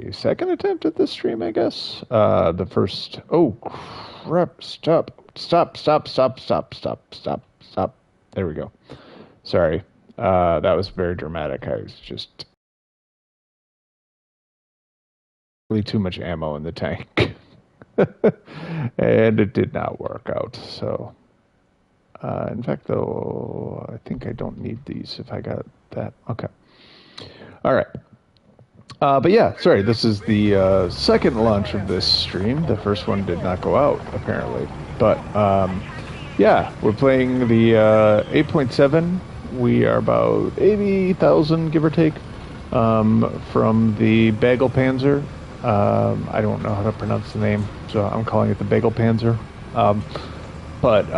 my second attempt at this stream, I guess. The first... Oh, crap. Stop. There we go. Sorry. That was very dramatic. I was just... really too much ammo in the tank. And it did not work out, so... in fact, though, I think I don't need these if I got that. Okay. All right. But yeah, sorry, this is the second launch of this stream. The first one did not go out, apparently. But, yeah, we're playing the 8.7. We are about 80,000, give or take, from the Bagel Panzer. I don't know how to pronounce the name, so I'm calling it the Bagel Panzer. But,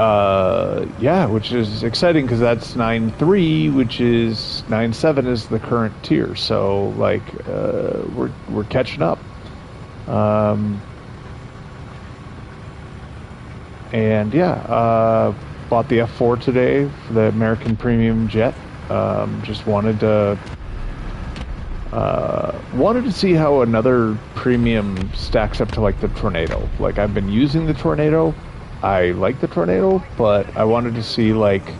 yeah, which is exciting because that's 9.3, which is 9.7 is the current tier. So, like, we're catching up. And, yeah, bought the F4 today for the American Premium Jet. Just wanted to see how another premium stacks up to, like, the Tornado. Like, I've been using the Tornado. I like the Tornado, but I wanted to see, like,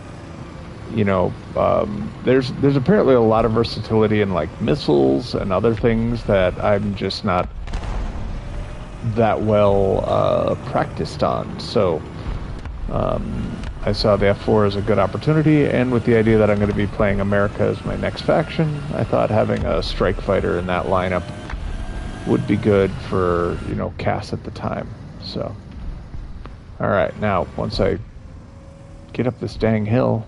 you know, there's apparently a lot of versatility in, like, missiles and other things that I'm just not that well practiced on. So I saw the F4 as a good opportunity, and with the idea that I'm going to be playing America as my next faction, I thought having a strike fighter in that lineup would be good for, you know, CAS at the time. So... Alright, now, once I get up this dang hill...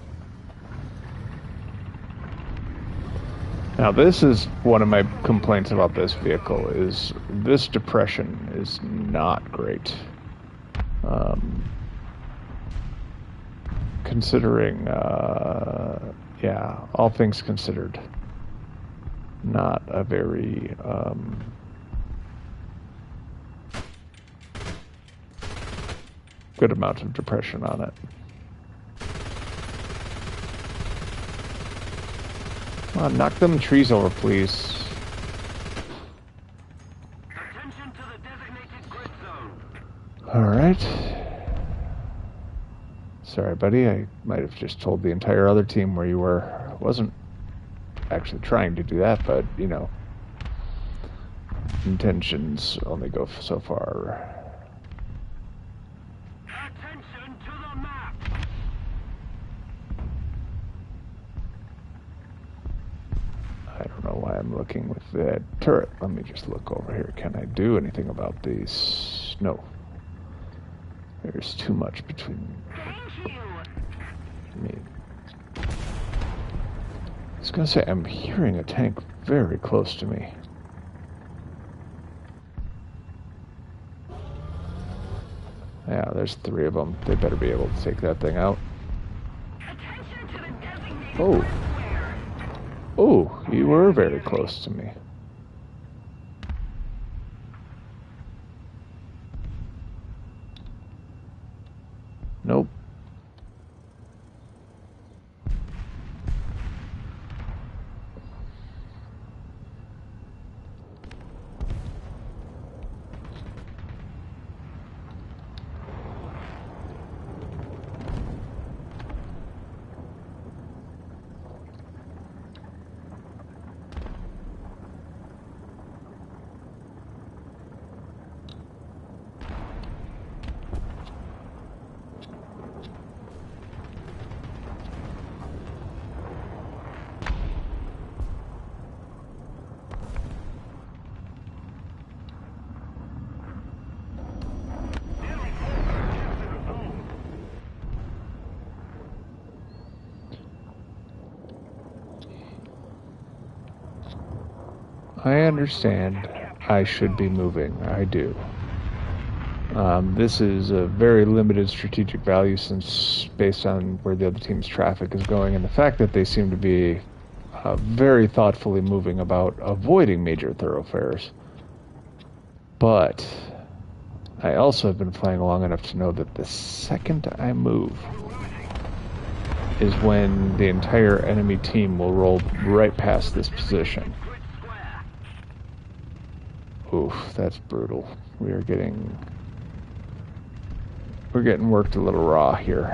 Now, this is one of my complaints about this vehicle, is this depression is not great. Considering, yeah, all things considered, not a very... good amount of depression on it. Come on, knock them trees over, please. Attention to the designated grid zone. All right. Sorry, buddy. I might have just told the entire other team where you were. I wasn't actually trying to do that, but, you know, intentions only go so far. I don't know why I'm looking with that turret. Let me just look over here. Can I do anything about these? No. There's too much between me. I was going to say, I'm hearing a tank very close to me. Yeah, there's 3 of them. They better be able to take that thing out. Oh. Oh, you were very close to me. Nope. I understand I should be moving. I do. This is a very limited strategic value since based on where the other team's traffic is going and the fact that they seem to be very thoughtfully moving about avoiding major thoroughfares. But I also have been playing long enough to know that the second I move is when the entire enemy team will roll right past this position. Oof, that's brutal. We're getting worked a little raw here.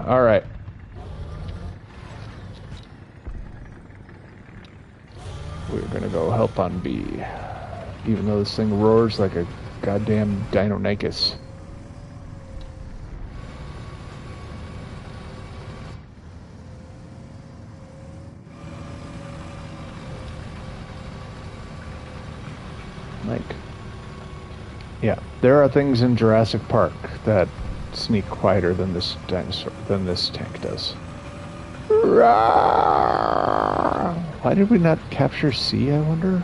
All right. We're gonna go help on B. Even though this thing roars like a goddamn Deinonychus. Like, yeah, there are things in Jurassic Park that sneak quieter than this tank does. Why did we not capture C, I wonder?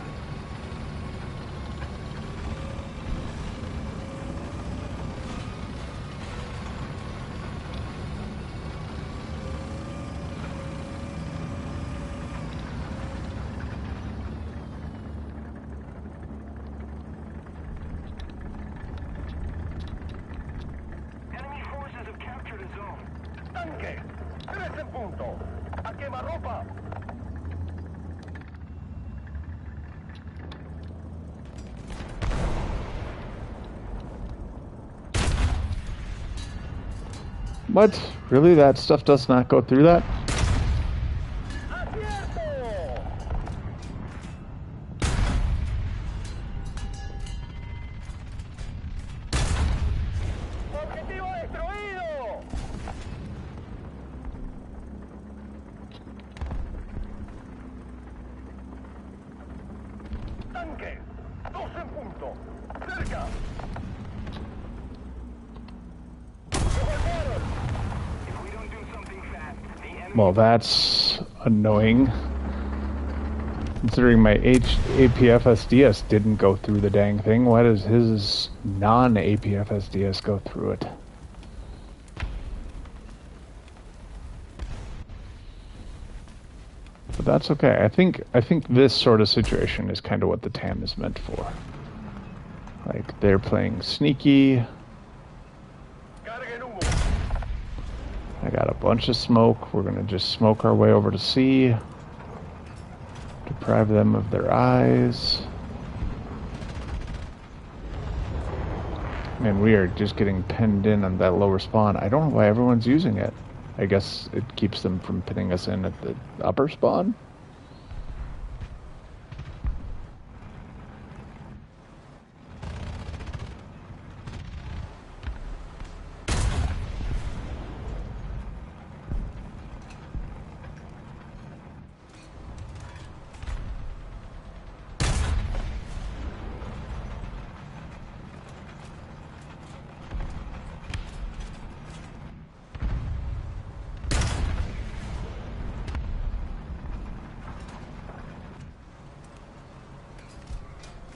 Enemy forces have captured a zone. Tanque, 3 en punto. A quemarropa. What? Really? That stuff does not go through that? ¡Acierto! ¡Objetivo destruido! Tanque, 2 en punto. Cerca. If we don't do something fast, the enemy... Well, that's annoying. Considering my APFSDS didn't go through the dang thing, why does his non-APFSDS go through it? But that's okay. I think this sort of situation is kind of what the TAM is meant for. Like, they're playing sneaky. I got a bunch of smoke. We're gonna just smoke our way over to C. Deprive them of their eyes. Man, we are just getting pinned in on that lower spawn. I don't know why everyone's using it. I guess it keeps them from pinning us in at the upper spawn.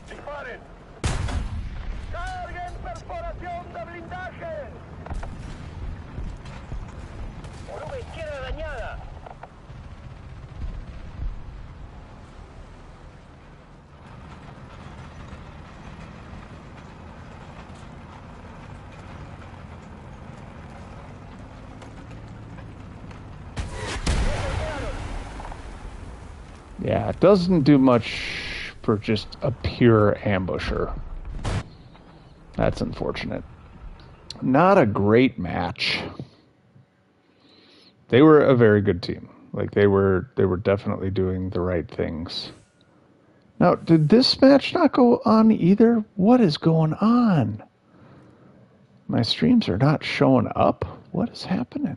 ¡Disparen! ¡Carguen perforación de blindaje! Oruga izquierda dañada. Yeah, it doesn't do much for just a pure ambusher. That's unfortunate. Not a great match. They were a very good team. Like they were definitely doing the right things. Now, did this match not go on either? What is going on? My streams are not showing up. What is happening?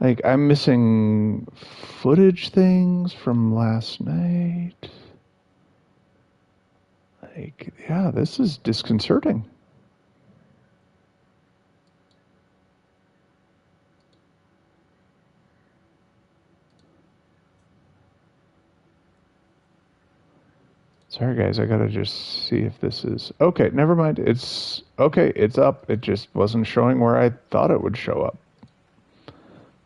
Like, I'm missing footage things from last night. Like, yeah, this is disconcerting. Sorry, guys, I gotta just see if this is... Okay, never mind. It's... Okay, it's up. It just wasn't showing where I thought it would show up.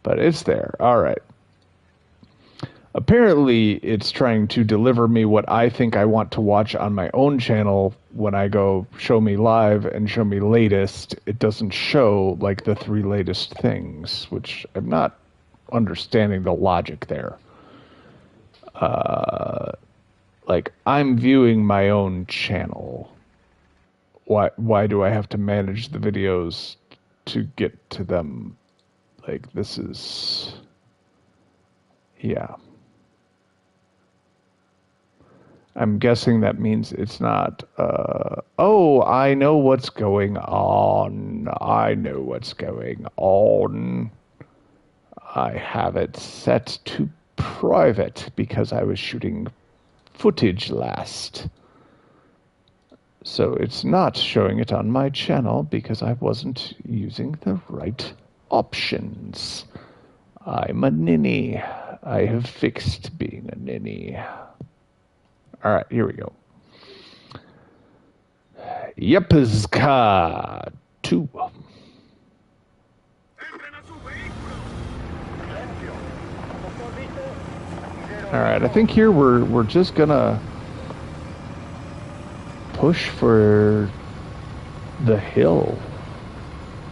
But it's there. All right. Apparently, it's trying to deliver me what I think I want to watch on my own channel when I go show me live and show me latest. It doesn't show, like, the 3 latest things, which I'm not understanding the logic there. like I'm viewing my own channel. Why do I have to manage the videos to get to them? Like this is yeah. I'm guessing that means it's not oh, I know what's going on. I know what's going on. I have it set to private because I was shooting footage last. So it's not showing it on my channel because I wasn't using the right options. I'm a ninny. I have fixed being a ninny. All right, here we go. JaPz.K 2. All right, I think here we're just gonna push for the hill.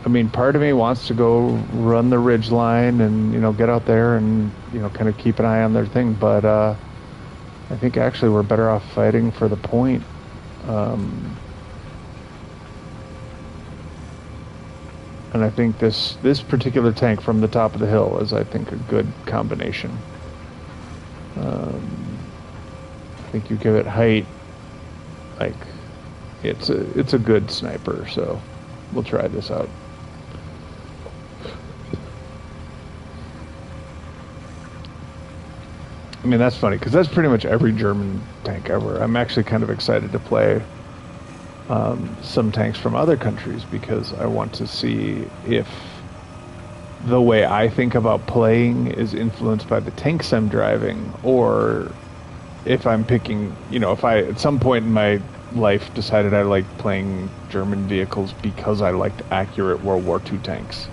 I mean, part of me wants to go run the ridge line and get out there and kind of keep an eye on their thing, but I think actually we're better off fighting for the point. And I think this particular tank from the top of the hill is, I think, a good combination. I think you give it height, like it's a good sniper. So we'll try this out. I mean, that's funny because that's pretty much every German tank ever. I'm actually kind of excited to play some tanks from other countries because I want to see if the way I think about playing is influenced by the tanks I'm driving, or if I'm picking, if I at some point in my life decided I liked playing German vehicles because I liked accurate World War II tanks.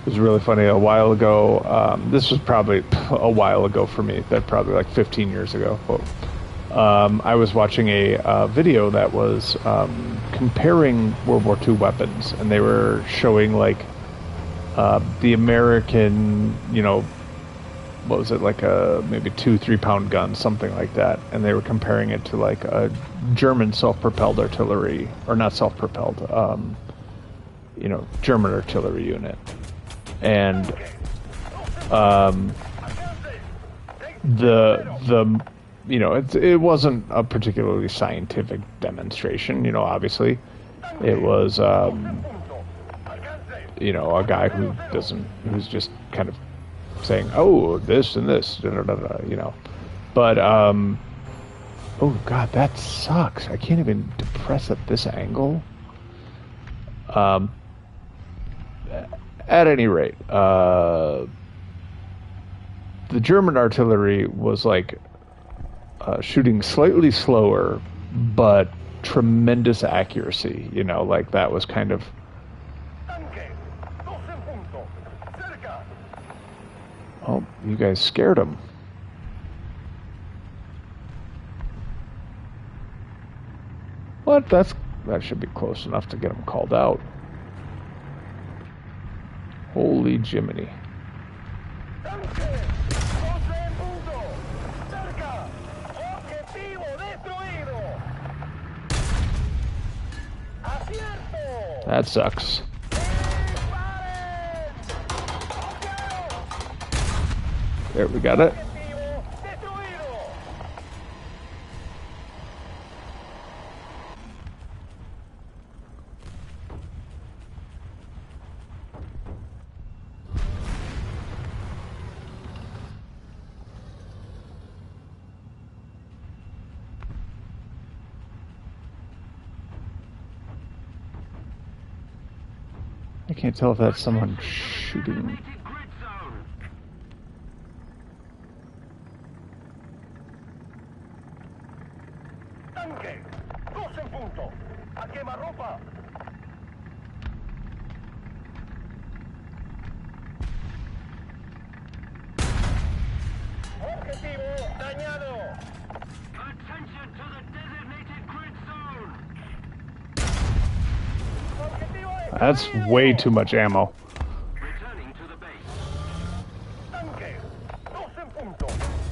It was really funny a while ago. This was probably a while ago for me. That probably like 15 years ago. I was watching a video that was comparing World War II weapons, and they were showing like the American, what was it, like a maybe 2-3 pound gun, something like that, and they were comparing it to like a German self-propelled artillery, or not self-propelled, German artillery unit. And the it wasn't a particularly scientific demonstration, obviously. It was a guy who's just kind of saying, oh, this and this, but oh god, that sucks. I can't even depress at this angle. At any rate, the German artillery was like shooting slightly slower, but tremendous accuracy. Like that was kind of. Oh, you guys scared him. What? That should be close enough to get him called out. Holy Jiminy. That sucks. There, we got it. I can't tell if that's someone shooting. That's way too much ammo. Returning to the base. Tanque. 2 en punto.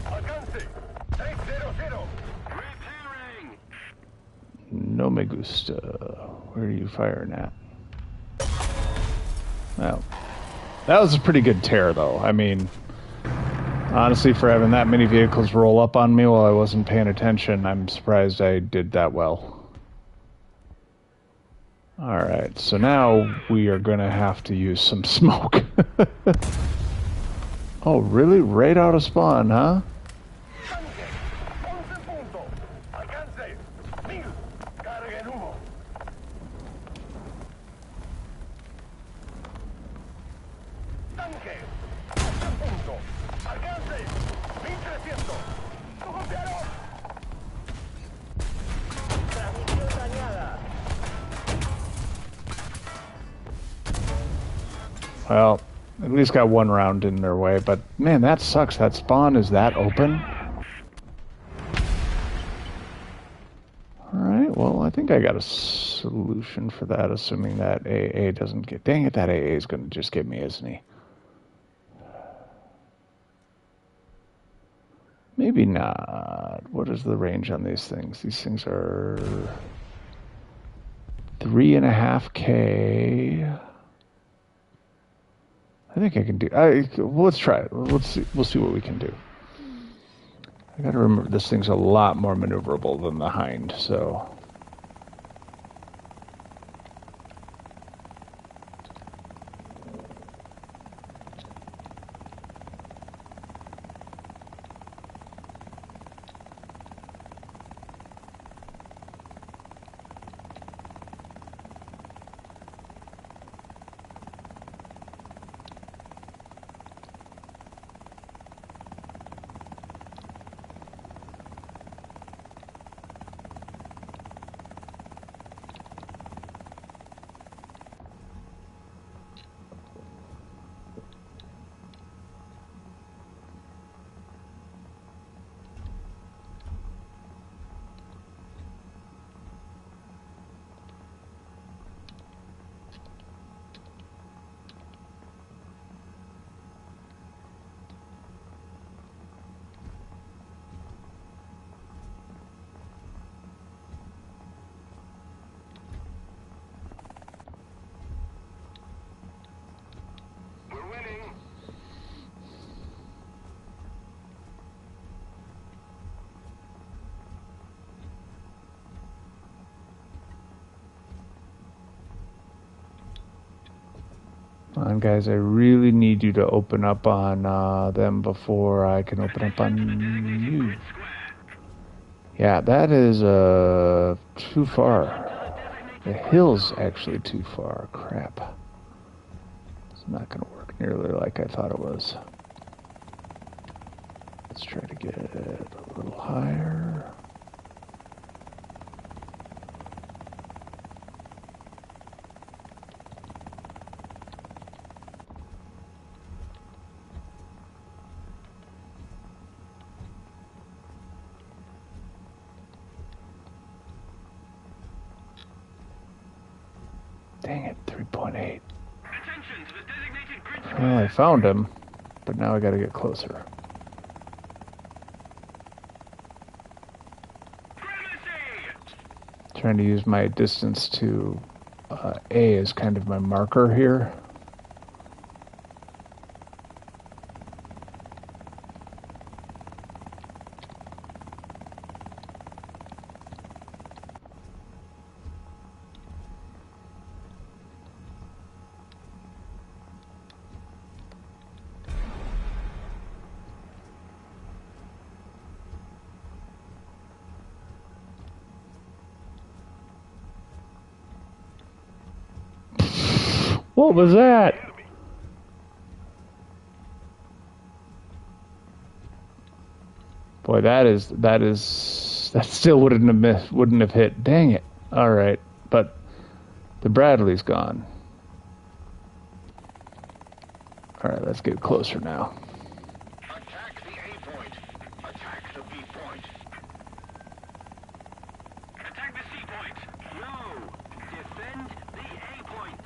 Alcance. 300. Repairing. No me gusta. Where are you firing at? Well, that was a pretty good tear, though. I mean, honestly, for having that many vehicles roll up on me while I wasn't paying attention, I'm surprised I did that well. Alright, so now we are going to have to use some smoke. Oh, really? Right out of spawn, huh? Tanque. 11 en punto. Alcance. 1000. Carga en humo. Tanque. 12 en punto. Alcance. 1300. ¡Lo golpearon! Transmisión dañada. Well, at least got one round in their way, but man, that sucks. That spawn is that open. Alright, well, I think I got a solution for that, assuming that AA doesn't get... Dang it, that AA is going to just get me, isn't he? Maybe not. What is the range on these things? These things are 3.5K. I think I can do. Well, let's try it. Let's see. We'll see what we can do. I got to remember this thing's a lot more maneuverable than the Hind, so. We're winning. Come on, guys, I really need you to open up on them before I can open up on you. Yeah, that is too far. The hill's actually too far. Crap. It's not going to work nearly like I thought it was. Let's try to get a little higher. Dang it, 3.8. Attention to the designated grid square. Well, I found him, but now I got to get closer. Trying to use my distance to A as kind of my marker here. What was that? Boy, that still wouldn't have hit. Dang it. All right, but the Bradley's gone. All right, let's get closer now. Attack the A point. Attack the B point. Attack the C point. No. Defend the A point.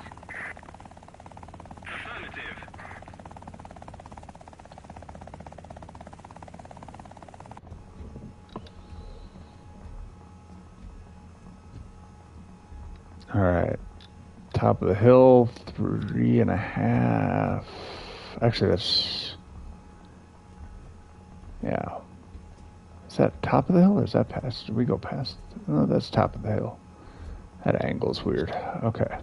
All right. Top of the hill, 3.5. Actually, that's... Yeah. Is that top of the hill or is that past? Did we go past? No, that's top of the hill. That angle's weird. Okay.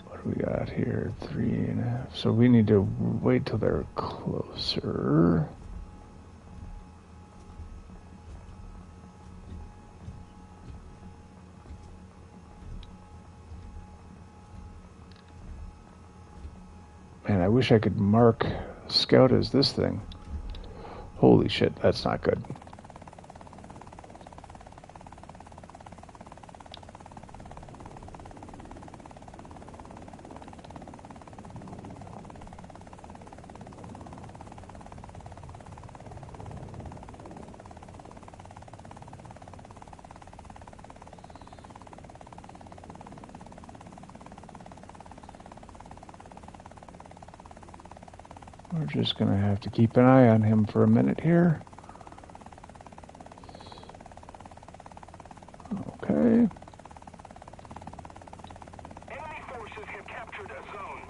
What do we got here? 3.5. So we need to wait till they're closer. Man, I wish I could mark scout as this thing. Holy shit, that's not good. We're just going to have to keep an eye on him for a minute here. Okay. Enemy forces have captured a zone.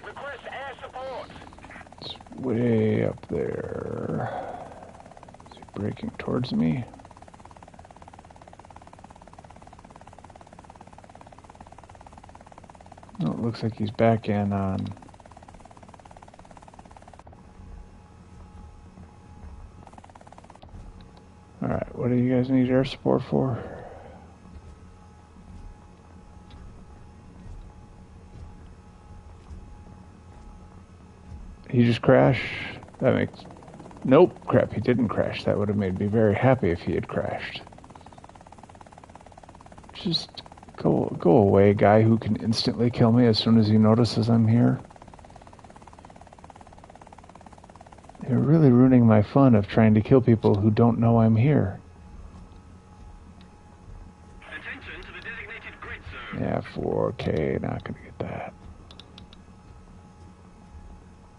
Request air support. It's way up there. Is he breaking towards me? No, it looks like he's back in on... Alright, what do you guys need air support for? He just crashed? That makes... Nope, crap, he didn't crash. That would have made me very happy if he had crashed. Just go away, guy who can instantly kill me as soon as he notices I'm here. You're really ruining my fun of trying to kill people who don't know I'm here. Attention to the designated grid zone. Yeah, 4K, not gonna get that.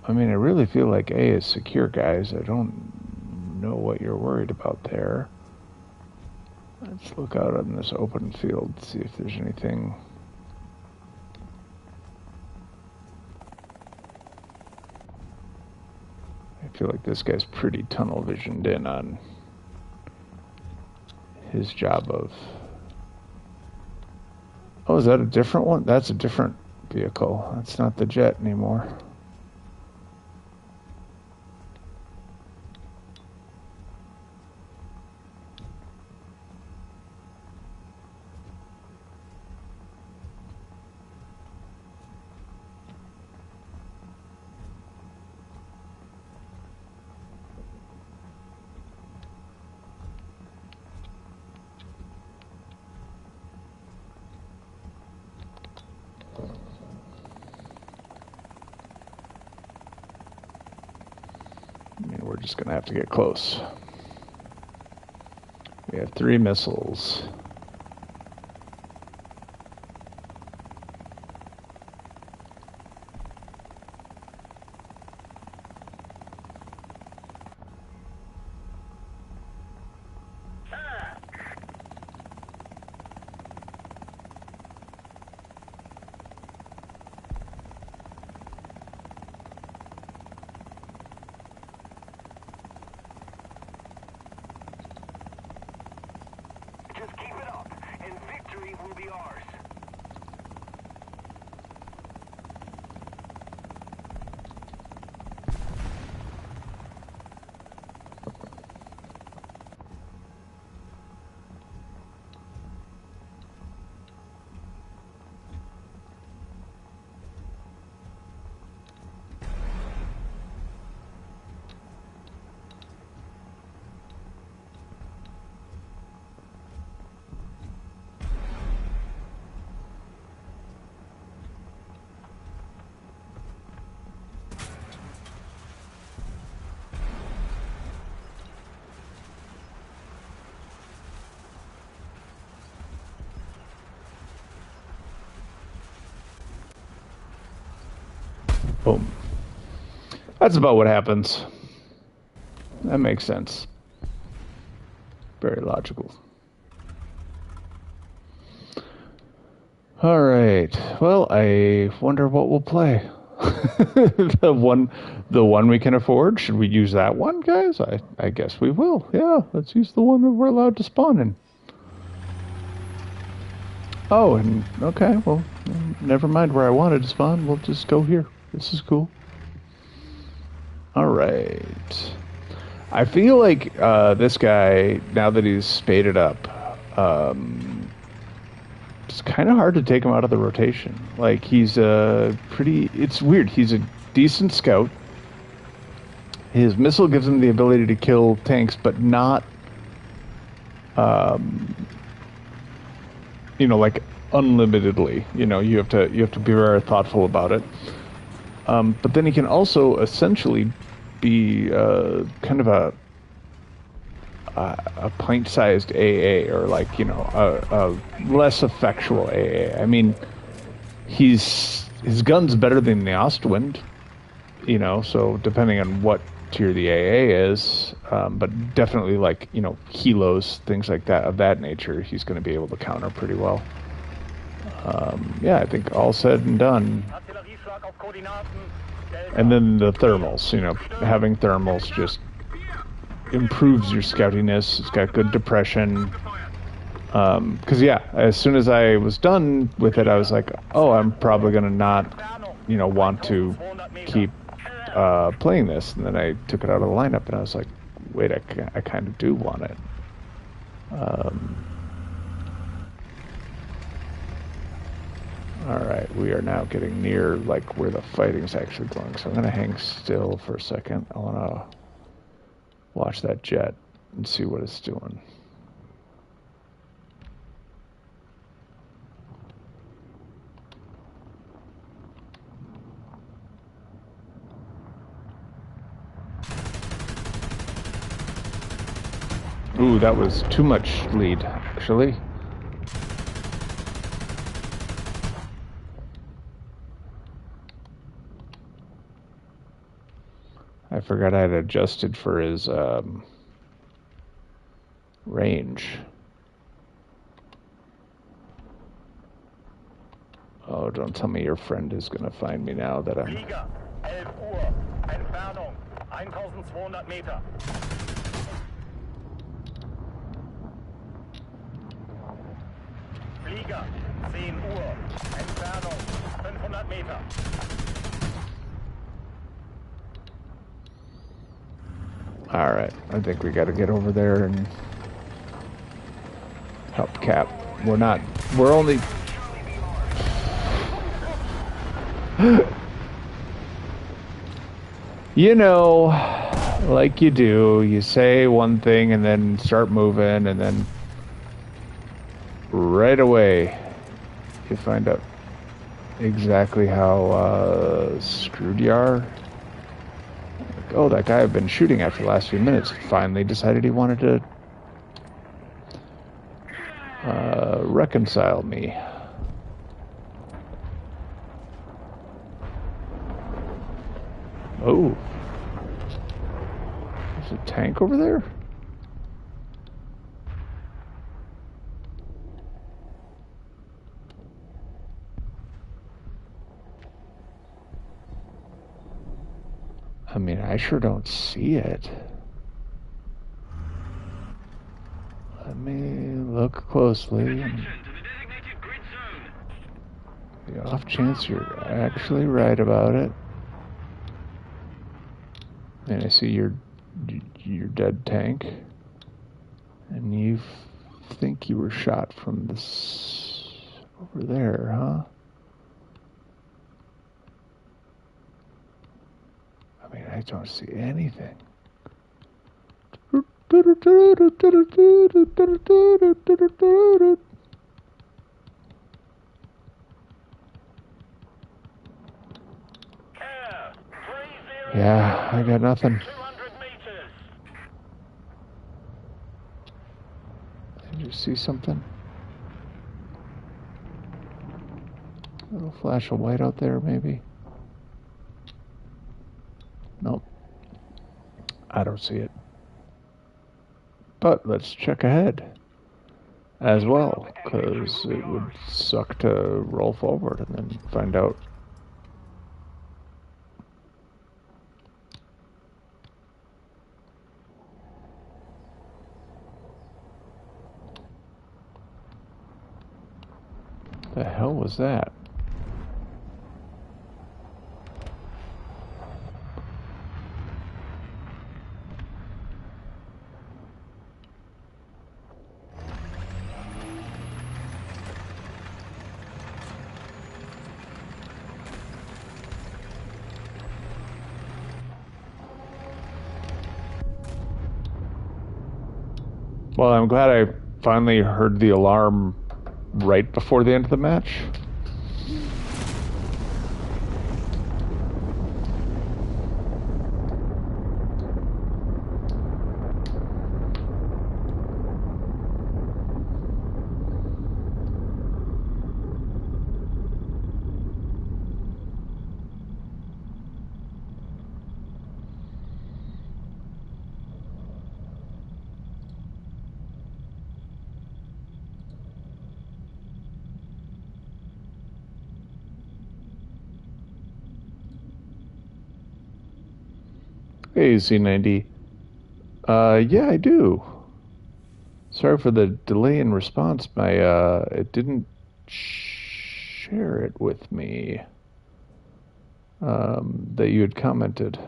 I mean, I really feel like A is secure, guys. I don't know what you're worried about there. Let's look out on this open field, see if there's anything. I feel like this guy's pretty tunnel visioned in on his job of... Oh, is that a different one? That's a different vehicle. That's not the jet anymore. I mean, we're just gonna have to get close. We have 3 missiles. Just keep an Boom. That's about what happens. That makes sense. Very logical. All right. Well, I wonder what we'll play. the one we can afford. Should we use that one, guys? I guess we will. Yeah, let's use the one that we're allowed to spawn in. Oh, and okay, well, never mind where I wanted to spawn. We'll just go here. This is cool. All right. I feel like this guy, now that he's spaded up, it's kind of hard to take him out of the rotation. Like, he's it's weird. He's a decent scout. His missile gives him the ability to kill tanks, but not, like unlimitedly. You have to be very thoughtful about it. But then he can also essentially be kind of a pint-sized AA, or like a less effectual AA. I mean, his gun's better than the Ostwind, so depending on what tier the AA is, but definitely like kilos, things like that of that nature, he's going to be able to counter pretty well. Yeah, I think all said and done. And then the thermals, having thermals just improves your scoutiness. It's got good depression. Because yeah, as soon as I was done with it, I was like, oh, I'm probably gonna not, want to keep playing this. And then I took it out of the lineup, and I was like, wait, I kind of do want it. All right, we are now getting near like where the fighting's actually going. So I'm gonna hang still for a second. I wanna watch that jet and see what it's doing. Ooh, that was too much lead, actually. I forgot I had adjusted for his range. Oh, don't tell me your friend is going to find me now that I'm... Flieger, 11 Uhr, Entfernung, 1200 Meter. Flieger, 10 Uhr, Entfernung, 500 Meter. All right, I think we got to get over there and help Cap. We're only... like you do, you say one thing and then start moving, and then right away you find out exactly how screwed you are. Like, oh, that guy I've been shooting at for the last few minutes finally decided he wanted to reconcile me. Oh. There's a tank over there? I mean, I sure don't see it. Let me look closely. The off chance you're actually right about it. And I see your dead tank. And you think you were shot from this over there, huh? I mean, I don't see anything. Yeah, I got nothing. Did you see something? A little flash of white out there, maybe? I don't see it. But let's check ahead as well, because it would suck to roll forward and then find out. The hell was that? Well, I'm glad I finally heard the alarm right before the end of the match. Hey, Z90. Yeah, I do. Sorry for the delay in response. It didn't share it with me, that you had commented.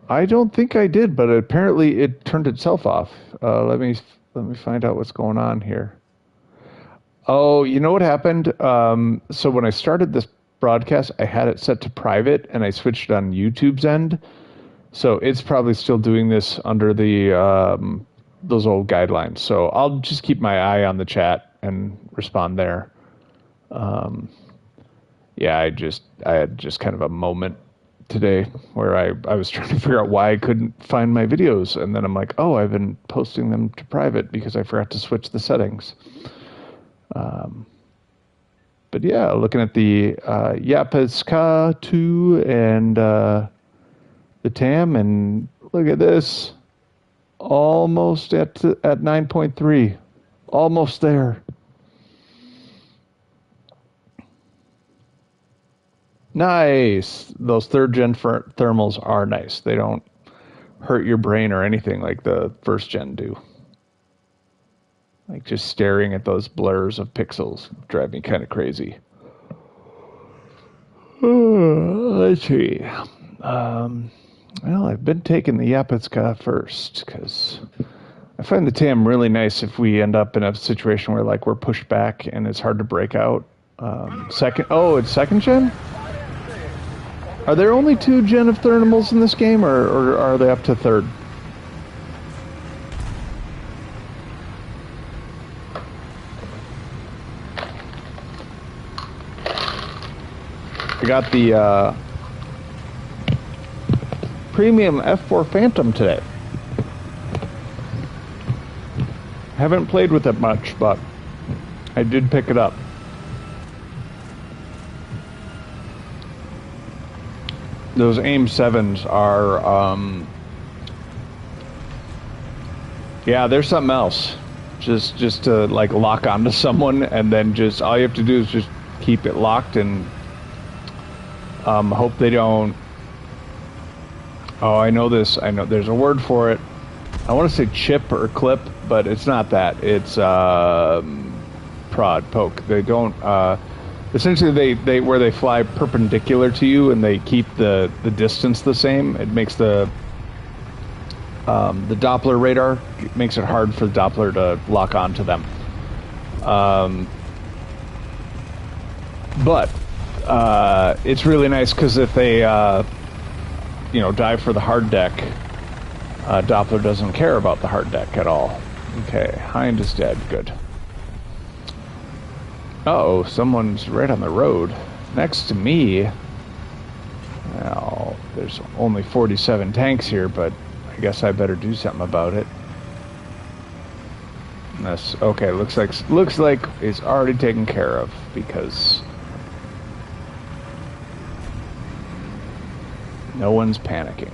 I don't think I did, but apparently it turned itself off. Let me find out what's going on here. Oh, you know what happened? So when I started this broadcast, I had it set to private, and I switched it on YouTube's end. So it's probably still doing this under the those old guidelines. So I'll just keep my eye on the chat and respond there. Yeah, I had just kind of a moment today where I was trying to figure out why I couldn't find my videos, and then I'm like, oh, I've been posting them to private because I forgot to switch the settings. But yeah, looking at the JaPz.K 2 and the TAM, and look at this, almost at 9.3, almost there. Nice. Those third gen thermals are nice. They don't hurt your brain or anything like the first gen do. Like just staring at those blurs of pixels drive me kind of crazy. Let's see. Well, I've been taking the JaPz.K first because I find the TAM really nice if we end up in a situation where like we're pushed back and it's hard to break out. It's second gen? Are there only 2 gen of thermals in this game, or are they up to third? I got the premium F4 Phantom today. Haven't played with it much, but I did pick it up. Those AIM 7s are, yeah, there's something else. Just to like lock onto someone, and then just all you have to do is just keep it locked and hope they don't. Oh, I know this. I know there's a word for it. I want to say chip or clip, but it's not that. It's prod, poke. They don't. Essentially, they where they fly perpendicular to you and they keep the distance the same. It makes the Doppler radar, it makes it hard for the Doppler to lock onto them. But it's really nice because if they dive for the hard deck, Doppler doesn't care about the hard deck at all. Okay, Hind is dead. Good. Uh-oh, someone's right on the road. Next to me. Well, there's only 47 tanks here, but I guess I better do something about it. Okay, looks like it's already taken care of because No one's panicking.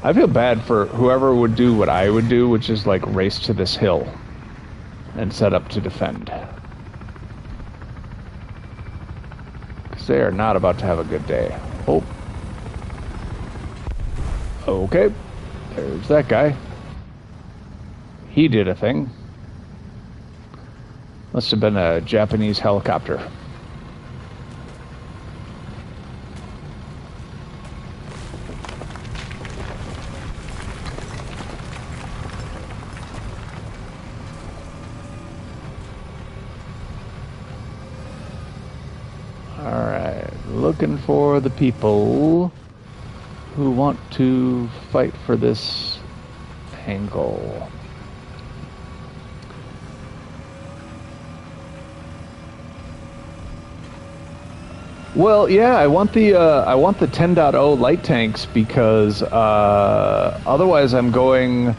I feel bad for whoever would do what I would do, which is like race to this hill and set up to defend. Because they are not about to have a good day. Oh. Okay. There's that guy. He did a thing. Must have been a Japanese helicopter. Alright, looking for the people who want to fight for this angle. Well, yeah, I want the 10.0 light tanks because otherwise I'm going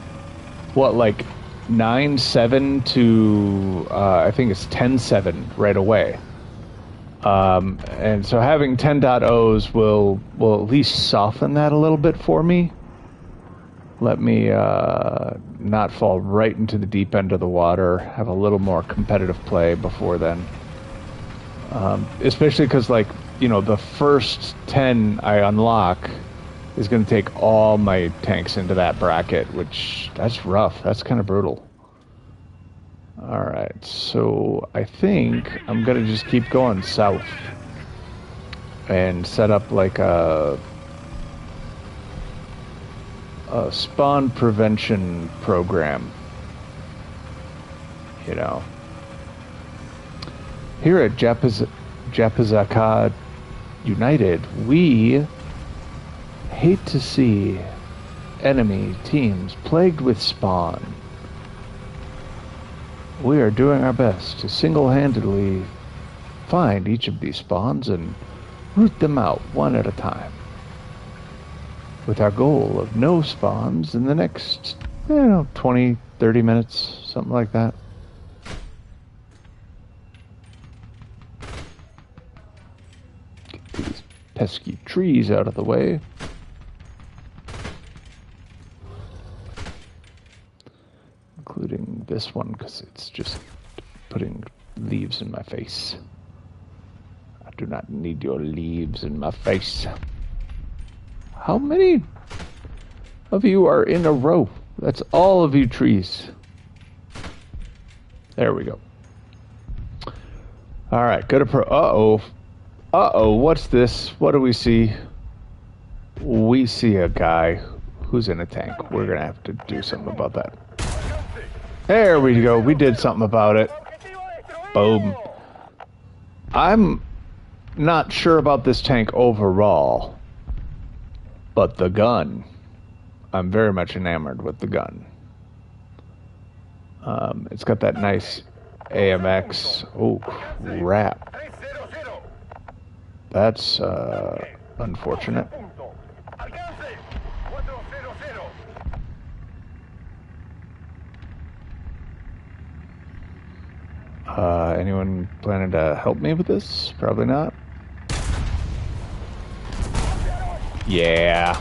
like 9.7 to I think it's 10.7 right away. And so having 10.0s will at least soften that a little bit for me. Let me not fall right into the deep end of the water. Have a little more competitive play before then. Especially because, like, you know, the first 10 I unlock is going to take all my tanks into that bracket, which, that's rough. That's kind of brutal. Alright, so I think I'm going to just keep going south and set up like a spawn prevention program. You know. Here at JaPz.K United, we hate to see enemy teams plagued with spawn. We are doing our best to single-handedly find each of these spawns and root them out one at a time, with our goal of no spawns in the next, 20, 30 minutes, something like that. Get these pesky trees out of the way. Including this one, because it's just putting leaves in my face. I do not need your leaves in my face. How many of you are in a row? That's all of you trees. There we go. All right, go to pro. Uh-oh, what's this? What do we see? We see a guy who's in a tank. We're going to have to do something about that. There we go. We did something about it. Boom. I'm not sure about this tank overall, but the gun, I'm very much enamored with the gun. It's got that nice AMX. Oh, crap. That's unfortunate. Anyone planning to help me with this? Probably not. Yeah.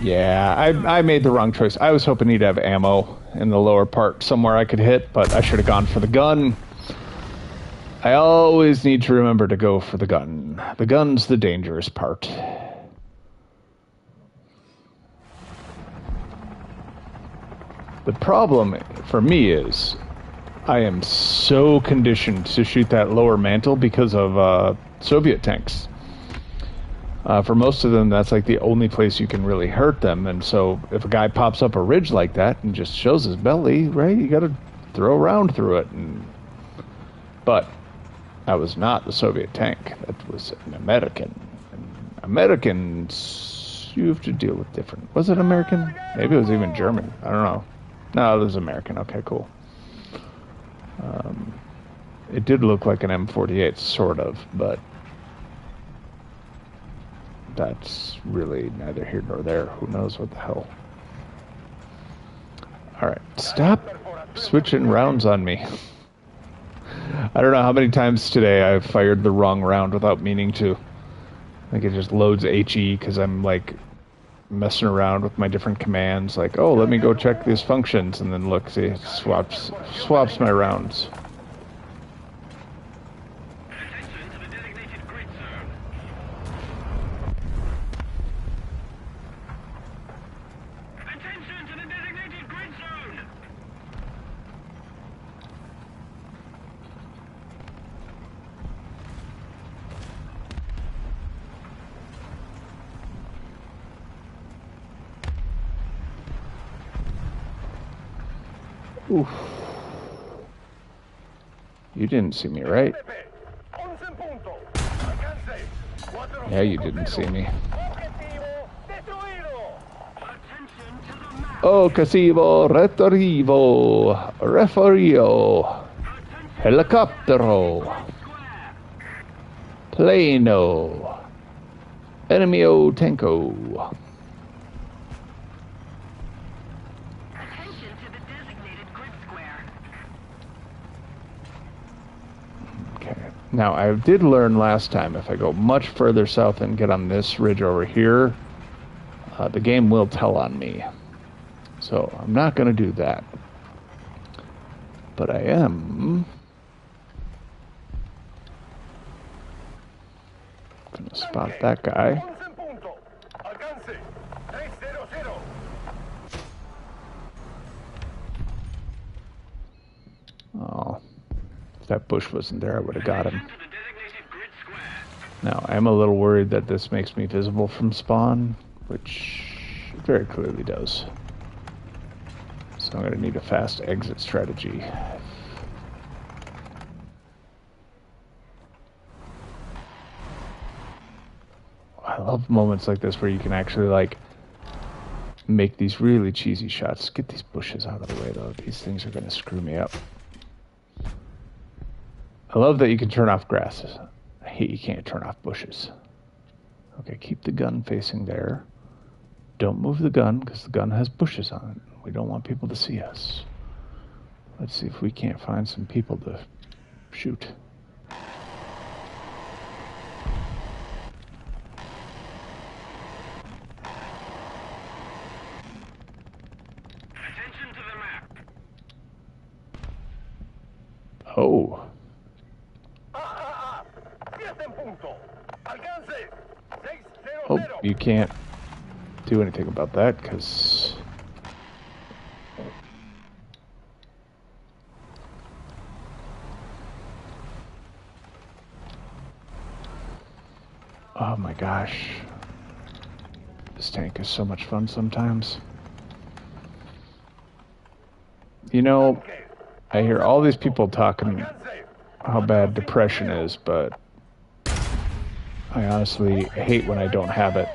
Yeah, I made the wrong choice. I was hoping he'd have ammo in the lower part somewhere I could hit, but I should have gone for the gun. I always need to remember to go for the gun. The gun's the dangerous part. The problem for me is I am so conditioned to shoot that lower mantle because of Soviet tanks. For most of them, that's like the only place you can really hurt them. And so if a guy pops up a ridge like that and just shows his belly, right, you got to throw a round through it. But that was not the Soviet tank. That was an American. And Americans, you have to deal with different. Was it American? Maybe it was even German. I don't know. No, it was American. Okay, cool. It did look like an M48, sort of, but that's really neither here nor there. Who knows what the hell. Alright, stop switching rounds on me. I don't know how many times today I've fired the wrong round without meaning to. I think it just loads HE because I'm like messing around with my different commands. Like, oh, let me go check these functions, and then look, see, it swaps my rounds. Attention to the designated grid zone. Attention to the designated grid zone. Oof. You didn't see me, right? Yeah, you didn't see me. Oh, Casivo, Retorivo, Referio, Helicoptero, Plano, Enemio Tanko. Attention to the designated grid square. Okay. Now, I did learn last time, if I go much further south and get on this ridge over here, the game will tell on me. So, I'm not going to do that. But I am going to spot that guy. Oh, if that bush wasn't there, I would have got him. Now, I'm a little worried that this makes me visible from spawn, which it very clearly does. So I'm going to need a fast exit strategy. I love moments like this where you can actually, like, make these really cheesy shots. Get these bushes out of the way, though. These things are going to screw me up. I love that you can turn off grasses. I hate you can't turn off bushes. Okay, keep the gun facing there. Don't move the gun, because the gun has bushes on it. We don't want people to see us. Let's see if we can't find some people to shoot. Attention to the map. Oh. Oh, you can't do anything about that, because... Oh my gosh. This tank is so much fun sometimes. You know, I hear all these people talking how bad depression is, but I honestly hate when I don't have it.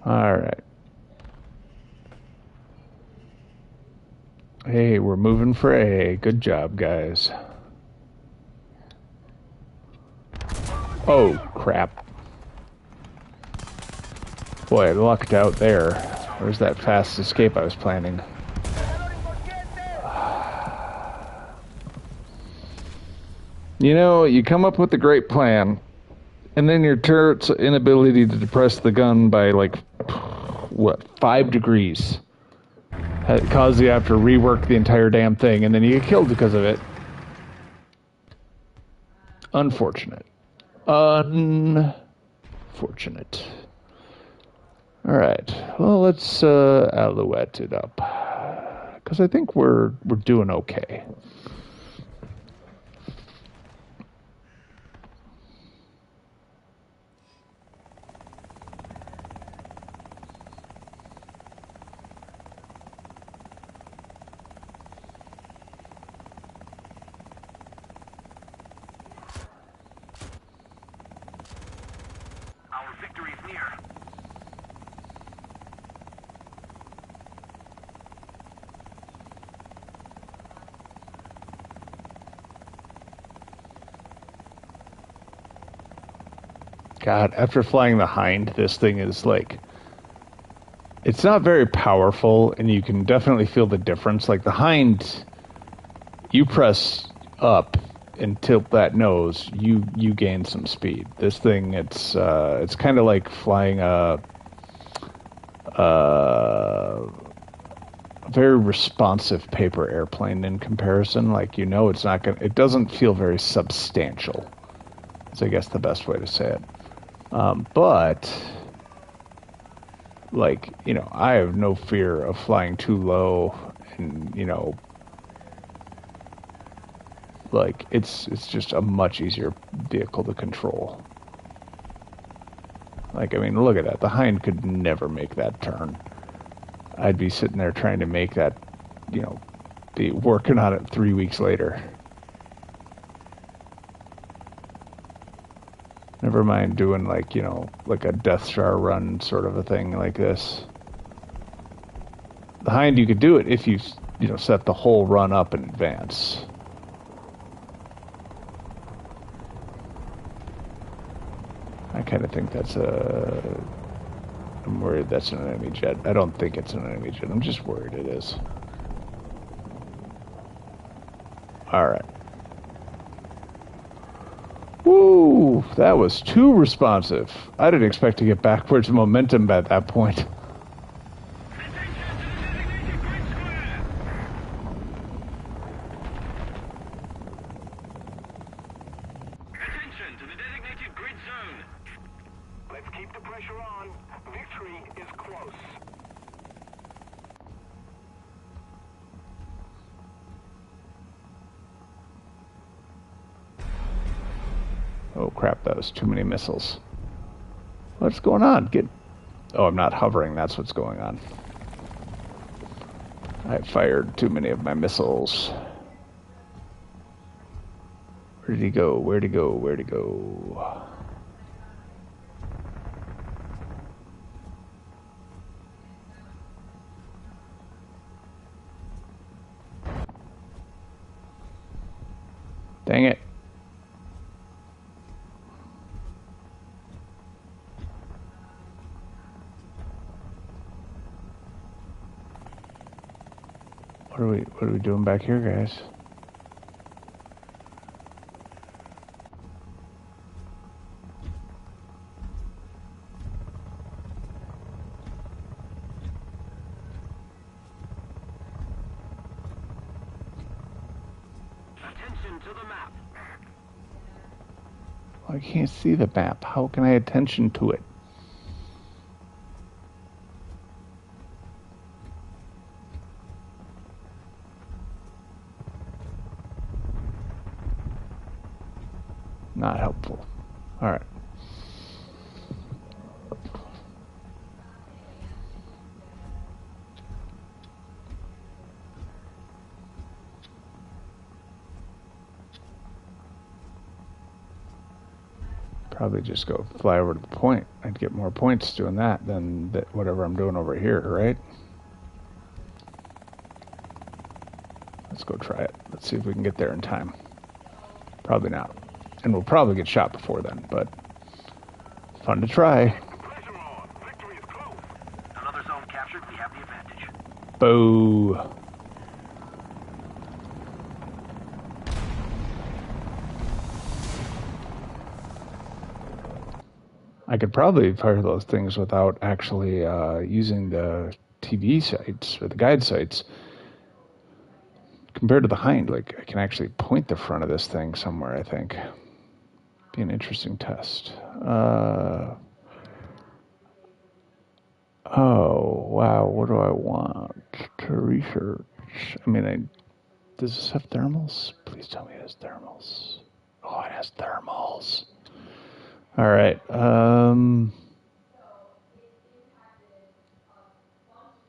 All right. Hey, we're moving for A. Good job, guys. Oh, crap. Boy, I lucked out there. Where's that fast escape I was planning? You know, you come up with a great plan, and then your turret's inability to depress the gun by, like, what, 5 degrees. It causes you to have to rework the entire damn thing, and then you get killed because of it. Unfortunate. Unfortunate. Alright, well, let's alouette it up. Because I think we're doing okay. Our victory is near. God, after flying the Hind, this thing is like, it's not very powerful, and you can definitely feel the difference. Like the Hind, you press up and tilt that nose, you gain some speed. This thing, it's kind of like flying a very responsive paper airplane in comparison. Like, you know, it's not gonna, it doesn't feel very substantial. Is I guess the best way to say it. But like, you know, I have no fear of flying too low, and you know, like it's just a much easier vehicle to control. Like, I mean, look at that. The Hind could never make that turn. I'd be sitting there trying to make that, you know, be working on it 3 weeks later. Never mind doing like, you know, like a Death Star run sort of a thing like this. The Hind, you could do it if you know, set the whole run up in advance. I kind of think that's a... I'm worried that's an enemy jet. I don't think it's an enemy jet. I'm just worried it is. Alright. Woo! That was too responsive. I didn't expect to get backwards momentum at that point. Attention to the designated grid zone. Let's keep the pressure on. Victory is close. Oh crap, that was too many missiles. What's going on? Oh, I'm not hovering, that's what's going on. I fired too many of my missiles. Where did he go? Where'd he go? Where'd he go? Dang it. What are we doing back here, guys? Attention to the map. I can't see the map. How can I attention to it? Not helpful. All right. Probably just go fly over to the point. I'd get more points doing that than whatever I'm doing over here, right? Let's go try it. Let's see if we can get there in time. Probably not. And we'll probably get shot before then, but fun to try. Pressure on. Victory is close. Another zone captured. We have the advantage. Boo. I could probably fire those things without actually using the TV sights or the guide sights. Compared to the Hind, like, I can actually point the front of this thing somewhere, I think. Be an interesting test. Oh, wow, what do I want to research? I mean, does this have thermals? Please tell me it has thermals. Oh, it has thermals. All right.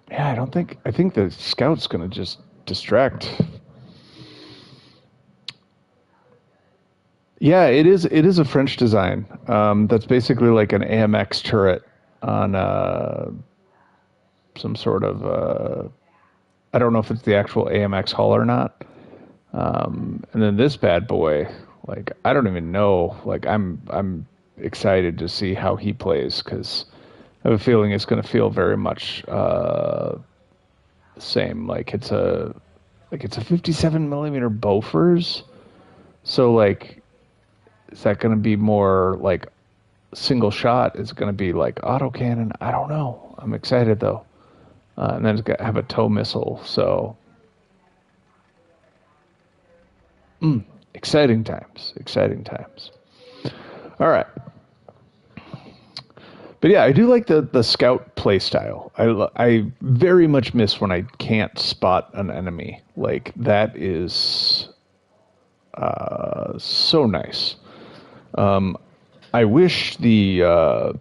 Yeah, I think the scout's going to just distract. Yeah, it is a French design. That's basically like an AMX turret on some sort of I don't know if it's the actual AMX hull or not. And then this bad boy, like, I don't even know. Like, I'm excited to see how he plays because I have a feeling it's going to feel very much the same. Like it's a 57 millimeter Bofors, so like is that going to be more like single shot? Is it going to be like autocannon? I don't know. I'm excited though. And then it's got to have a tow missile. So exciting times. Exciting times. All right. But yeah, I do like the scout play style. I very much miss when I can't spot an enemy. Like that is so nice. I wish the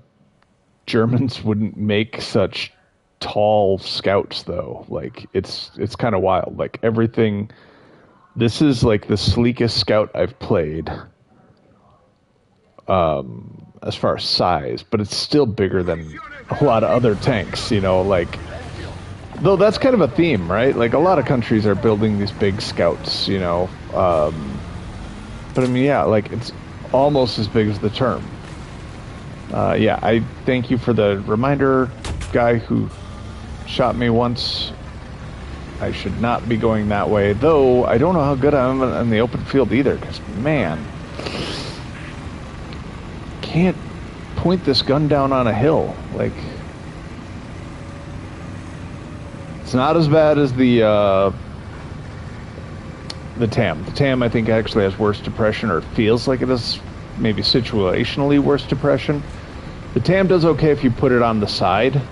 Germans wouldn't make such tall scouts though. Like it's kind of wild. Like everything. This is like the sleekest scout I've played as far as size, but it's still bigger than a lot of other tanks, you know, like though that's kind of a theme, right? Like a lot of countries are building these big scouts, you know. But I mean, yeah, like it's almost as big as the term. Yeah, I thank you for the reminder, guy who shot me once. I should not be going that way, though I don't know how good I am in the open field either, because, man, can't point this gun down on a hill. Like, it's not as bad as the TAM. The TAM, I think, actually has worse depression, or feels like it is maybe situationally worse depression. The TAM does okay if you put it on the side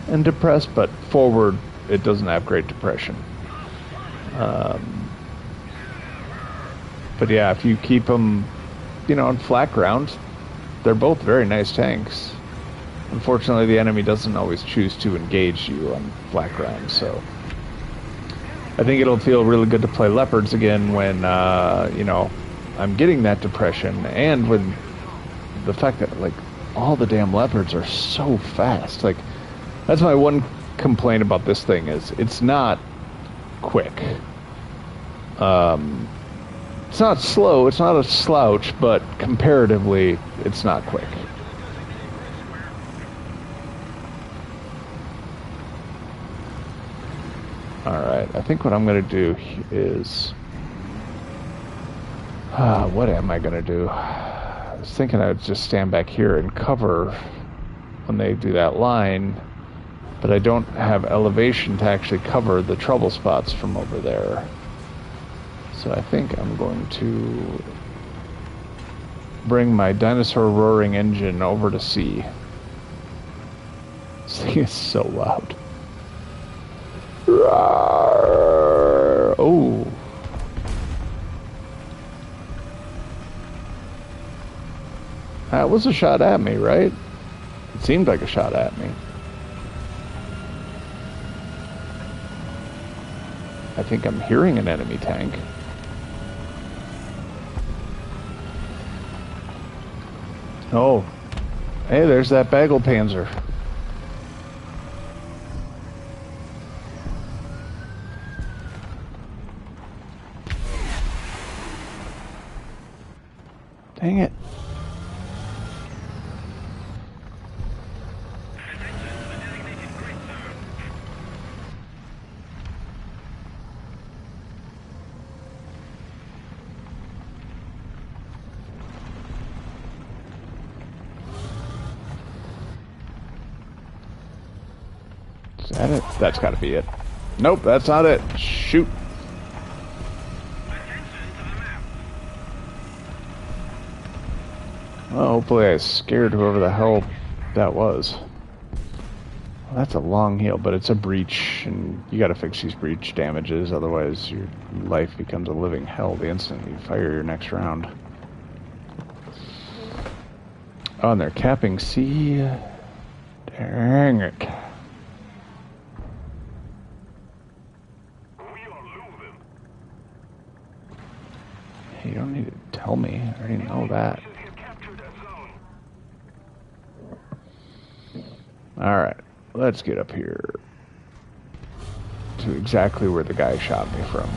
and depress, but forward, it doesn't have great depression. But yeah, if you keep them, you know, on flat ground, they're both very nice tanks. Unfortunately, the enemy doesn't always choose to engage you on flat ground, so I think it'll feel really good to play Leopards again when, you know, I'm getting that depression, and with the fact that, like, all the damn Leopards are so fast. Like, that's my one complaint about this thing is it's not quick. It's not slow, it's not a slouch, but comparatively, it's not quick. Alright, I think what I'm going to do is... what am I going to do? I was thinking I would just stand back here and cover when they do that line, but I don't have elevation to actually cover the trouble spots from over there. So I think I'm going to bring my dinosaur roaring engine over to C. This thing is so loud. Roar. Oh. That was a shot at me, right? It seemed like a shot at me. I think I'm hearing an enemy tank. Oh. Hey, there's that Bagel Panzer. Dang it. Is that it? That's gotta be it. Nope, that's not it. Shoot. Well, hopefully I scared whoever the hell that was. Well, that's a long heal, but it's a breach, and you gotta fix these breach damages, otherwise your life becomes a living hell the instant you fire your next round. Oh, and they're capping C. Dang it. You don't need to tell me. I already know that. Alright, let's get up here to exactly where the guy shot me from.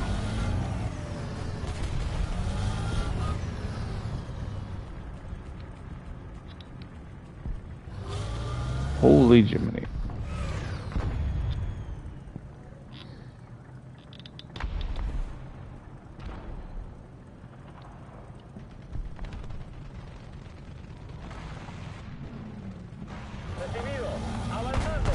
Holy Jiminy. Recibido. Avanzando.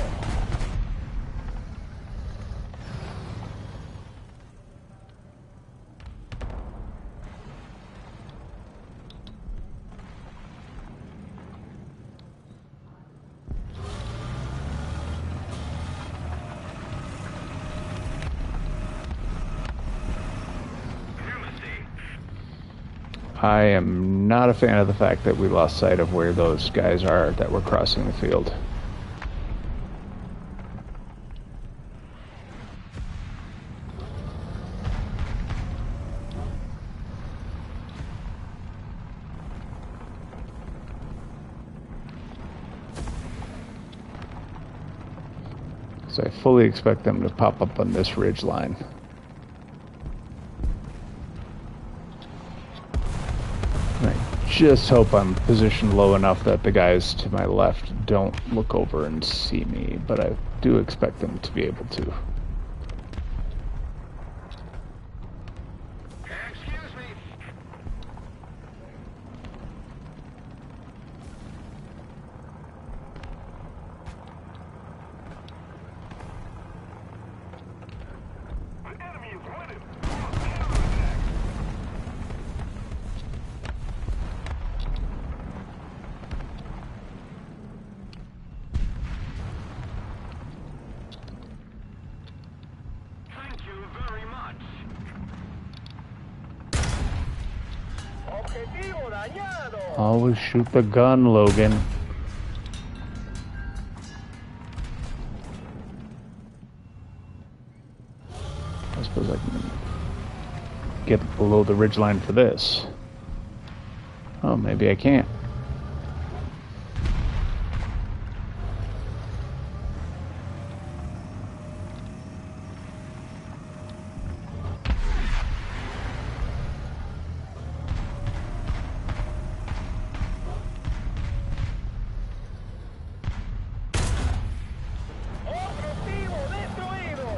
I am not a fan of the fact that we lost sight of where those guys are that were crossing the field. So I fully expect them to pop up on this ridge line. I just hope I'm positioned low enough that the guys to my left don't look over and see me, but I do expect them to be able to. Excuse me. The enemy is winning. Counterattack. Thank you very much. Objetivo dañado. Always shoot the gun, Logan. I suppose I can get below the ridgeline for this. Oh, maybe I can't. Objetivo destruido.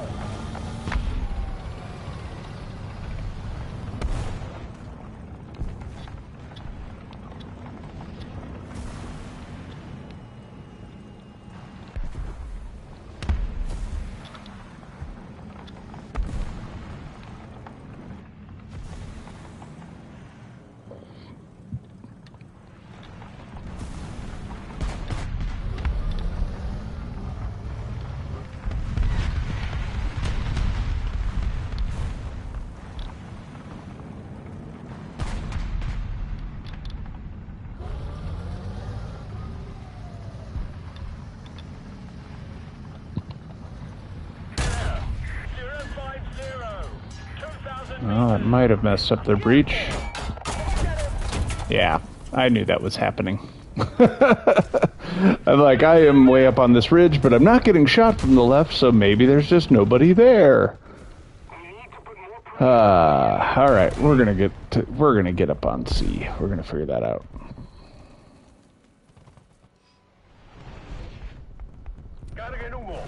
Oh, it might have messed up their breach. Yeah, I knew that was happening. I'm like, I am way up on this ridge, but I'm not getting shot from the left, so maybe there's just nobody there. All right, we're gonna get up on C. We're gonna figure that out. Carguen humo.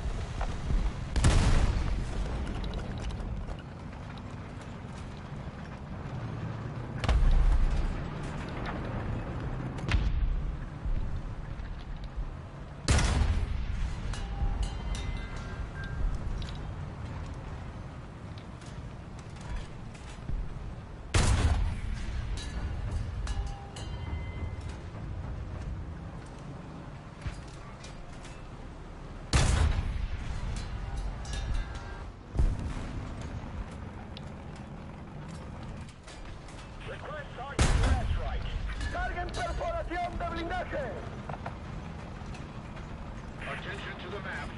Request target for airstrike. Carguen perforación de blindaje. Attention to the map.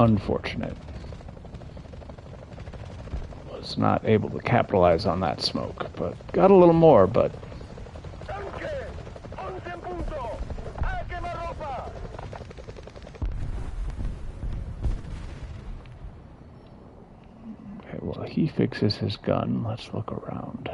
Unfortunate. Was not able to capitalize on that smoke, but got a little more, but... Okay, well, he fixes his gun. Let's look around.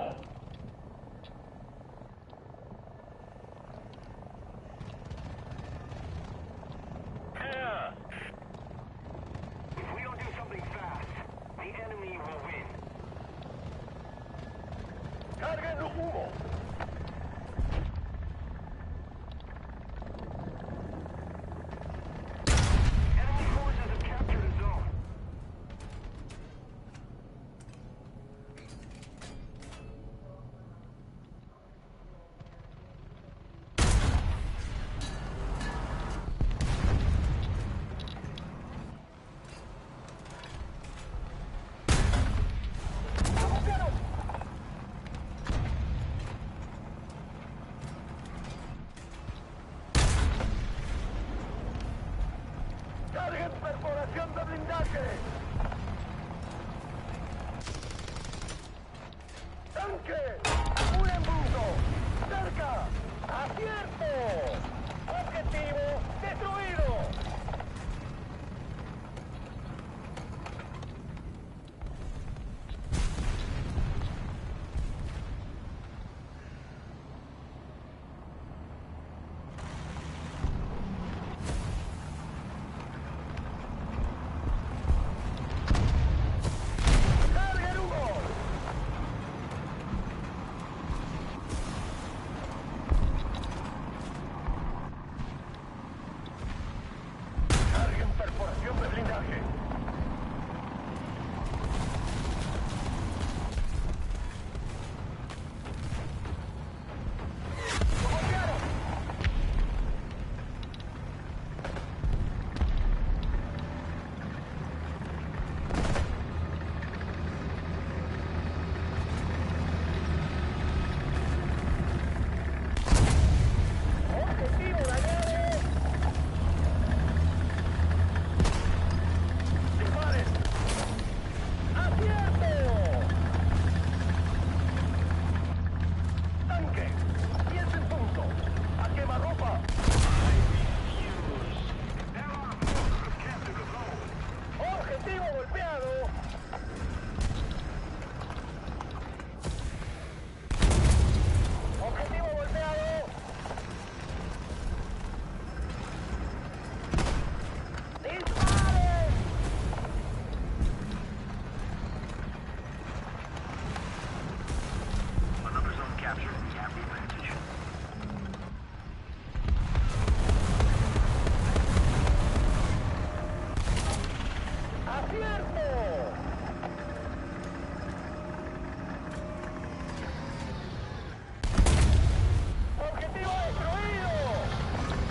¡Perforación de blindaje! ¡Tanque! ¡Un embudo! ¡Cerca! ¡Acierto! ¡Objetivo destruido!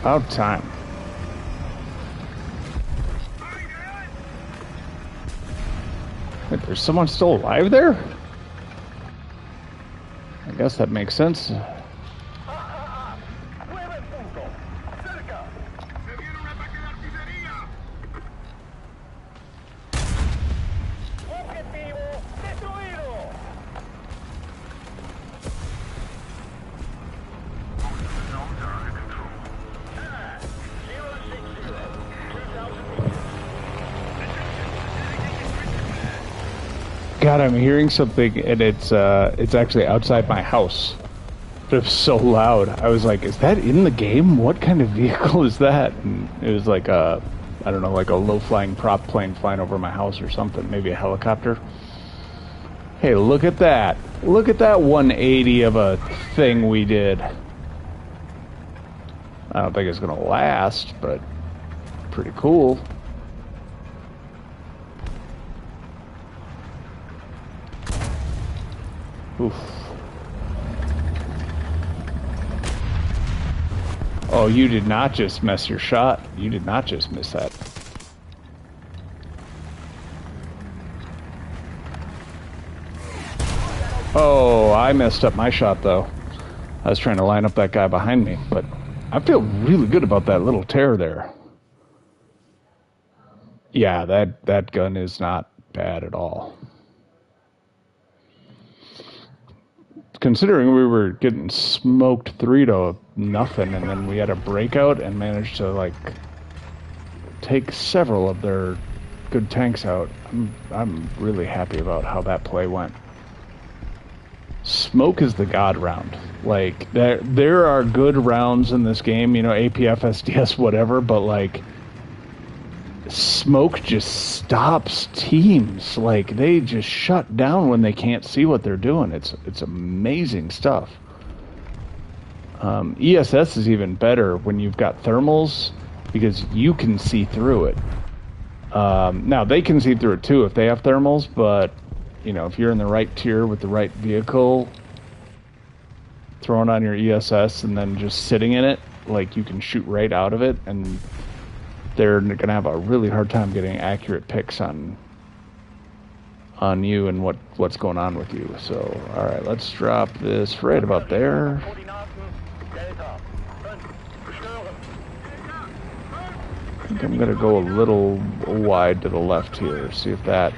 About time. Wait, there's someone still alive there? I guess that makes sense. God, I'm hearing something, and it's actually outside my house. But it was so loud. I was like, "Is that in the game? What kind of vehicle is that?" And it was like I don't know, like a low-flying prop plane flying over my house or something. Maybe a helicopter. Hey, look at that! Look at that 180 of a thing we did. I don't think it's gonna last, but pretty cool. Oof. Oh, you did not just miss your shot. You did not just miss that. Oh, I messed up my shot, though. I was trying to line up that guy behind me, but I feel really good about that little tear there. Yeah, that gun is not bad at all. Considering we were getting smoked 3-0, and then we had a breakout and managed to like take several of their good tanks out. I'm really happy about how that play went. Smoke is the god round. Like there are good rounds in this game, you know, APF, SDS, whatever, but like smoke just stops teams. Like they just shut down when they can't see what they're doing. It's amazing stuff. ESS is even better when you've got thermals because you can see through it. Now they can see through it too if they have thermals, but you know, if you're in the right tier with the right vehicle, throwing on your ESS and then just sitting in it, like you can shoot right out of it, and they're gonna have a really hard time getting accurate picks on you and what's going on with you. So, all right, let's drop this right about there. I think I'm gonna go a little wide to the left here, see if that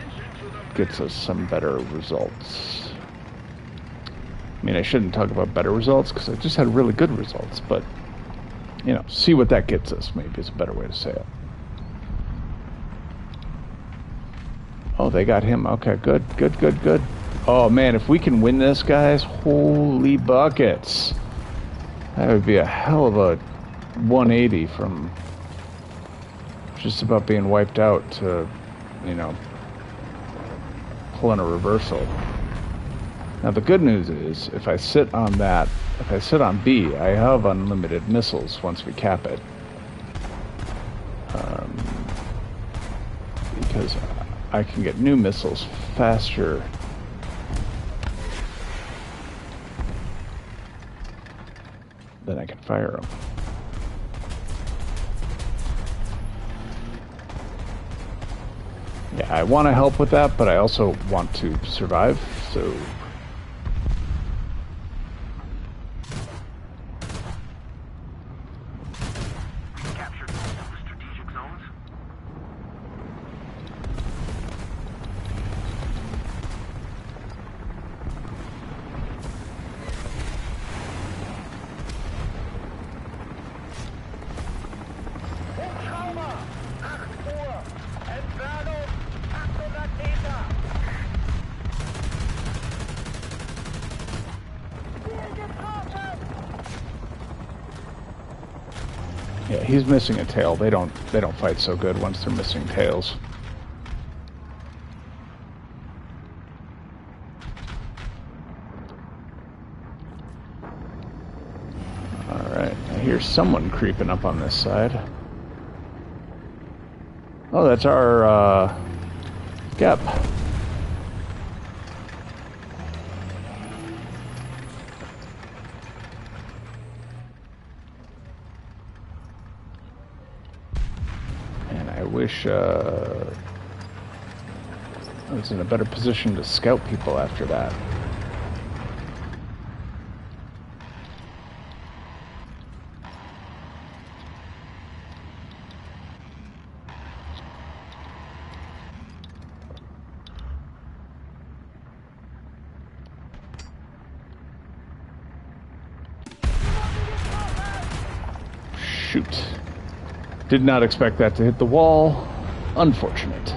gets us some better results. I mean, I shouldn't talk about better results because I just had really good results, but you know, see what that gets us, maybe is a better way to say it. Oh, they got him. Okay, good. Oh man, if we can win this, guys, holy buckets. That would be a hell of a 180 from just about being wiped out to, you know, pulling a reversal. Now the good news is, if I sit on that, if I sit on B, I have unlimited missiles once we cap it. Because I can get new missiles faster than I can fire them. Yeah, I want to help with that, but I also want to survive, so... Yeah, he's missing a tail. They don't fight so good once they're missing tails. Alright, I hear someone creeping up on this side. Oh, that's our JaPz. I wish I was in a better position to scout people after that. Shoot. Did not expect that to hit the wall. Unfortunate.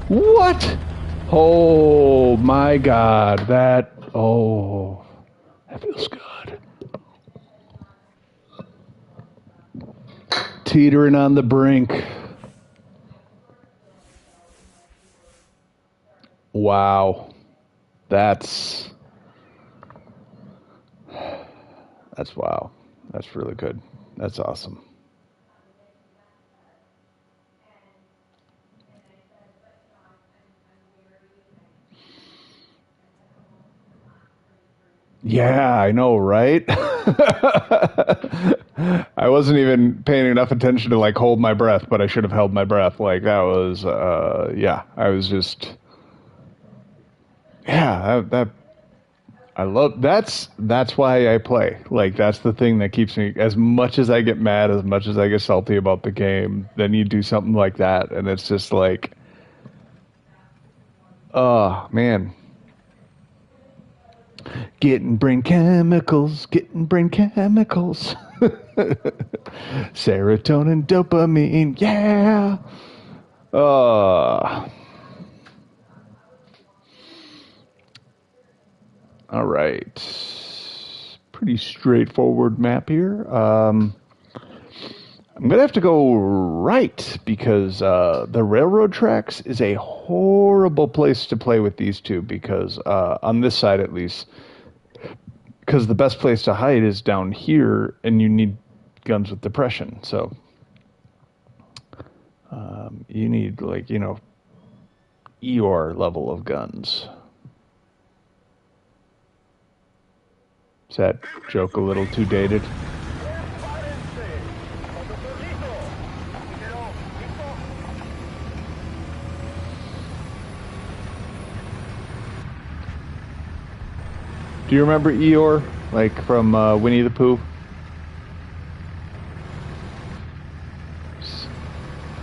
What? Oh my God, that feels good. Teetering on the brink. Wow. That's wow. That's really good. That's awesome. Yeah, I know, right? I wasn't even paying enough attention to like hold my breath, but I should have held my breath. Like that was, yeah, I was just, yeah, that I love that's why I play. Like that's the thing that keeps me. As much as I get mad, as much as I get salty about the game, then you do something like that, and it's just like, oh man, getting brain chemicals, getting brain chemicals, serotonin, dopamine, yeah. All right. Pretty straightforward map here. I'm gonna have to go right because the railroad tracks is a horrible place to play with these two because on this side at least, because the best place to hide is down here, and you need guns with depression. So you need like Eeyore level of guns. Is that joke a little too dated? Do you remember Eeyore, like from Winnie the Pooh?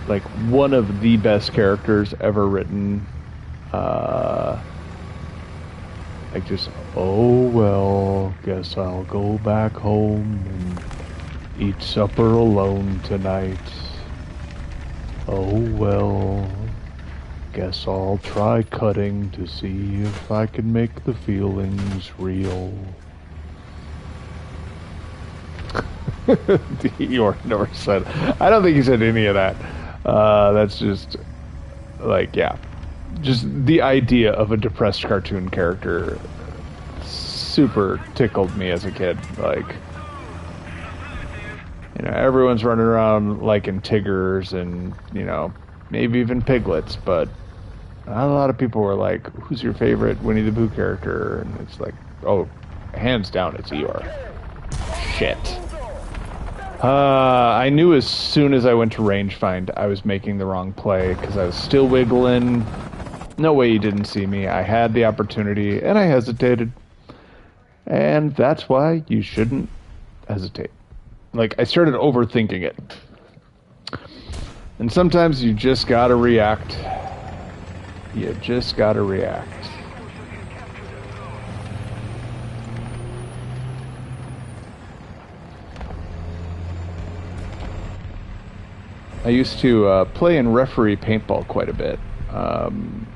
Like one of the best characters ever written. Like just, oh well, guess I'll go back home and eat supper alone tonight. Oh well, guess I'll try cutting to see if I can make the feelings real. Eeyore never said. I don't think he said any of that. That's just like, yeah, just the idea of a depressed cartoon character super tickled me as a kid. Like, everyone's running around liking Tiggers and maybe even Piglets, but not a lot of people were like, who's your favorite Winnie the Pooh character? And it's like, oh, hands down, it's Eeyore. Shit. I knew as soon as I went to rangefind I was making the wrong play because I was still wiggling. No way you didn't see me. I had the opportunity and I hesitated. And that's why you shouldn't hesitate. Like, I started overthinking it. And sometimes you just gotta react. You just gotta react. I used to play and referee paintball quite a bit, when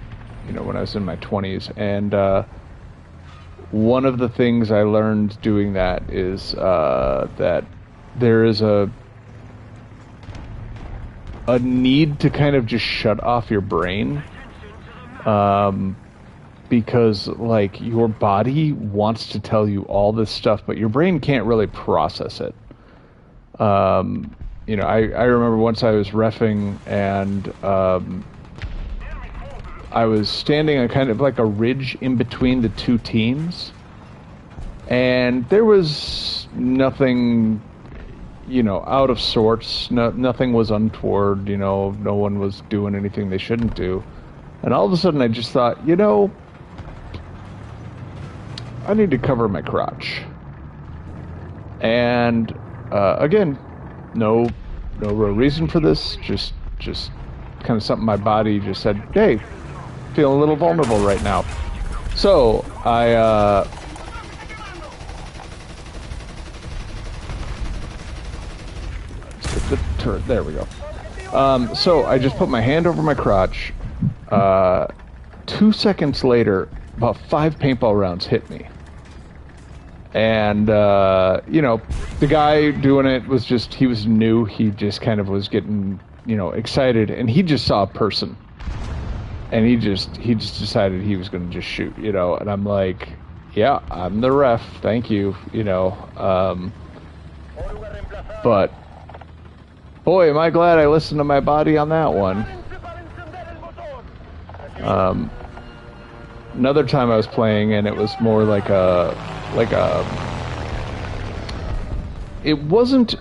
I was in my 20s. And one of the things I learned doing that is that there is a need to kind of just shut off your brain. Because, like, your body wants to tell you all this stuff, but your brain can't really process it. I remember once I was reffing and I was standing on kind of like a ridge in between the two teams, and there was nothing, out of sorts. Nothing was untoward. No one was doing anything they shouldn't do. And all of a sudden I just thought, I need to cover my crotch. And again, no real reason for this. Just kind of something my body just said, hey, feeling a little vulnerable right now. So I let's get the turret. There we go. So I just put my hand over my crotch. 2 seconds later, about 5 paintball rounds hit me. And, the guy doing it was he was new. He just kind of was getting, excited. And he just saw a person. And he just decided he was going to just shoot, And I'm like, yeah, I'm the ref. Thank you, But, boy, am I glad I listened to my body on that one. Another time I was playing, and it was more like a it wasn't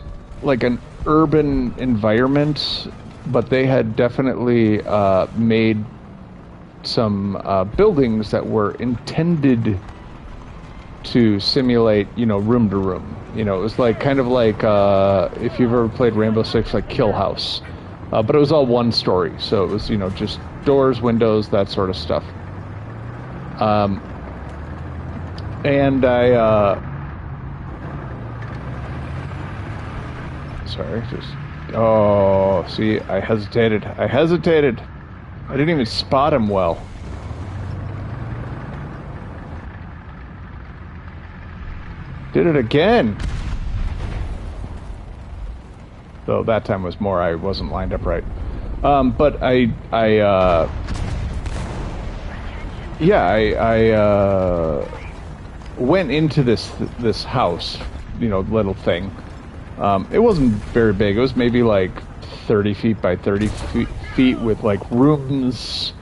like an urban environment, but they had definitely made some buildings that were intended to simulate, room to room. It was like kind of like if you've ever played Rainbow Six, like Kill House, but it was all one story. So it was, just doors, windows, that sort of stuff. And I, sorry, see, I hesitated. I didn't even spot him well. Did it again. Though that time was more, I wasn't lined up right. But I went into this house, little thing. It wasn't very big. It was maybe like 30 feet by 30 feet with like rooms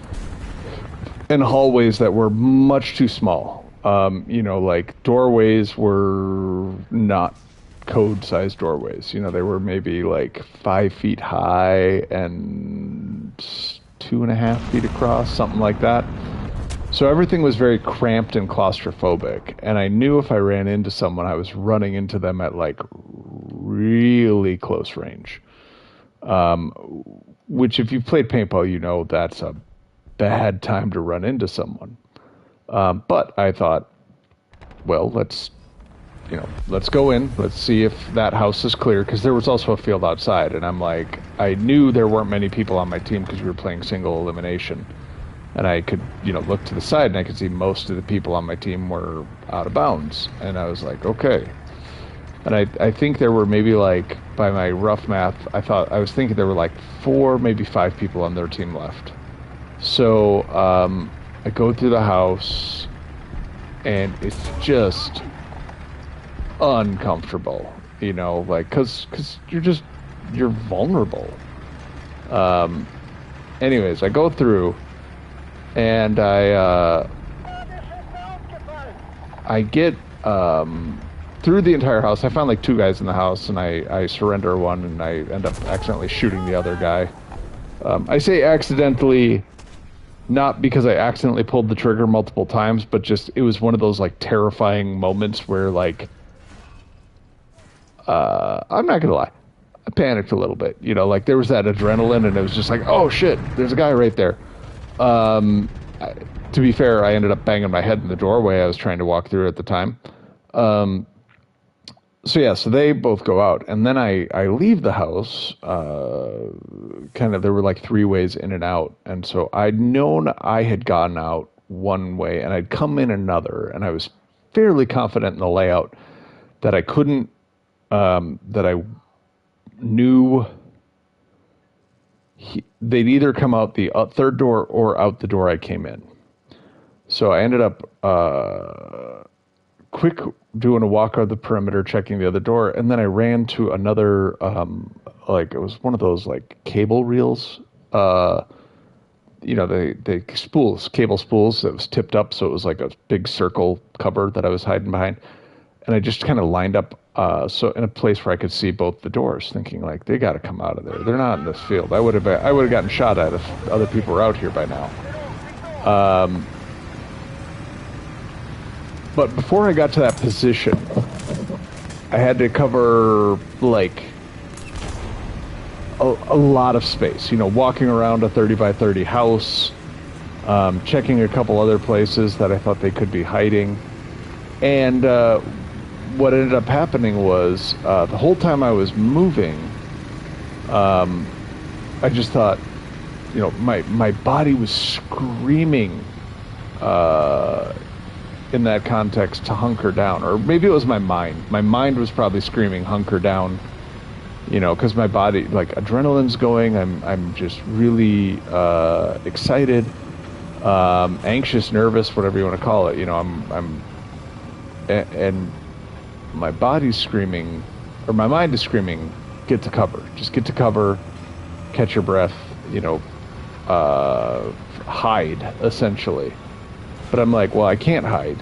and hallways that were much too small. Like doorways were not code-sized doorways. They were maybe like 5 feet high and 2.5 feet across, something like that. So everything was very cramped and claustrophobic. And I knew if I ran into someone, I was running into them at like really close range. Which if you've played paintball, that's a bad time to run into someone. But I thought, well, let's go in. Let's see if that house is clear, because there was also a field outside. And I'm like, I knew there weren't many people on my team because we were playing single elimination. And I could, look to the side and I could see most of the people on my team were out of bounds. And I was like, okay. And I think there were maybe like, by my rough math, I was thinking there were like 4, maybe 5 people on their team left. So I go through the house and it's just uncomfortable, like, cause you're vulnerable. Anyways, I go through and I get through the entire house. I found like 2 guys in the house, and I surrender one, and I end up accidentally shooting the other guy. I say accidentally, not because I accidentally pulled the trigger multiple times, but just it was one of those like terrifying moments where like I'm not gonna lie, I panicked a little bit. Like there was that adrenaline, and it was just like, oh shit, there's a guy right there. To be fair, I ended up banging my head in the doorway I was trying to walk through at the time. So they both go out, and then I leave the house, there were like 3 ways in and out, and so I'd known I had gone out one way, and I'd come in another, and I was fairly confident in the layout that I couldn't, that I knew they'd either come out the third door or out the door I came in. So I ended up quick doing a walk of the perimeter, checking the other door, and then I ran to another, it was one of those like cable reels, the spools, cable spools that was tipped up, so it was like a big circle cover that I was hiding behind, and I just kind of lined up so in a place where I could see both the doors, thinking like they got to come out of there. They're not in this field. I would have gotten shot at if other people were out here by now. But before I got to that position, I had to cover like a lot of space. Walking around a 30 by 30 house, checking a couple other places that I thought they could be hiding, and what ended up happening was the whole time I was moving, I just thought, my body was screaming in that context to hunker down, or maybe it was my mind. My mind was probably screaming hunker down, because my body, like, adrenaline's going. I'm just really excited, anxious, nervous, whatever you want to call it. And my body's screaming, or my mind is screaming, get to cover. Just get to cover, catch your breath, hide, essentially. But I'm like, well, I can't hide.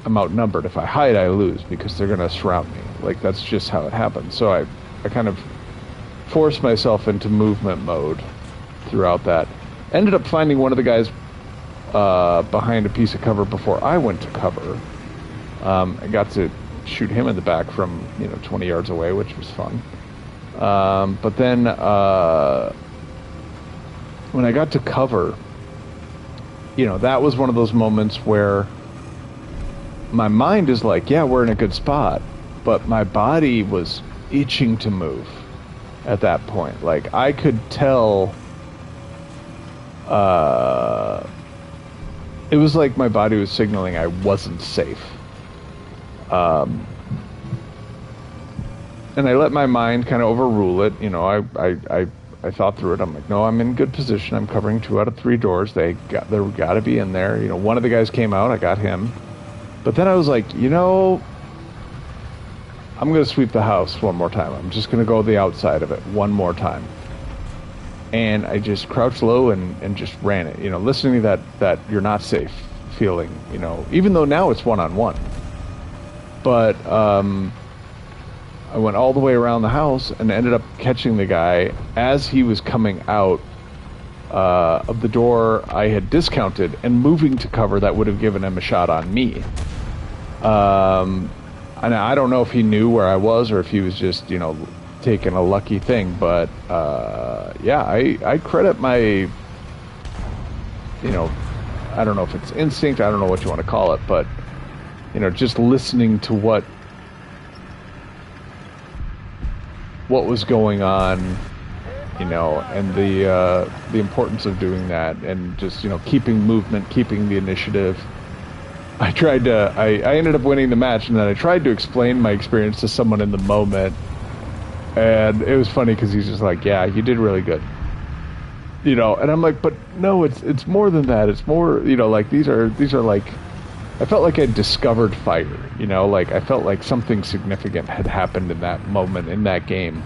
I'm outnumbered. If I hide, I lose, because they're going to surround me. Like that's just how it happens. So I kind of forced myself into movement mode throughout that. Ended up finding one of the guys behind a piece of cover before I went to cover. I got to shoot him in the back from 20 yards away, which was fun. But then when I got to cover, that was one of those moments where my mind is like, yeah, we're in a good spot, but my body was itching to move at that point. Like I could tell it was like my body was signaling I wasn't safe. And I let my mind kind of overrule it. I thought through it. I'm like, no, I'm in good position. I'm covering 2 out of 3 doors. There got to be in there. One of the guys came out. I got him. But then I was like, I'm going to sweep the house one more time. I'm just going to go the outside of it one more time. And I just crouched low and just ran it. Listening to that you're not safe feeling. Even though now it's one-on-one. But I went all the way around the house and ended up catching the guy as he was coming out of the door I had discounted and moving to cover that would have given him a shot on me. And I don't know if he knew where I was or if he was just, taking a lucky thing. But yeah, I credit my, I don't know if it's instinct, I don't know what you want to call it, but, just listening to what was going on, and the importance of doing that, and just keeping movement, keeping the initiative. I ended up winning the match, and then I tried to explain my experience to someone in the moment, and it was funny because he's just like, "Yeah, you did really good," and I'm like, "But no, it's more than that. It's more, like these are like." I felt like I discovered fire, like I felt like something significant had happened in that moment, in that game.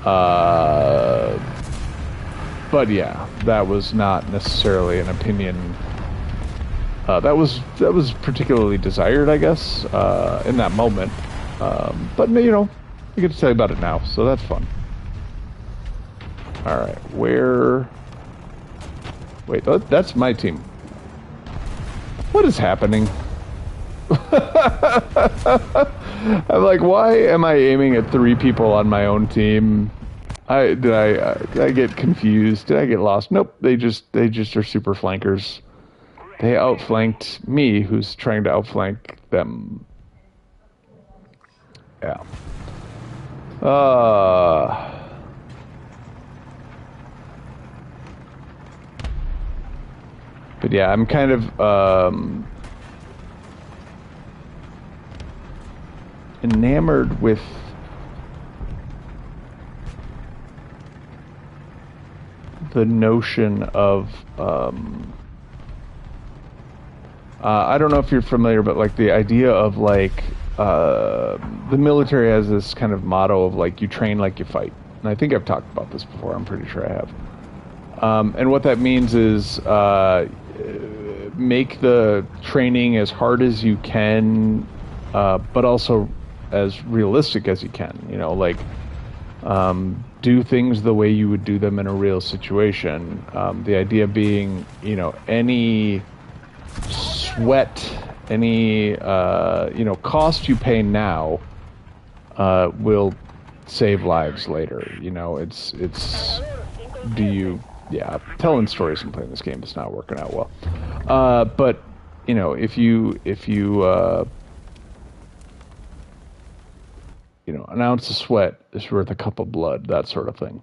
But yeah, that was not necessarily an opinion. That was particularly desired, I guess, in that moment. But I get to tell you about it now, so that's fun. All right, where? Wait, that's my team. What is happening? I'm like, why am I aiming at 3 people on my own team? Did I get confused? Did I get lost? Nope. They just are super flankers. They outflanked me, who's trying to outflank them. Yeah. But yeah, I'm kind of enamored with the notion of I don't know if you're familiar, but like the idea of like the military has this kind of motto of like you train like you fight, and I think I've talked about this before. I'm pretty sure I have. And what that means is make the training as hard as you can, but also as realistic as you can. Do things the way you would do them in a real situation. The idea being, any sweat, any cost you pay now will save lives later. Telling stories and playing this game is not working out well. But if you an ounce of sweat is worth a cup of blood, that sort of thing.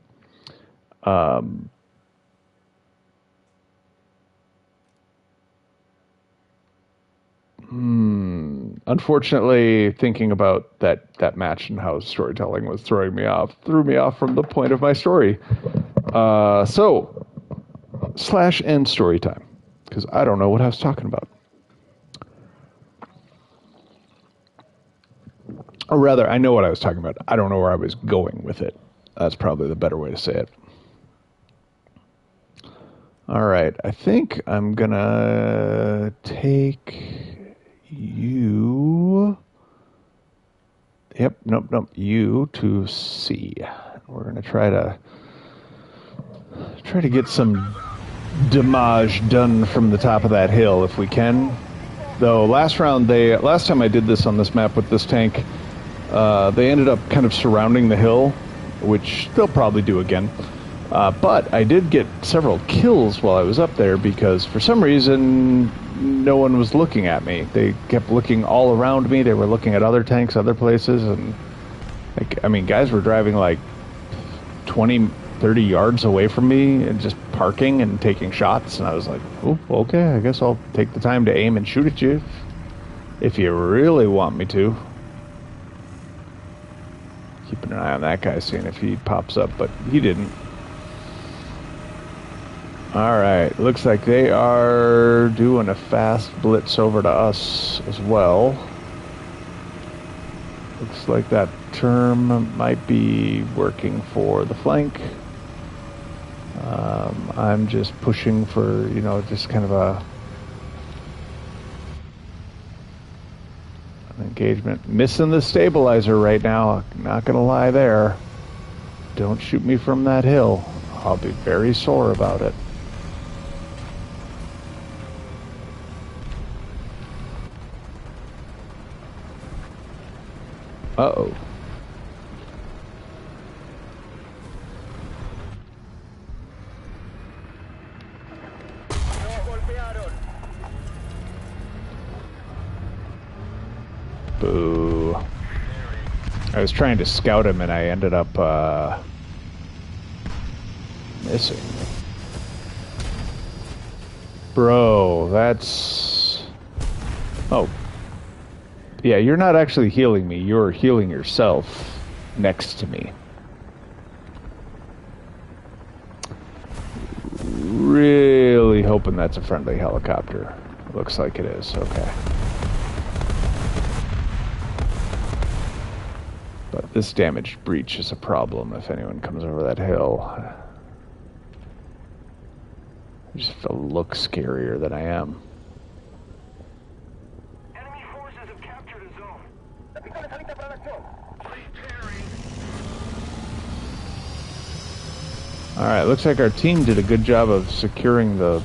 Unfortunately, thinking about that match and how storytelling was threw me off from the point of my story. So, / end story time, because I don't know what I was talking about. Or rather, I know what I was talking about. I don't know where I was going with it. That's probably the better way to say it. All right, I think I'm gonna take you Yep, nope. U to C. We're gonna try to get some damage done from the top of that hill if we can. Though last time I did this on this map with this tank, they ended up kind of surrounding the hill, which they'll probably do again. But I did get several kills while I was up there because for some reason no one was looking at me. They kept looking all around me. They were looking at other tanks, other places, and guys were driving like 20, 30 yards away from me and just parking and taking shots. And I was like, oh, okay, I guess I'll take the time to aim and shoot at you if you really want me to. Keeping an eye on that guy, seeing if he pops up, but he didn't. Alright, looks like they are doing a fast blitz over to us as well. Looks like that term might be working for the flank. I'm just pushing for, just kind of an engagement. Missing the stabilizer right now, not gonna lie there. Don't shoot me from that hill. I'll be very sore about it. Uh-oh. Boo. I was trying to scout him and I ended up missing. Bro, that's... Oh. Yeah, you're not actually healing me. You're healing yourself next to me. Really hoping that's a friendly helicopter. Looks like it is. Okay. But this damaged breach is a problem if anyone comes over that hill. I just look scarier than I am. Enemy forces have captured a zone. Alright, looks like our team did a good job of securing the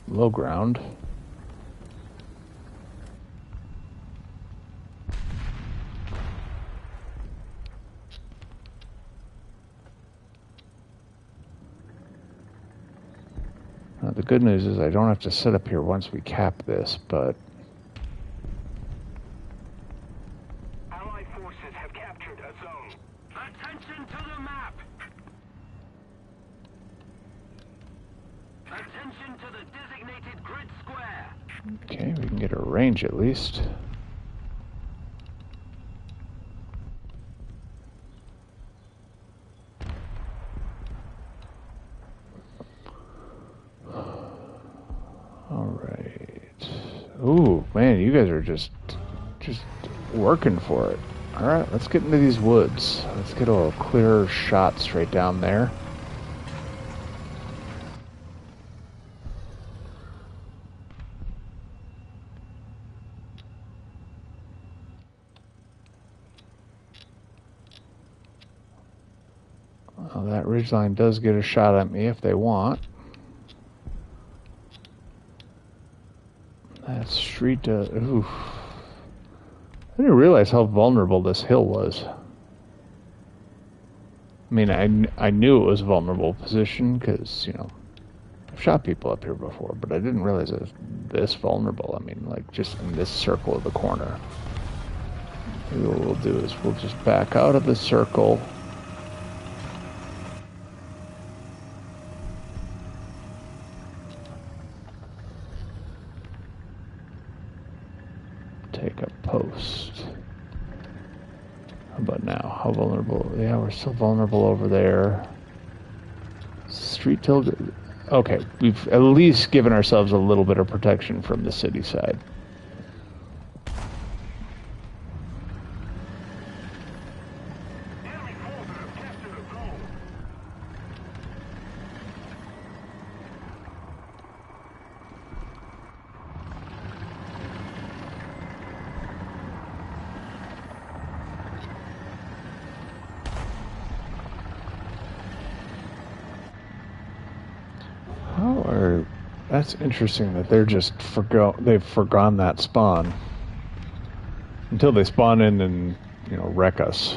low ground. The good news is I don't have to sit up here once we cap this, but... Allied forces have captured a zone. Attention to the map! Attention to the designated grid square! Okay, we can get a range at least. Alright. Ooh, man, you guys are just working for it. Alright, let's get into these woods. Let's get a clearer shot straight down there. Well, that ridgeline does get a shot at me if they want. That street does... Oof. I didn't realize how vulnerable this hill was. I mean, I knew it was a vulnerable position because, I've shot people up here before, but I didn't realize it was this vulnerable. I mean, like, just in this circle of the corner. Maybe what we'll do is we'll just back out of the circle. Take a post. How about now? How vulnerable? Yeah, we're still vulnerable over there. Street till... Okay, we've at least given ourselves a little bit of protection from the city side. That's interesting that they're just they've forgone that spawn until they spawn in and, you know, wreck us.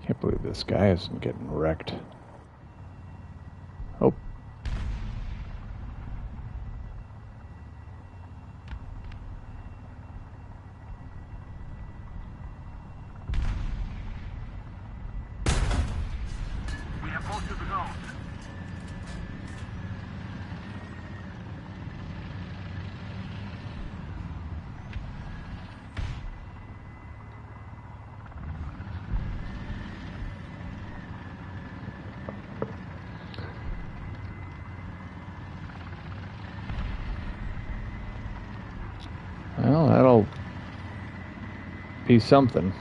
Can't believe this guy isn't getting wrecked. Oh. We have posted the zones. Well, that'll be something.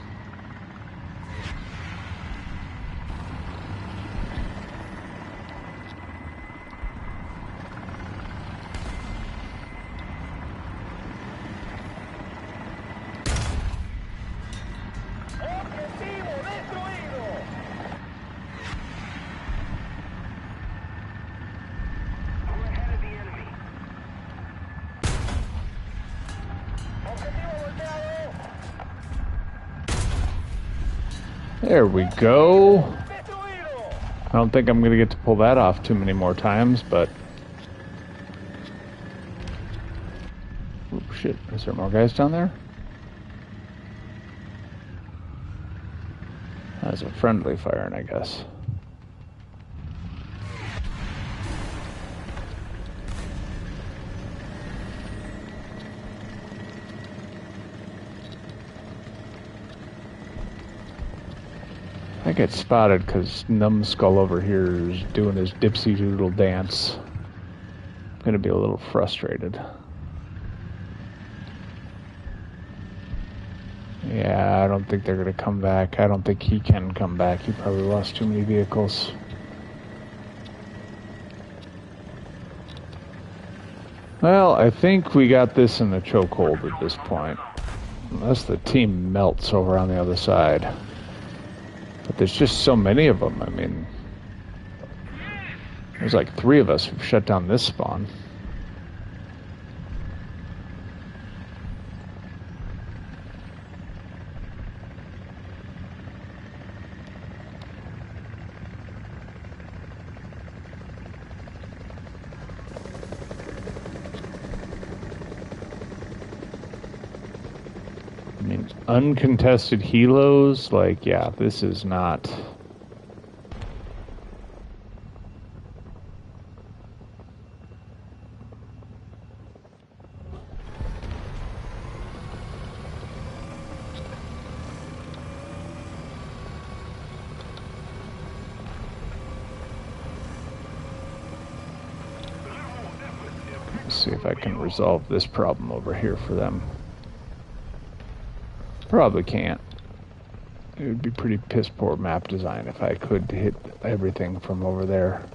There we go. I don't think I'm going to get to pull that off too many more times, but... Oh, shit. Is there more guys down there? That's a friendly firing, I guess. I get spotted because Numbskull over here is doing his dipsy doodle dance. I'm going to be a little frustrated. Yeah, I don't think they're going to come back. I don't think he can come back. He probably lost too many vehicles. Well, I think we got this in a chokehold at this point. Unless the team melts over on the other side. But there's just so many of them. I mean, there's like 3 of us who've shut down this spawn. I mean, uncontested helos, like, yeah, this is not... Let's see if I can resolve this problem over here for them. Probably can't. It would be pretty piss poor map design if I could hit everything from over there.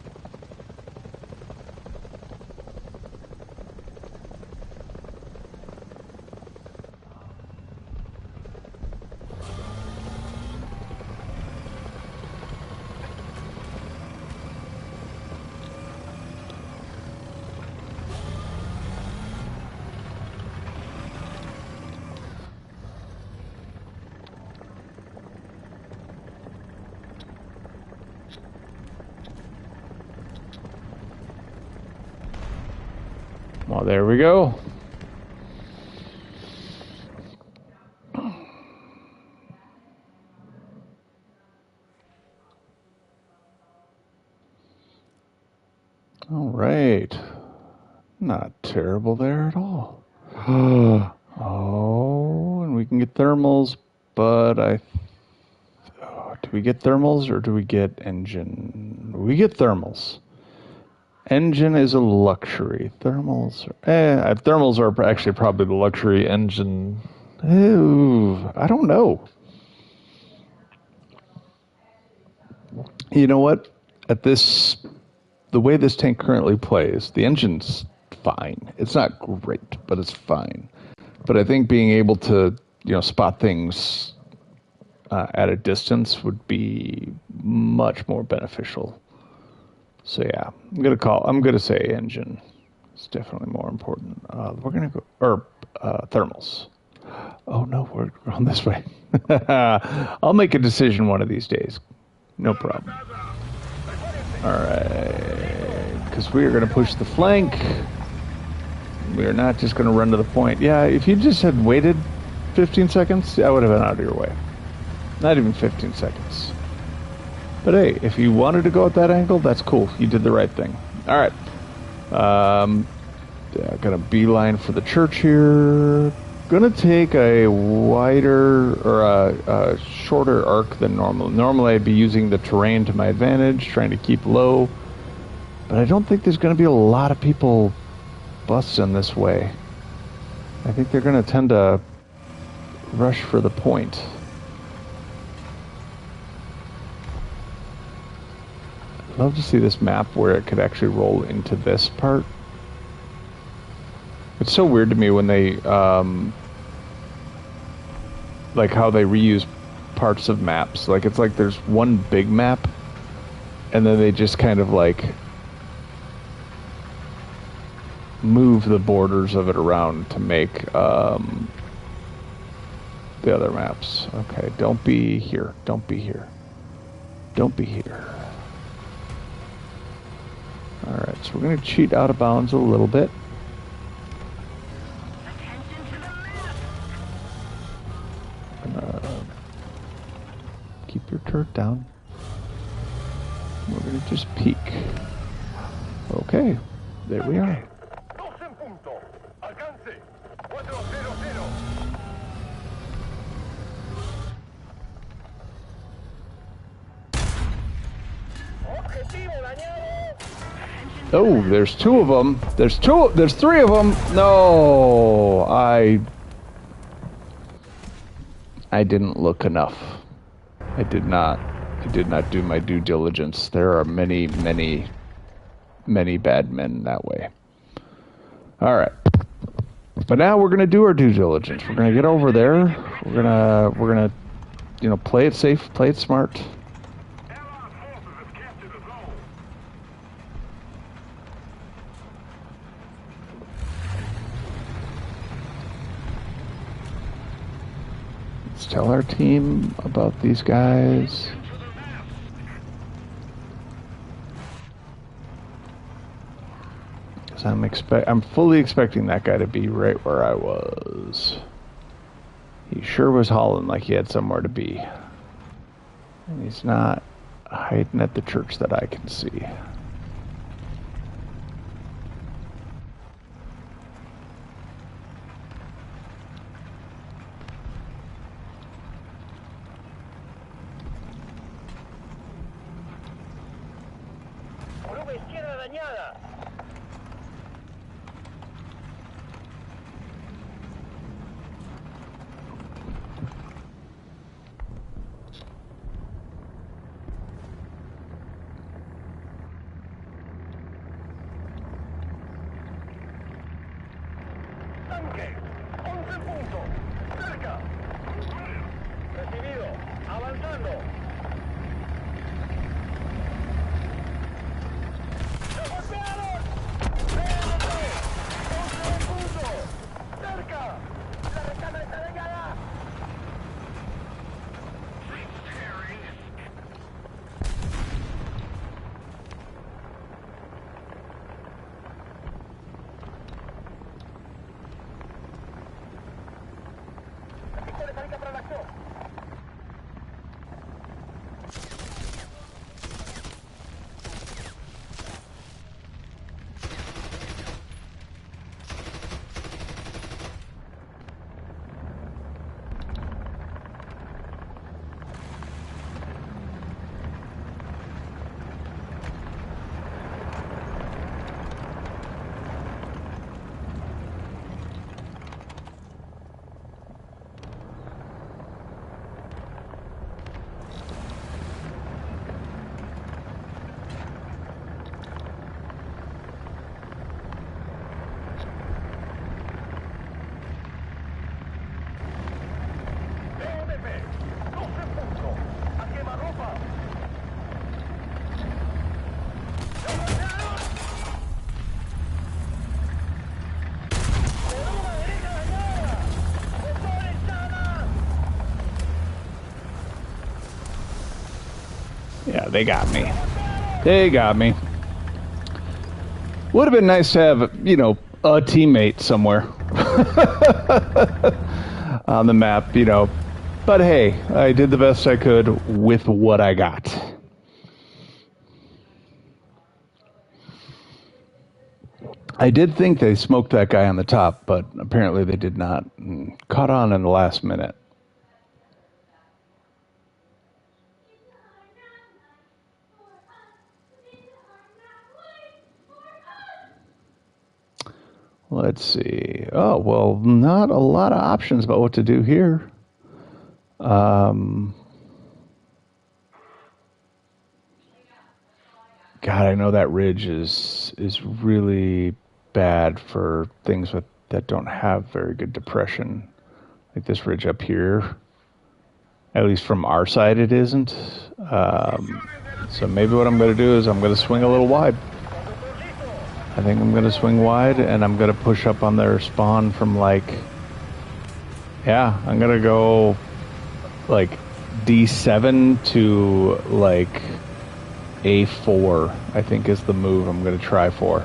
Well, there we go. All right. Not terrible there at all. Oh, and we can get thermals, but do we get thermals or do we get engine? We get thermals. Engine is a luxury. Thermals are actually probably the luxury. Engine, ooh, I don't know. You know what? The way this tank currently plays, the engine's fine. It's not great, but it's fine. But I think being able to, spot things at a distance would be much more beneficial. So yeah, I'm gonna say engine. It's definitely more important. We're gonna go thermals. Oh no, we're going this way. I'll make a decision one of these days. No problem. All right, because we are gonna push the flank. We are not just gonna run to the point. Yeah, if you just had waited 15 seconds, I would have been out of your way. Not even 15 seconds. But hey, if you wanted to go at that angle, that's cool. You did the right thing. All right. Yeah, got a beeline for the church here. Gonna take a wider or a shorter arc than normal. Normally I'd be using the terrain to my advantage, trying to keep low. But I don't think there's gonna be a lot of people busting this way. I think they're gonna tend to rush for the point. I'd love to see this map where it could actually roll into this part. It's so weird to me when they, like how they reuse parts of maps. Like, it's like there's one big map, and then they just kind of, like, move the borders of it around to make, the other maps. Okay, don't be here. Don't be here. Don't be here. Alright, so we're going to cheat out of bounds a little bit. Keep your turret down. We're going to just peek. Okay, there we are. Oh, there's two of them. There's three of them. No, I didn't look enough. I did not do my due diligence. There are many, many, many bad men that way. All right. But now we're going to do our due diligence. We're going to get over there. We're going to, play it safe, play it smart. Tell our team about these guys. Because I'm fully expecting that guy to be right where I was. He sure was hauling like he had somewhere to be. And he's not hiding at the church that I can see. Yeah, they got me. They got me. Would have been nice to have, you know, a teammate somewhere on the map, you know. But hey, I did the best I could with what I got. I did think they smoked that guy on the top, but apparently they did not. Caught on in the last minute. Let's see. Oh, well, not a lot of options about what to do here. God, I know that ridge is really bad for things that don't have very good depression. Like this ridge up here. At least from our side, it isn't. So maybe what I'm going to do is I'm going to swing a little wide. I think I'm going to swing wide, and I'm going to push up on their spawn from like... Yeah, I'm going to go like D7 to like A4, I think is the move I'm going to try for.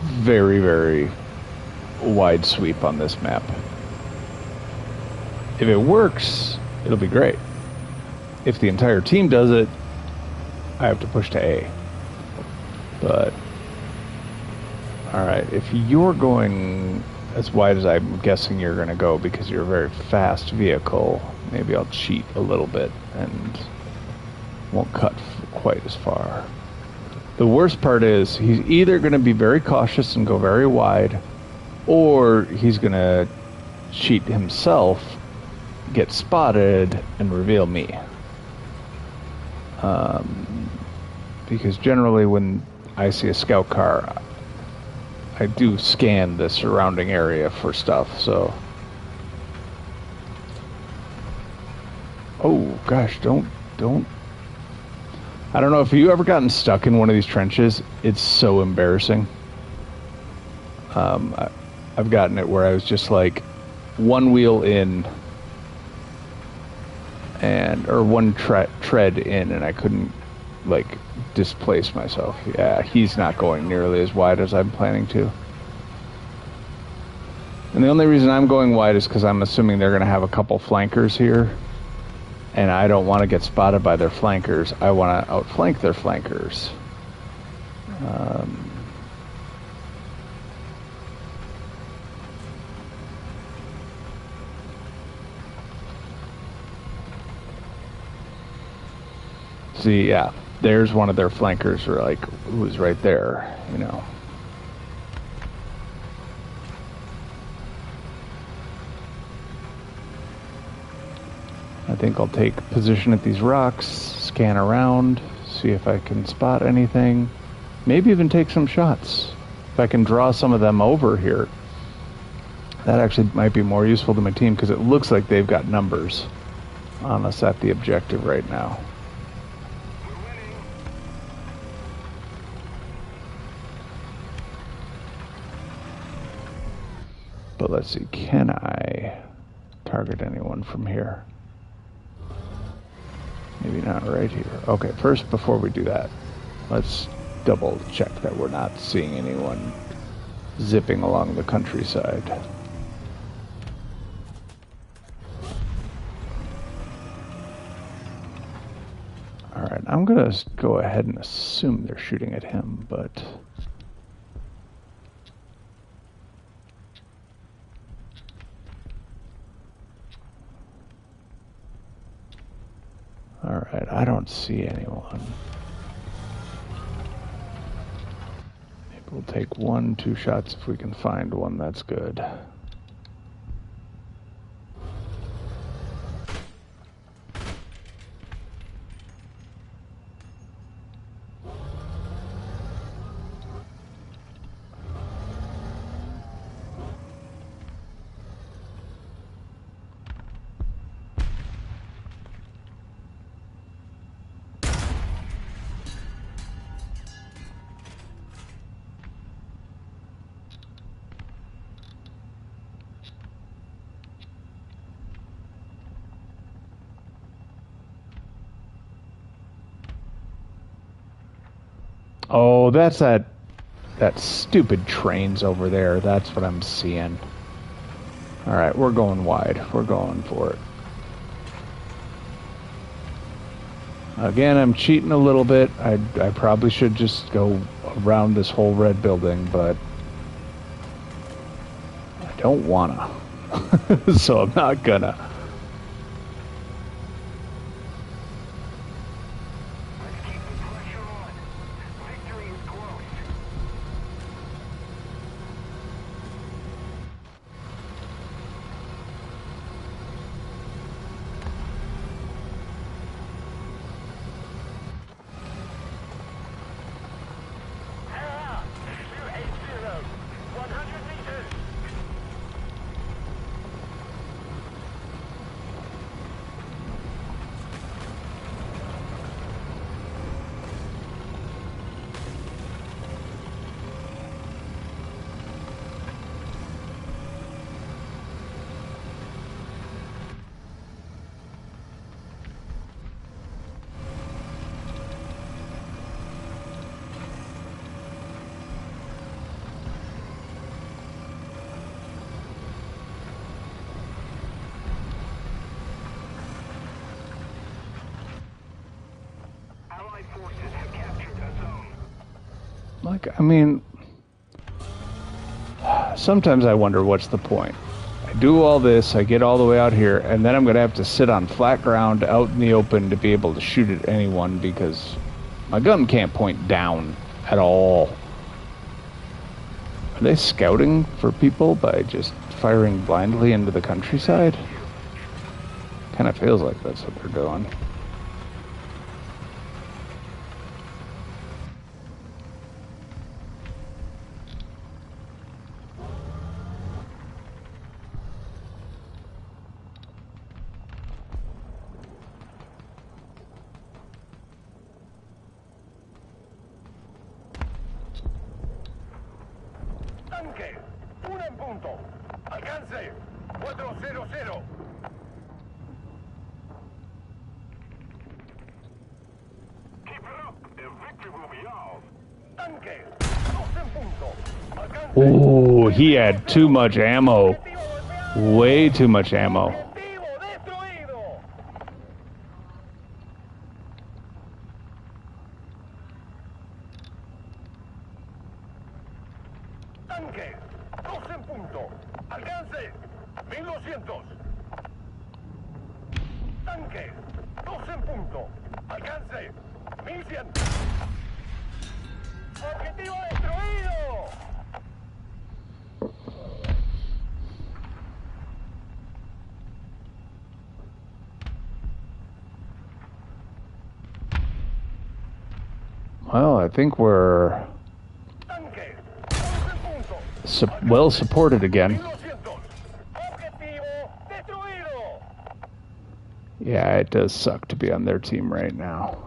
Very, very wide sweep on this map. If it works, it'll be great. If the entire team does it, I have to push to A. But, alright, if you're going as wide as I'm guessing you're going to go because you're a very fast vehicle, maybe I'll cheat a little bit and won't cut quite as far. The worst part is he's either going to be very cautious and go very wide, or he's going to cheat himself, get spotted, and reveal me. Because generally when I see a scout car, I do scan the surrounding area for stuff, so... Oh, gosh, don't... I don't know if you ever gotten stuck in one of these trenches. It's so embarrassing. I've gotten it where I was just like one wheel in, or one tread in, and I couldn't like displace myself. Yeah, he's not going nearly as wide as I'm planning to. And the only reason I'm going wide is because I'm assuming they're going to have a couple flankers here. And I don't want to get spotted by their flankers. I want to outflank their flankers. See, yeah, there's one of their flankers, or like, who's right there, you know. I think I'll take position at these rocks, scan around, see if I can spot anything. Maybe even take some shots. If I can draw some of them over here, that actually might be more useful to my team, because it looks like they've got numbers on us at the objective right now. But let's see, can I target anyone from here? Maybe not right here. Okay, first, before we do that, let's double check that we're not seeing anyone zipping along the countryside. Alright, I'm gonna go ahead and assume they're shooting at him, but... Alright, I don't see anyone. Maybe we'll take 1-2 shots if we can find one. That's good. Oh, that's that stupid train's over there. That's what I'm seeing. All right, we're going wide. We're going for it. Again, I'm cheating a little bit. I probably should just go around this whole red building, but I don't wanna. So I'm not gonna. Let's keep the pressure on. Victory is close. Ah, 280. 100 meters. Allied forces have captured a zone. Like, I mean, sometimes I wonder what's the point. I do all this, I get all the way out here, and then I'm going to have to sit on flat ground out in the open to be able to shoot at anyone because my gun can't point down at all. Are they scouting for people by just firing blindly into the countryside? Kind of feels like that's what they're doing. Tanque, uno en punto. Alcance, 400. Keep it up, and victory will be ours. Tanque, 2 en punto. Alcance. Oh, he had too much ammo. Way too much ammo. Objetivo destruido. Tanque, 2 en punto. Alcance, 1200. Tanque, 2 en punto. Alcance, 1100. Objetivo destruido. Well, I think we're Tanque, 11 en punto. well supported again. 1200. Objetivo destruido. Yeah, it does suck to be on their team right now.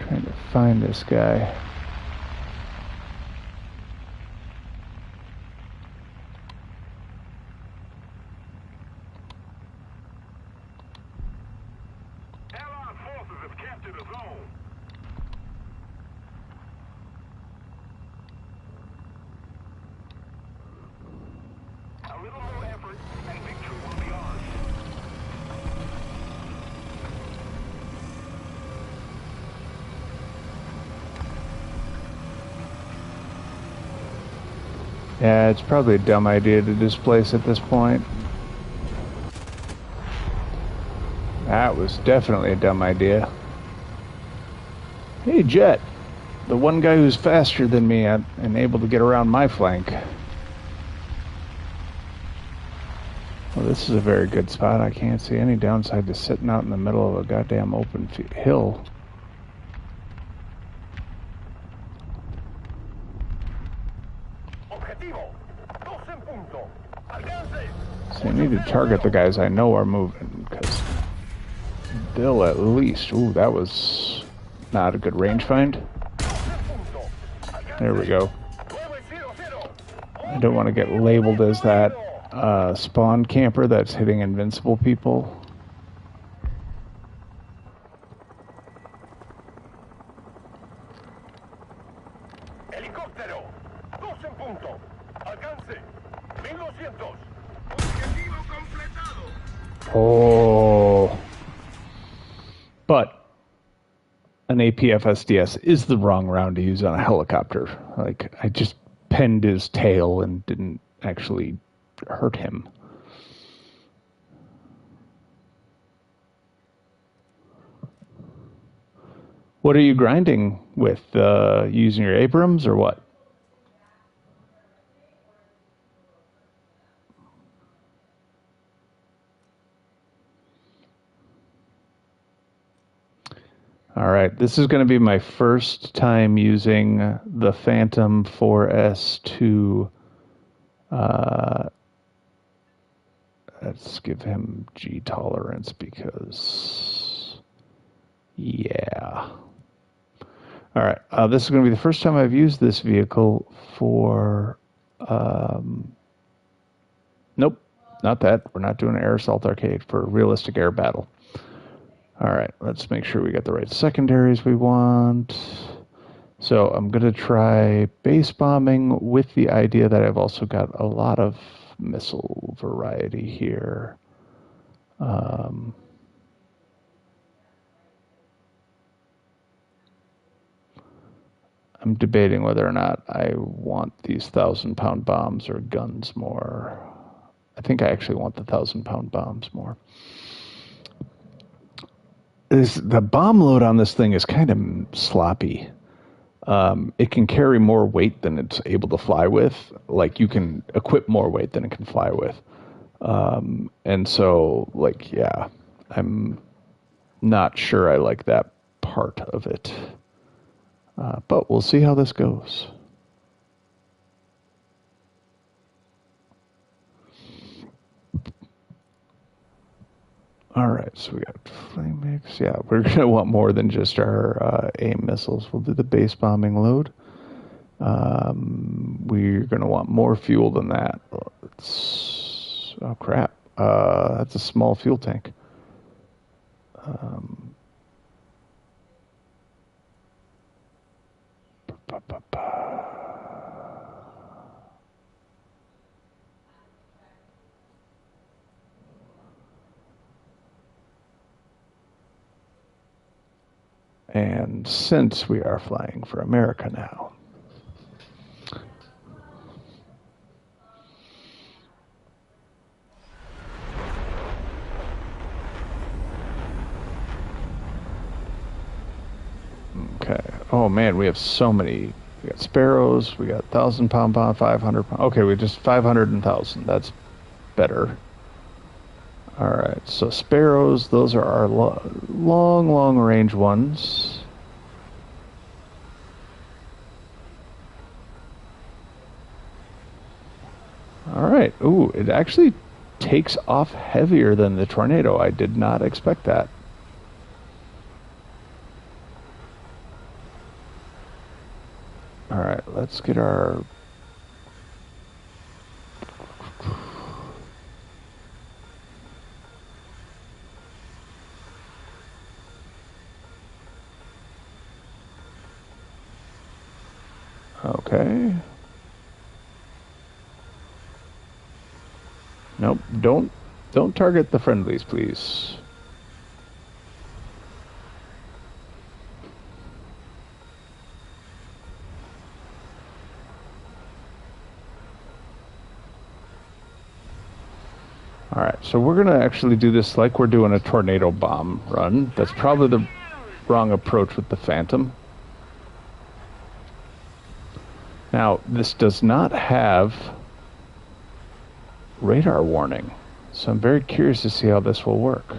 Trying to find this guy. Allied forces have captured a zone. A little more effort, and victory will be ours. Yeah, it's probably a dumb idea to displace at this point. That was definitely a dumb idea. Hey, Jet. The one guy who's faster than me and able to get around my flank. Well, this is a very good spot. I can't see any downside to sitting out in the middle of a goddamn open hill. So I need to target the guys I know are moving, because they'll at least... Ooh, that was not a good range find. There we go. I don't want to get labeled as that spawn camper that's hitting invincible people. Oh. But an APFSDS is the wrong round to use on a helicopter. Like, I just penned his tail and didn't actually hurt him. What are you grinding with? Using your Abrams or what? All right, this is going to be my first time using the Phantom 4S to... let's give him G tolerance because... Yeah. All right, this is going to be the first time I've used this vehicle for... Nope, not that. We're not doing Air Assault Arcade for realistic air battle. All right, let's make sure we get the right secondaries we want. So I'm going to try base bombing with the idea that I've also got a lot of missile variety here. I'm debating whether or not I want these 1,000-pound bombs or guns more. I think I actually want the 1,000-pound bombs more. The bomb load on this thing is kind of sloppy. It can carry more weight than it's able to fly with. Like, you can equip more weight than it can fly with. And so, like, yeah, I'm not sure I like that part of it. But we'll see how this goes. All right, so we got flame mix. Yeah, we're going to want more than just our AIM missiles. We'll do the base bombing load. We're going to want more fuel than that. Oh, crap. That's a small fuel tank. And since we are flying for America now, okay. Oh man, we have so many. We got Sparrows. We got 1,000-pound bomb, 500-pound. Okay, we just 500 and 1,000. That's better. All right. So Sparrows. Those are our long range ones. All right. Ooh, it actually takes off heavier than the Tornado. I did not expect that. All right, let's get our... Okay. Nope, don't target the friendlies, please. All right, so we're going to actually do this like we're doing a tornado bomb run. That's probably the wrong approach with the Phantom. Now, this does not have radar warning. So I'm very curious to see how this will work.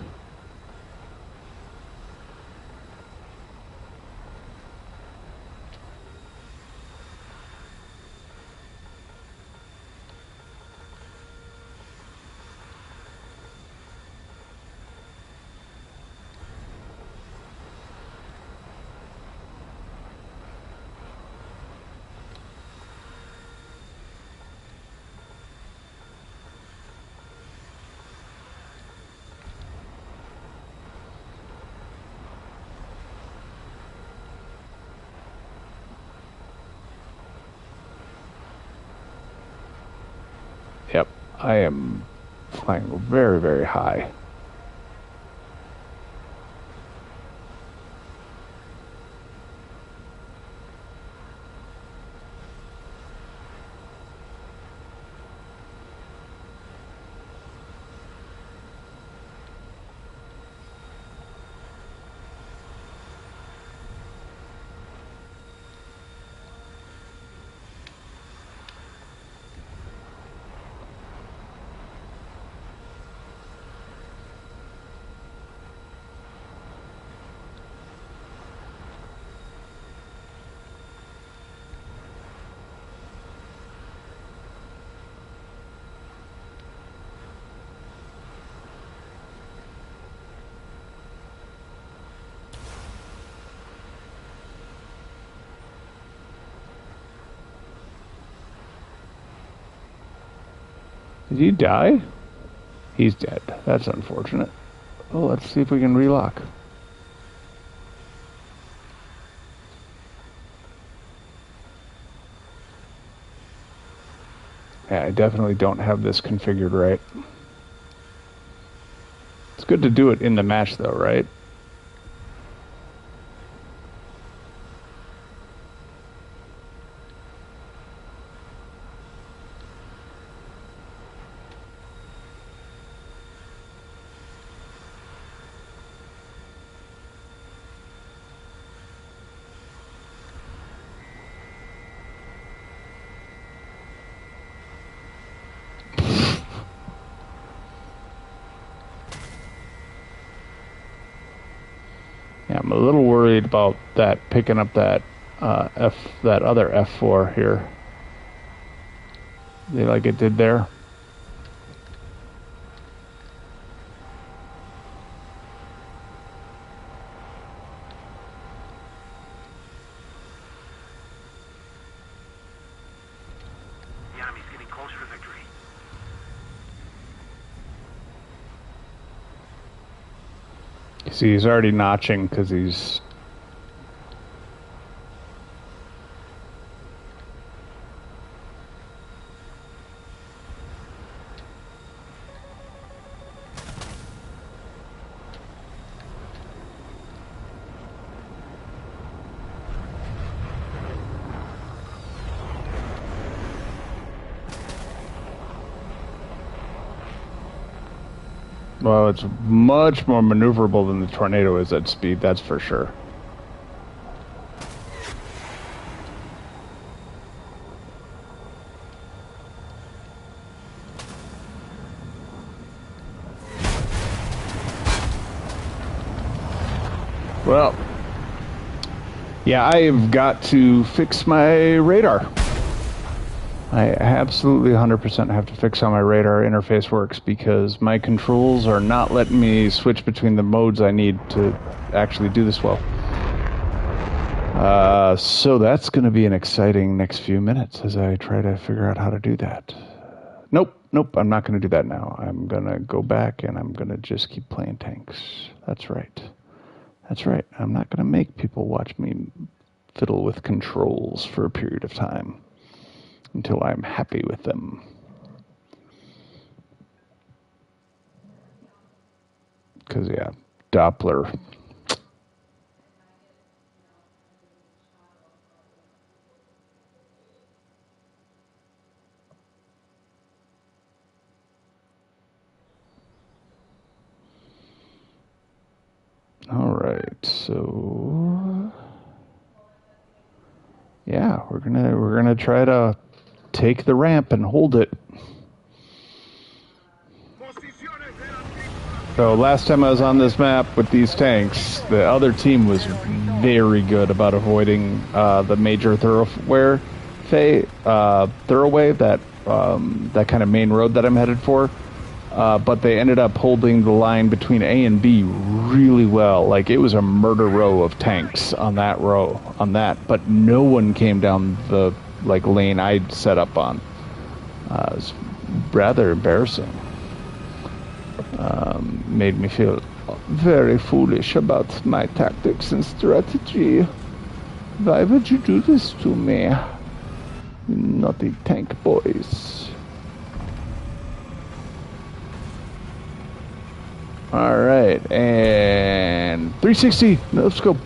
Yep, I am flying very, very high. Did he die? He's dead. That's unfortunate. Oh, let's see if we can relock. Yeah, I definitely don't have this configured right. It's good to do it in the match, though, right? Yeah, I'm a little worried about that picking up that that other F4 here. They like it did there. The enemy's getting closer to victory. You see, he's already notching because he's. Well, it's much more maneuverable than the tornado is at speed, that's for sure. Well, yeah, I've got to fix my radar. I absolutely 100% have to fix how my radar interface works because my controls are not letting me switch between the modes I need to actually do this well. So that's going to be an exciting next few minutes as I try to figure out how to do that. Nope, I'm not going to do that now. I'm going to go back and I'm going to just keep playing tanks. That's right. I'm not going to make people watch me fiddle with controls for a period of time until I'm happy with them. Because, yeah, Doppler. All right, so yeah, we're gonna try to take the ramp and hold it. So last time I was on this map with these tanks, the other team was very good about avoiding the major thoroughway, that kind of main road that I'm headed for. But they ended up holding the line between A and B really well. Like, it was a murder row of tanks on that but no one came down the lane I'd set up on. It was rather embarrassing. Made me feel very foolish about my tactics and strategy. Why would you do this to me, you naughty tank boys? All right, and 360, no scope.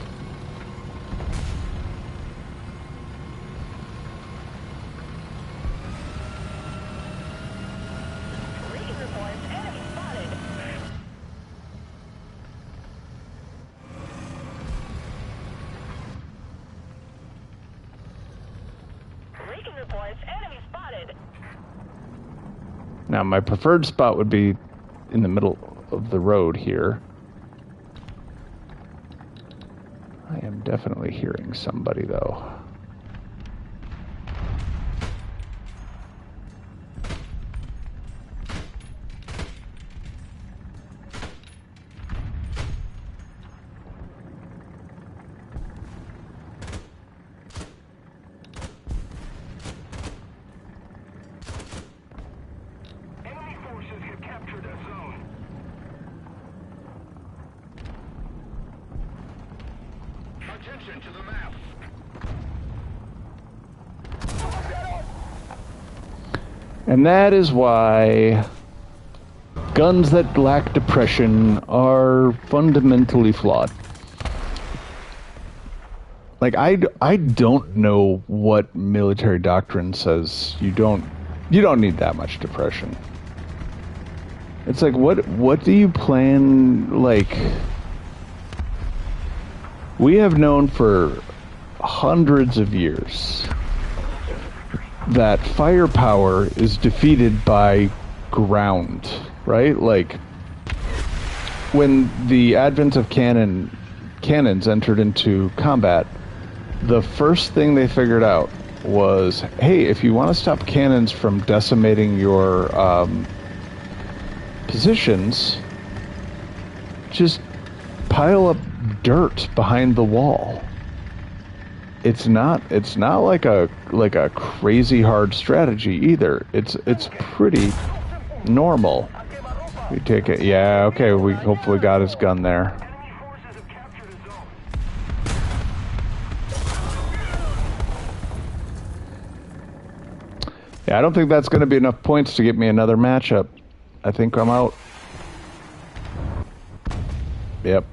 Now, my preferred spot would be in the middle of the road here. I am definitely hearing somebody, though. Attention to the map. And that is why guns that lack depression are fundamentally flawed. Like, I don't know what military doctrine says you don't need that much depression. It's like, what do you plan, like... We have known for hundreds of years that firepower is defeated by ground, right? Like, when the advent of cannons entered into combat, the first thing they figured out was, hey, if you want to stop cannons from decimating your positions, just pile up dirt behind the wall. It's not like a crazy hard strategy either. It's pretty normal. We take it. Yeah, okay, we hopefully got his gun there. Yeah, I don't think that's going to be enough points to get me another matchup. I think I'm out. Yep.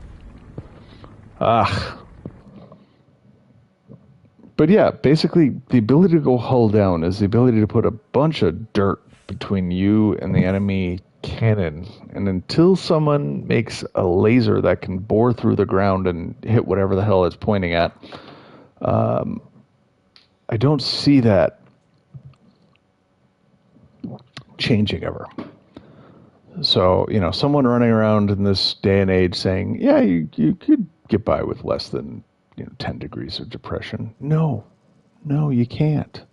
But yeah, basically, the ability to go hull down is the ability to put a bunch of dirt between you and the enemy cannon. And until someone makes a laser that can bore through the ground and hit whatever the hell it's pointing at, I don't see that changing ever. So, you know, someone running around in this day and age saying, yeah, you could get by with less than 10 degrees of depression. No, you can't.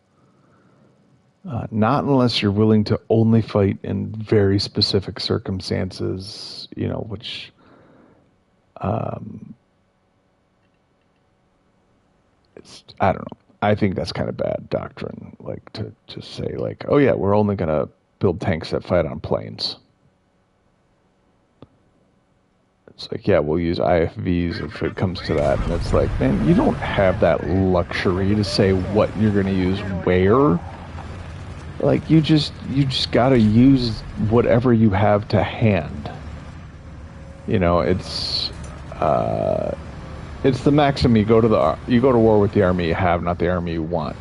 Not unless you're willing to only fight in very specific circumstances, which I don't know. I think that's kind of bad doctrine, like to say like, oh yeah, we're only going to build tanks that fight on planes. It's like, yeah, we'll use IFVs if it comes to that. And it's like, man, you don't have that luxury to say what you're going to use where. Like, you just got to use whatever you have to hand. It's the maxim, you go to war with the army you have, not the army you want,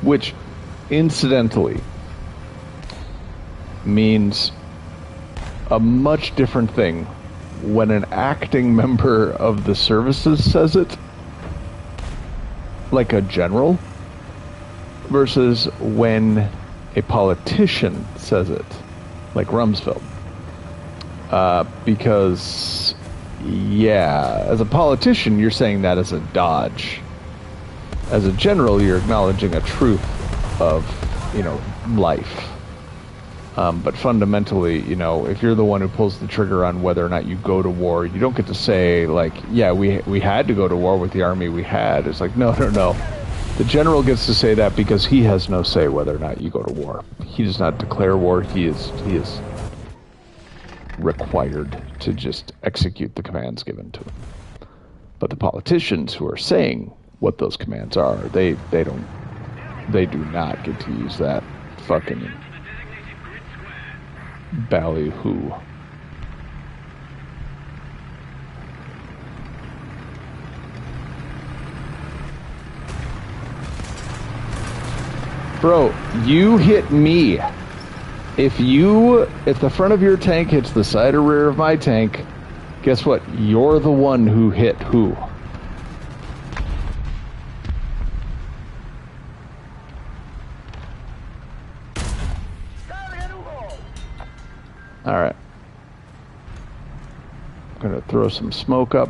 which incidentally means a much different thing when an acting member of the services says it, like a general, versus when a politician says it. like Rumsfeld. Because, yeah, as a politician, you're saying that as a dodge. As a general, you're acknowledging a truth of, life. But fundamentally, if you're the one who pulls the trigger on whether or not you go to war, you don't get to say, like, yeah, we had to go to war with the army we had. It's like, no, no, no. The general gets to say that because he has no say whether or not you go to war. He does not declare war. He is required to just execute the commands given to him. But the politicians who are saying what those commands are, they do not get to use that fucking ballyhoo. Bro, you hit me. If the front of your tank hits the side or rear of my tank, guess what? You're the one who hit who. Alright. I'm gonna throw some smoke up,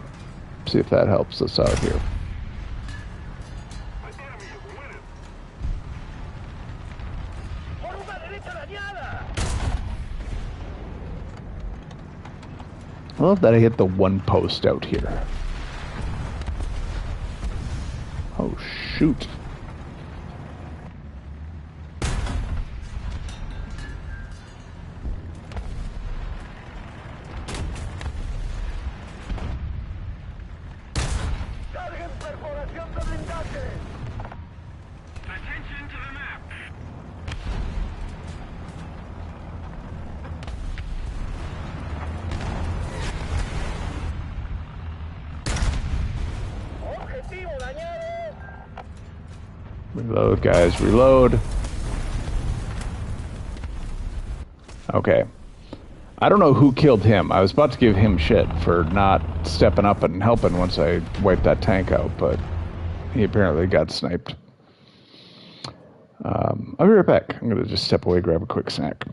see if that helps us out here. I love that I hit the one post out here. Oh, shoot. Attention to the map. Reload, guys, reload. Okay. I don't know who killed him. I was about to give him shit for not stepping up and helping once I wiped that tank out, but he apparently got sniped. I'll be right back. I'm going to just step away, grab a quick snack.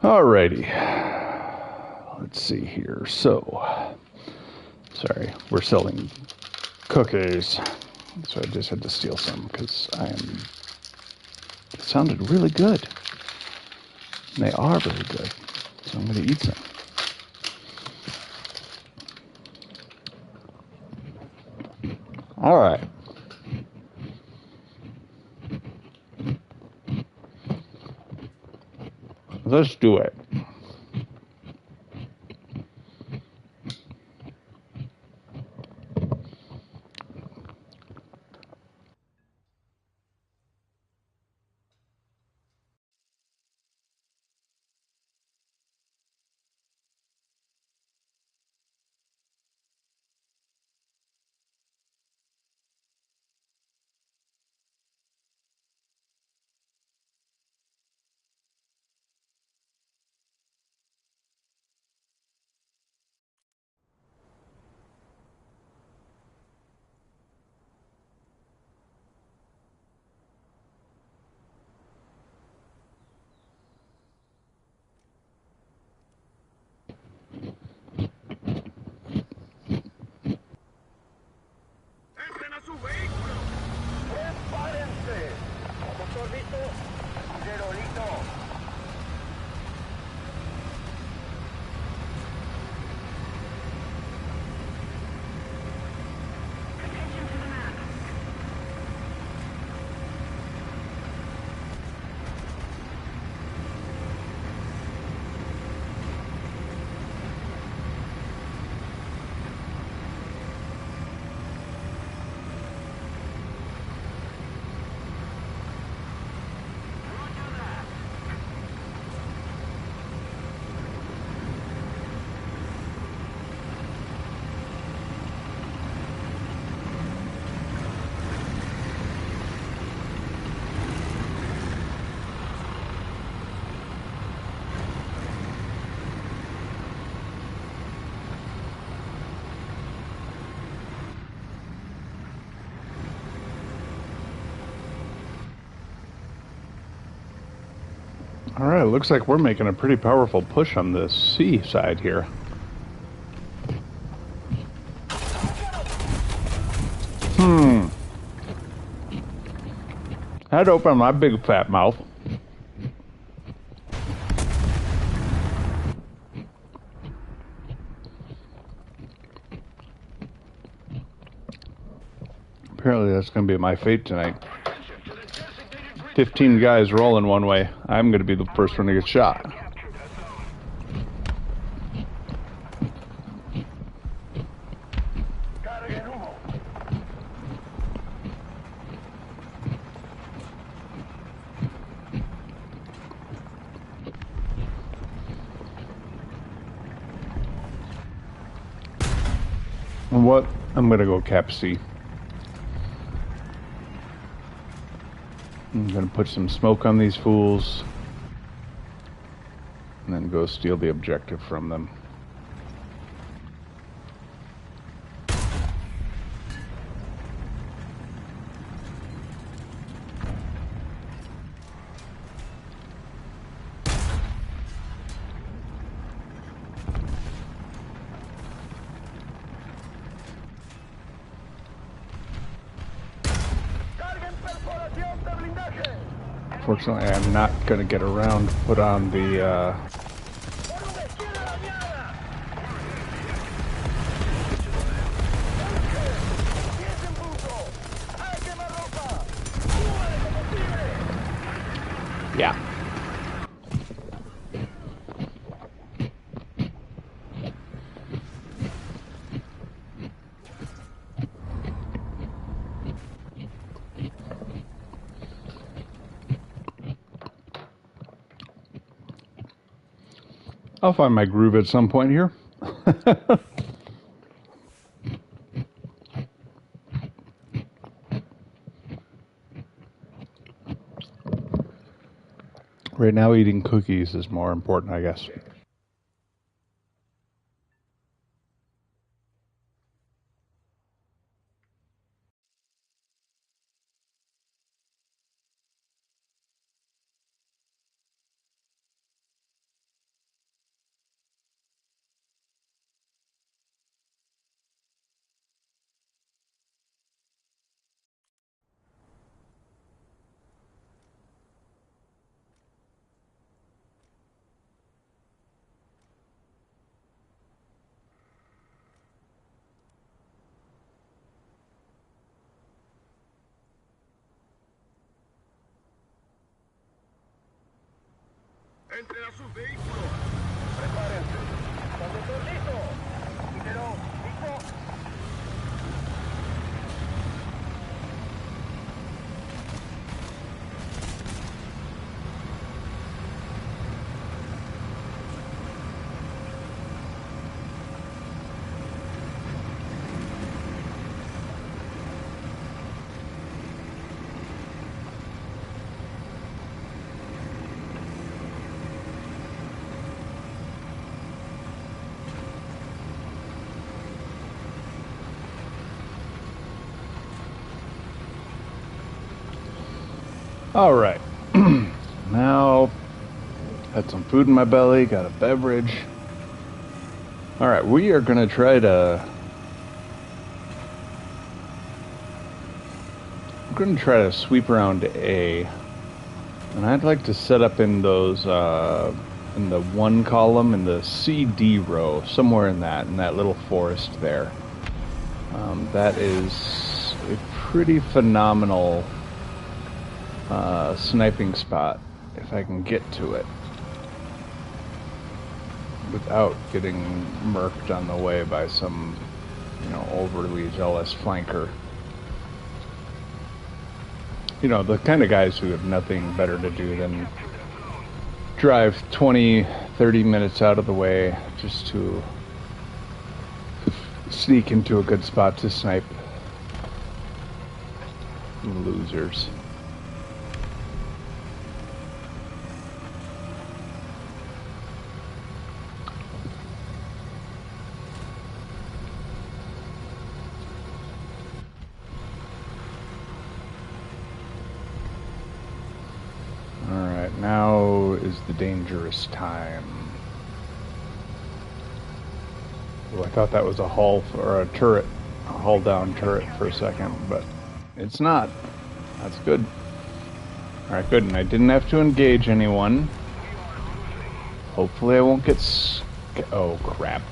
Alrighty. Let's see here. So, sorry, we're selling cookies. So I just had to steal some because it sounded really good. And they are very good. So I'm going to eat some. All right. Let's do it. All right, looks like we're making a pretty powerful push on the sea side here. I had to open my big fat mouth. Apparently that's going to be my fate tonight. 15 guys rolling one way. I'm going to be the first one to get shot. And what? I'm going to go Cap C. I'm going to put some smoke on these fools. And then go steal the objective from them. Unfortunately, I'm not going to get around to put on the, yeah. I'll find my groove at some point here. Right now, eating cookies is more important, I guess. Entren a sus vehículos. Prepárense. Conductor listo. Ingeniero, listo. All right. Now, had some food in my belly, got a beverage. All right, we are going to try to... I'm going to try to sweep around to A. And I'd like to set up in those, in the one column, in the CD row, somewhere in that little forest there. That is a pretty phenomenal sniping spot, if I can get to it without getting murked on the way by some, overly zealous flanker. The kind of guys who have nothing better to do than drive 20, 30 minutes out of the way just to sneak into a good spot to snipe. Losers. Now Now is the dangerous time. Well, I thought that was a hull or a turret, a hull down turret for a second, but it's not. That's good. All right, good. And I didn't have to engage anyone. Hopefully, I won't get. Oh crap!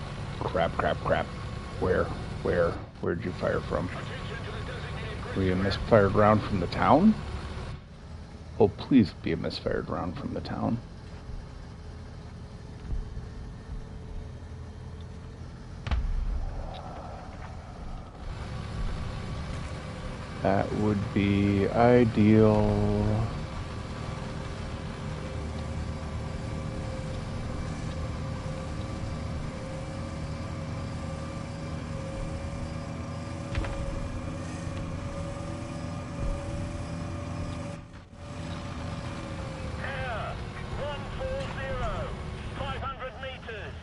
Crap! Crap! Crap! Where? Where'd you fire from? Were you a misfired round from the town? Oh, please be a misfired round from the town. That would be ideal. Air 140, 500 meters.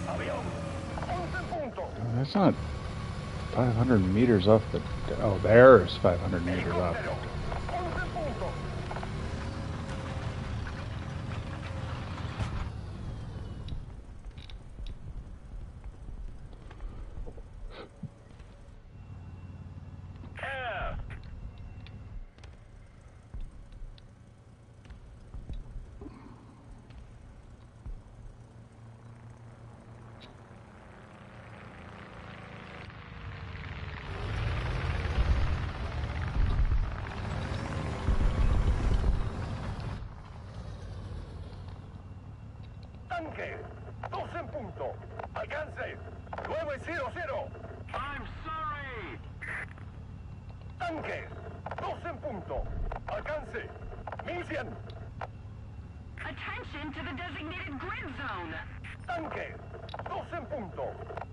Avión, 11 puntos. That's not 500 meters off the... Oh, there's 500 meters off. 11 puntos. Air. Tanque, 2 en punto. Alcance, 900. I'm sorry. Tanque, 2 en punto. Alcance, 1100. Attention to the designated grid zone. Tanque, 2 en punto.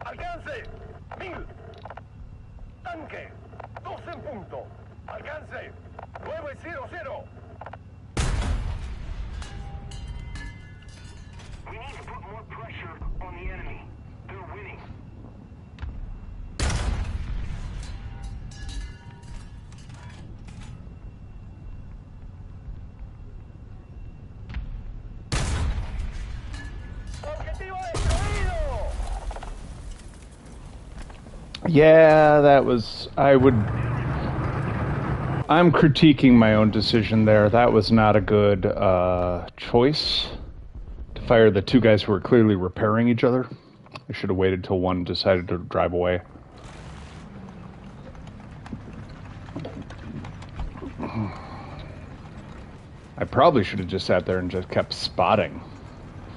Alcance, 1000. Tanque, 2 en punto. Alcance, 900. We need to put more pressure on the enemy. They're winning. Objetivo destruido. Yeah, that was... I'm critiquing my own decision there. That was not a good choice to fire the two guys who were clearly repairing each other. I should have waited till one decided to drive away. I probably should have just sat there and just kept spotting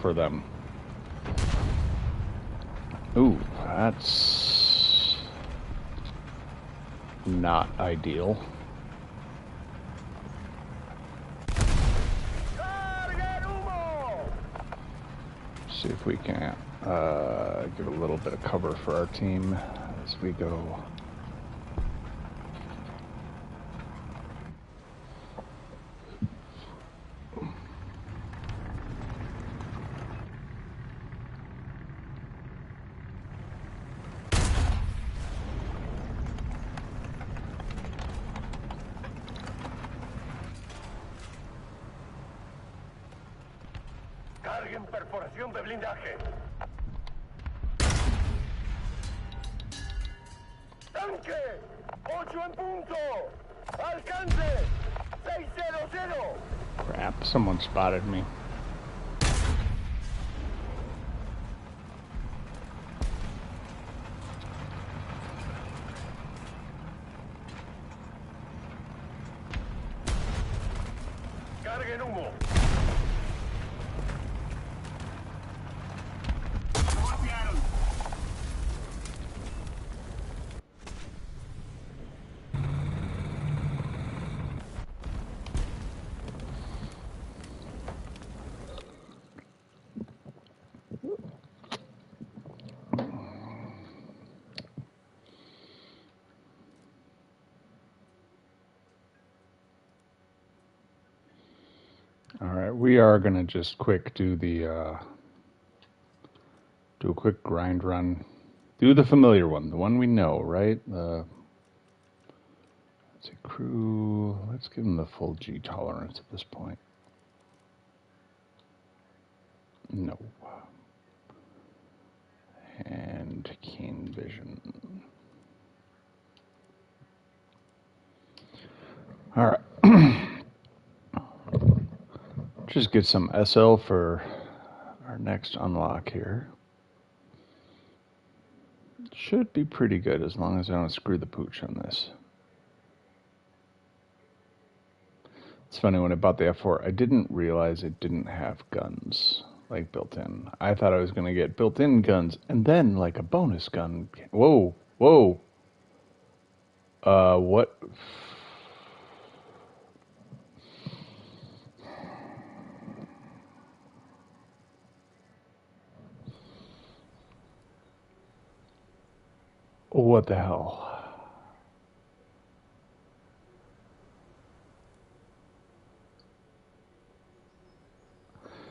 for them. Ooh, that's not ideal. Carga humo. See if we can give a little bit of cover for our team as we go. Carguen perforación de blindaje. Tanque, 8 en punto. Alcance, 600. Crap, someone spotted me. Carguen humo. All right, we are gonna just quick do a quick grind run Do the familiar one, the one we know, right? Let's see, crew. Let's give them the full G tolerance at this point. No. And keen vision. All right. Just get some SL for our next unlock here. Should be pretty good as long as I don't screw the pooch on this. It's funny, when I bought the F4, I didn't realize it didn't have guns, like, built in. I thought I was going to get built-in guns, and then, like, a bonus gun. Whoa, whoa. What? What the hell?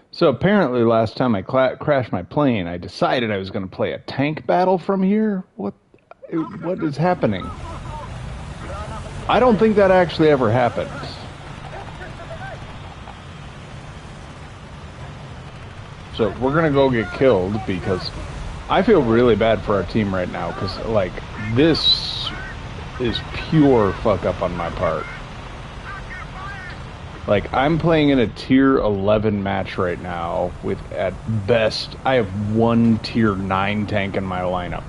So apparently last time I crashed my plane, I decided I was going to play a tank battle from here. What is happening? I don't think that actually ever happened. So we're going to go get killed because I feel really bad for our team right now because, like, this is pure fuck up on my part. Like, I'm playing in a tier 11 match right now with, at best, I have one tier 9 tank in my lineup.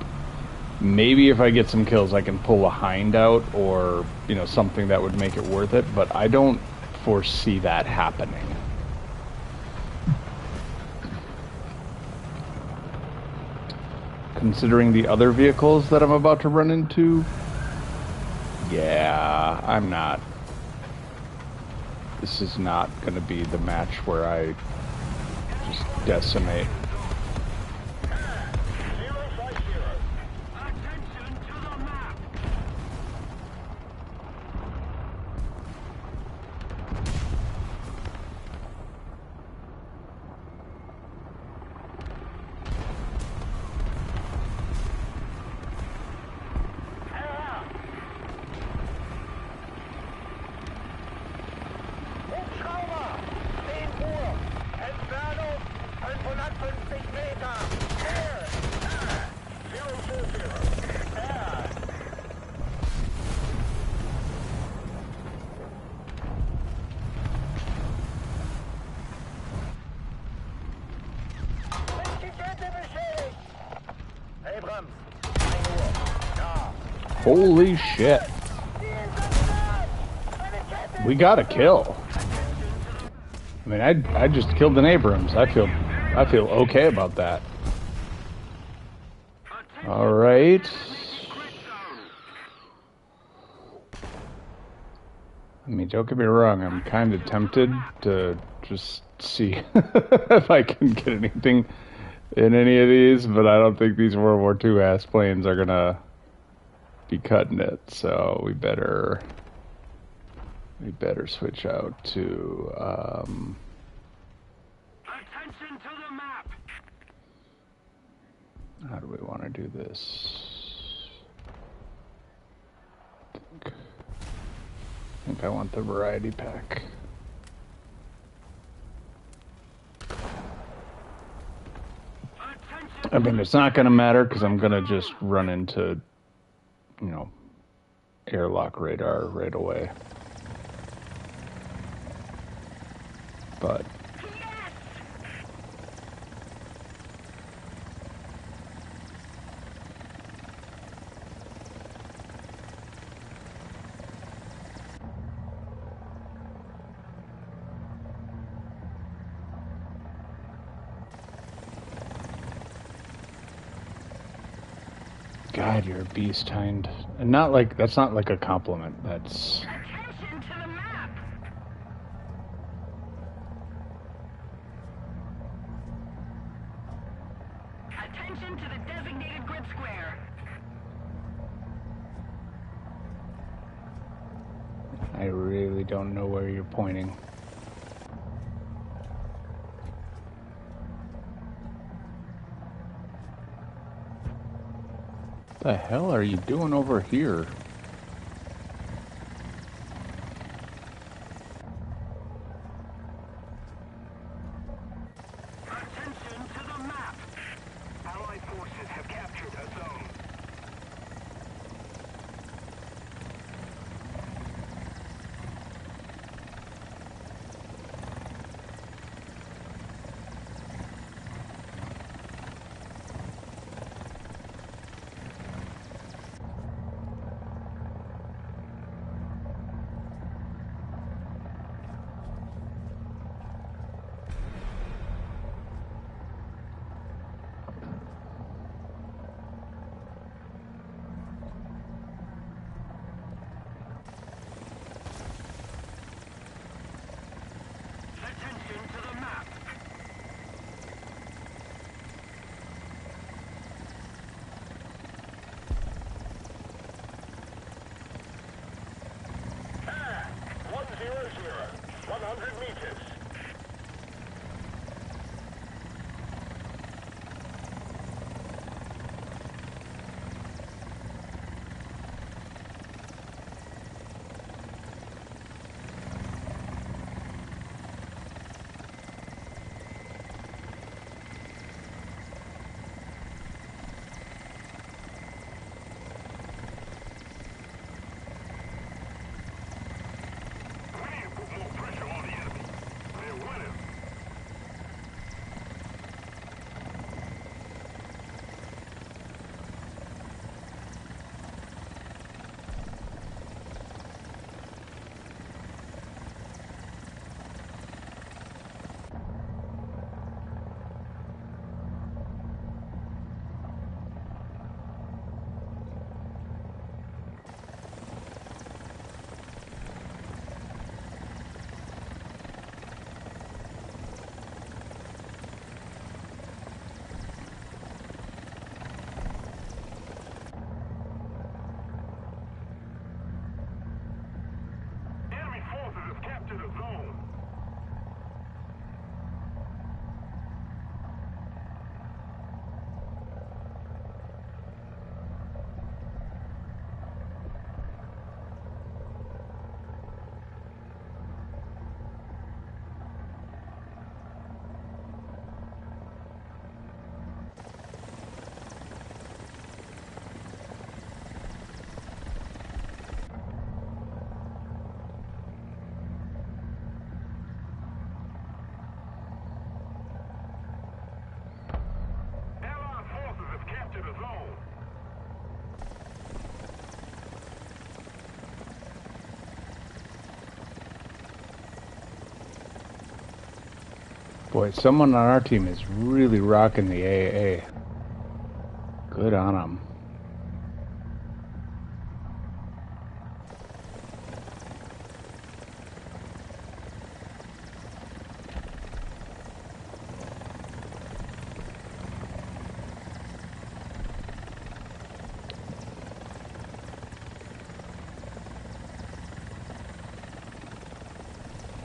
Maybe if I get some kills, I can pull a hind out or, you know, something that would make it worth it, but I don't foresee that happening. Considering the other vehicles that I'm about to run into, yeah, I'm not. This is not going to be the match where I just decimate. Holy shit. We got a kill. I mean, I just killed an Abrams. I feel okay about that. All right. I mean, don't get me wrong. I'm kind of tempted to just see if I can get anything in any of these, but I don't think these World War II ass planes are gonna be cutting it. So we better switch out to Attention to the map. how do we want to do this? I think I want the variety pack. I mean, it's not going to matter because I'm going to just run into, you know, airlock radar right away. But God, you're a beast, Hind. And not like, that's not like a compliment. That's... Attention to the map! Attention to the designated grid square. I really don't know where you're pointing. The hell are you doing over here? Attention to the map. Allied forces have captured a zone. Attention to the map. Ah, 100, 100 meters. We need to put more pressure on the enemy. They're winning. Enemy forces have captured a zone. Allied forces have captured a zone. Boy, someone on our team is really rocking the AA. Good on them.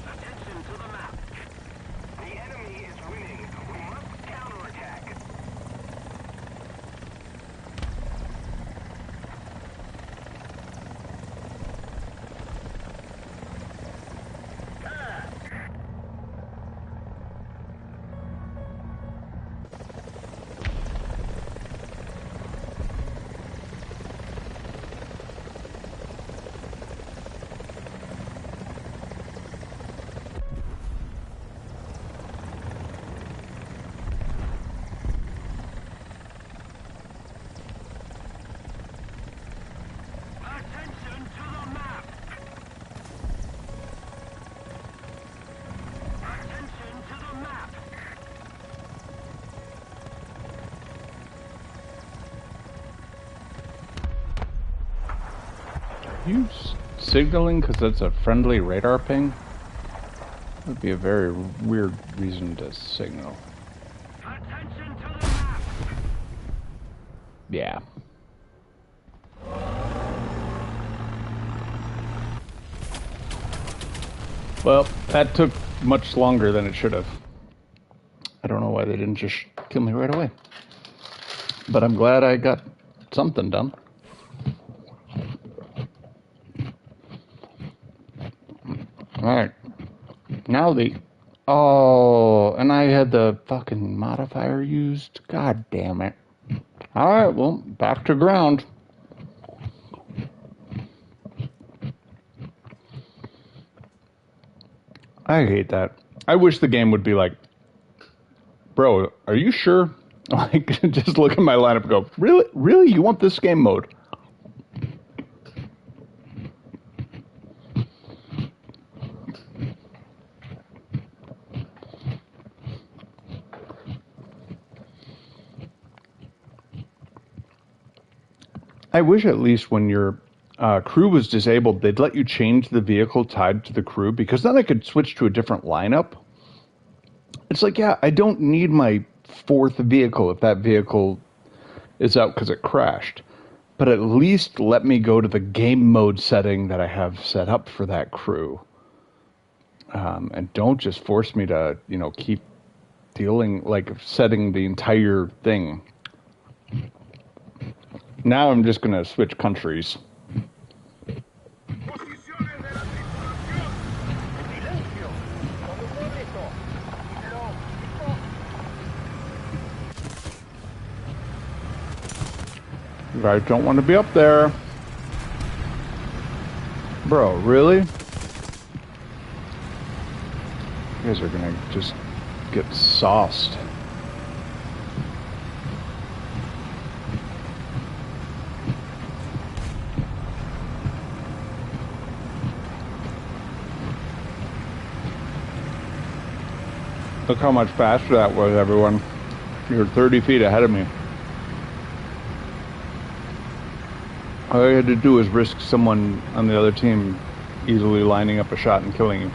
Attention to the map. The enemy is winning. We must counterattack. Ah! Attention to the map. Attention to the map. You signaling because that's a friendly radar ping? That would be a very weird reason to signal. Attention to the map. Yeah. Well, that took much longer than it should have. I don't know why they didn't just kill me right away. But I'm glad I got something done. Alright. Now the... Oh, and I had the fucking modifier used. God damn it. Alright, well, back to ground. I hate that. I wish the game would be like, bro, are you sure? Like, just look at my lineup and go, really? Really? You want this game mode? I wish at least when your crew was disabled, they'd let you change the vehicle tied to the crew, because then I could switch to a different lineup. It's like, yeah, I don't need my fourth vehicle if that vehicle is out because it crashed. But at least let me go to the game mode setting that I have set up for that crew. And don't just force me to, keep dealing, like, setting the entire thing. Now I'm just going to switch countries. You guys don't want to be up there. Bro, really? You guys are going to just get sauced. Look how much faster that was, everyone. You're 30 feet ahead of me. All you had to do was risk someone on the other team easily lining up a shot and killing you.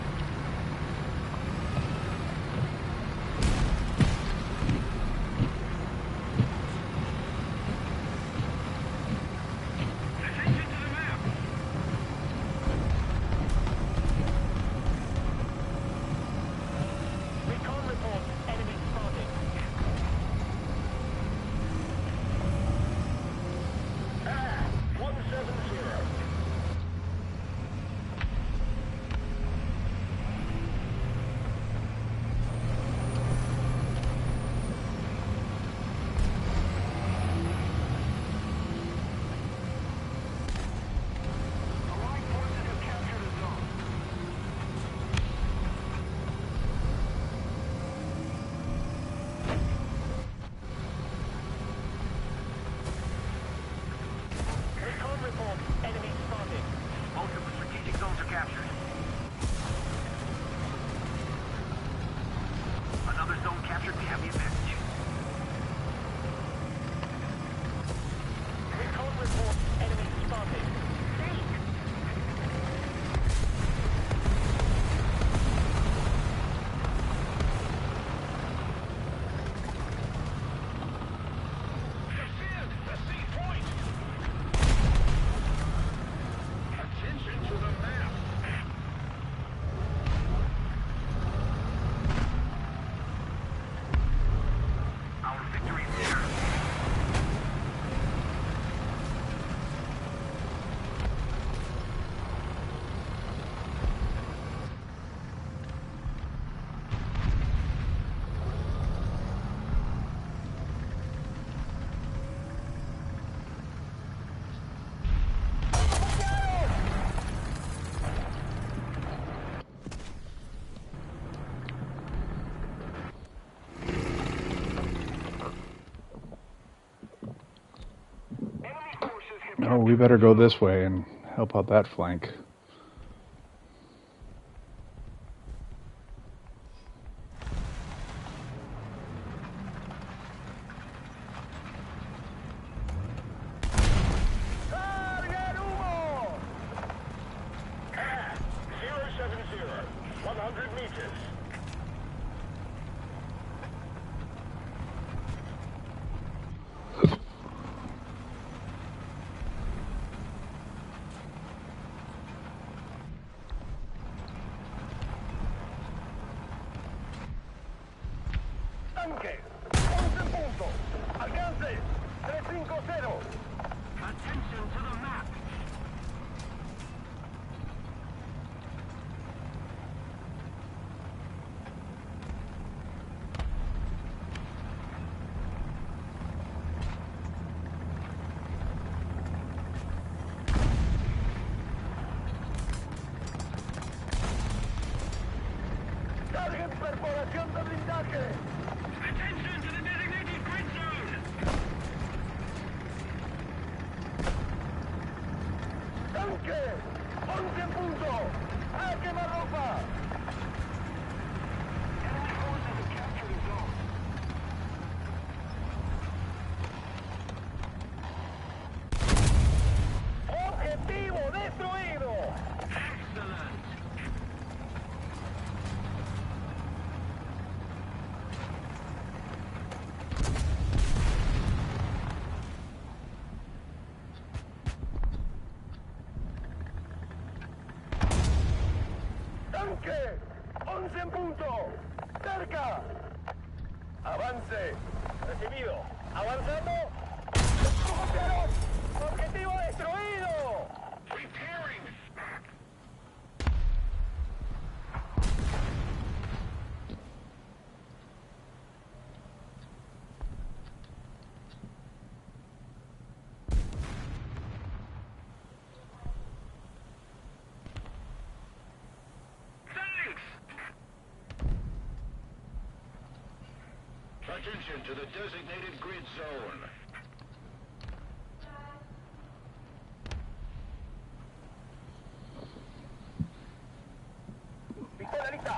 Oh, we better go this way and help out that flank. Tanque, 11 puntos. Alcance 350. ¡Tanque! ¡11 en punto! ¡A quemarropa! Enemy forces have captured the zone. ¡Objetivo destruido! Excellent. ¡Tanque! ¡11 en punto! ¡Cerca! ¡Avance! Recibido. ¡Avanzando! ¡Copiaron! ¡Objetivo destruido! Repairing. Thanks! Attention to the designated grid zone. Pistola lista.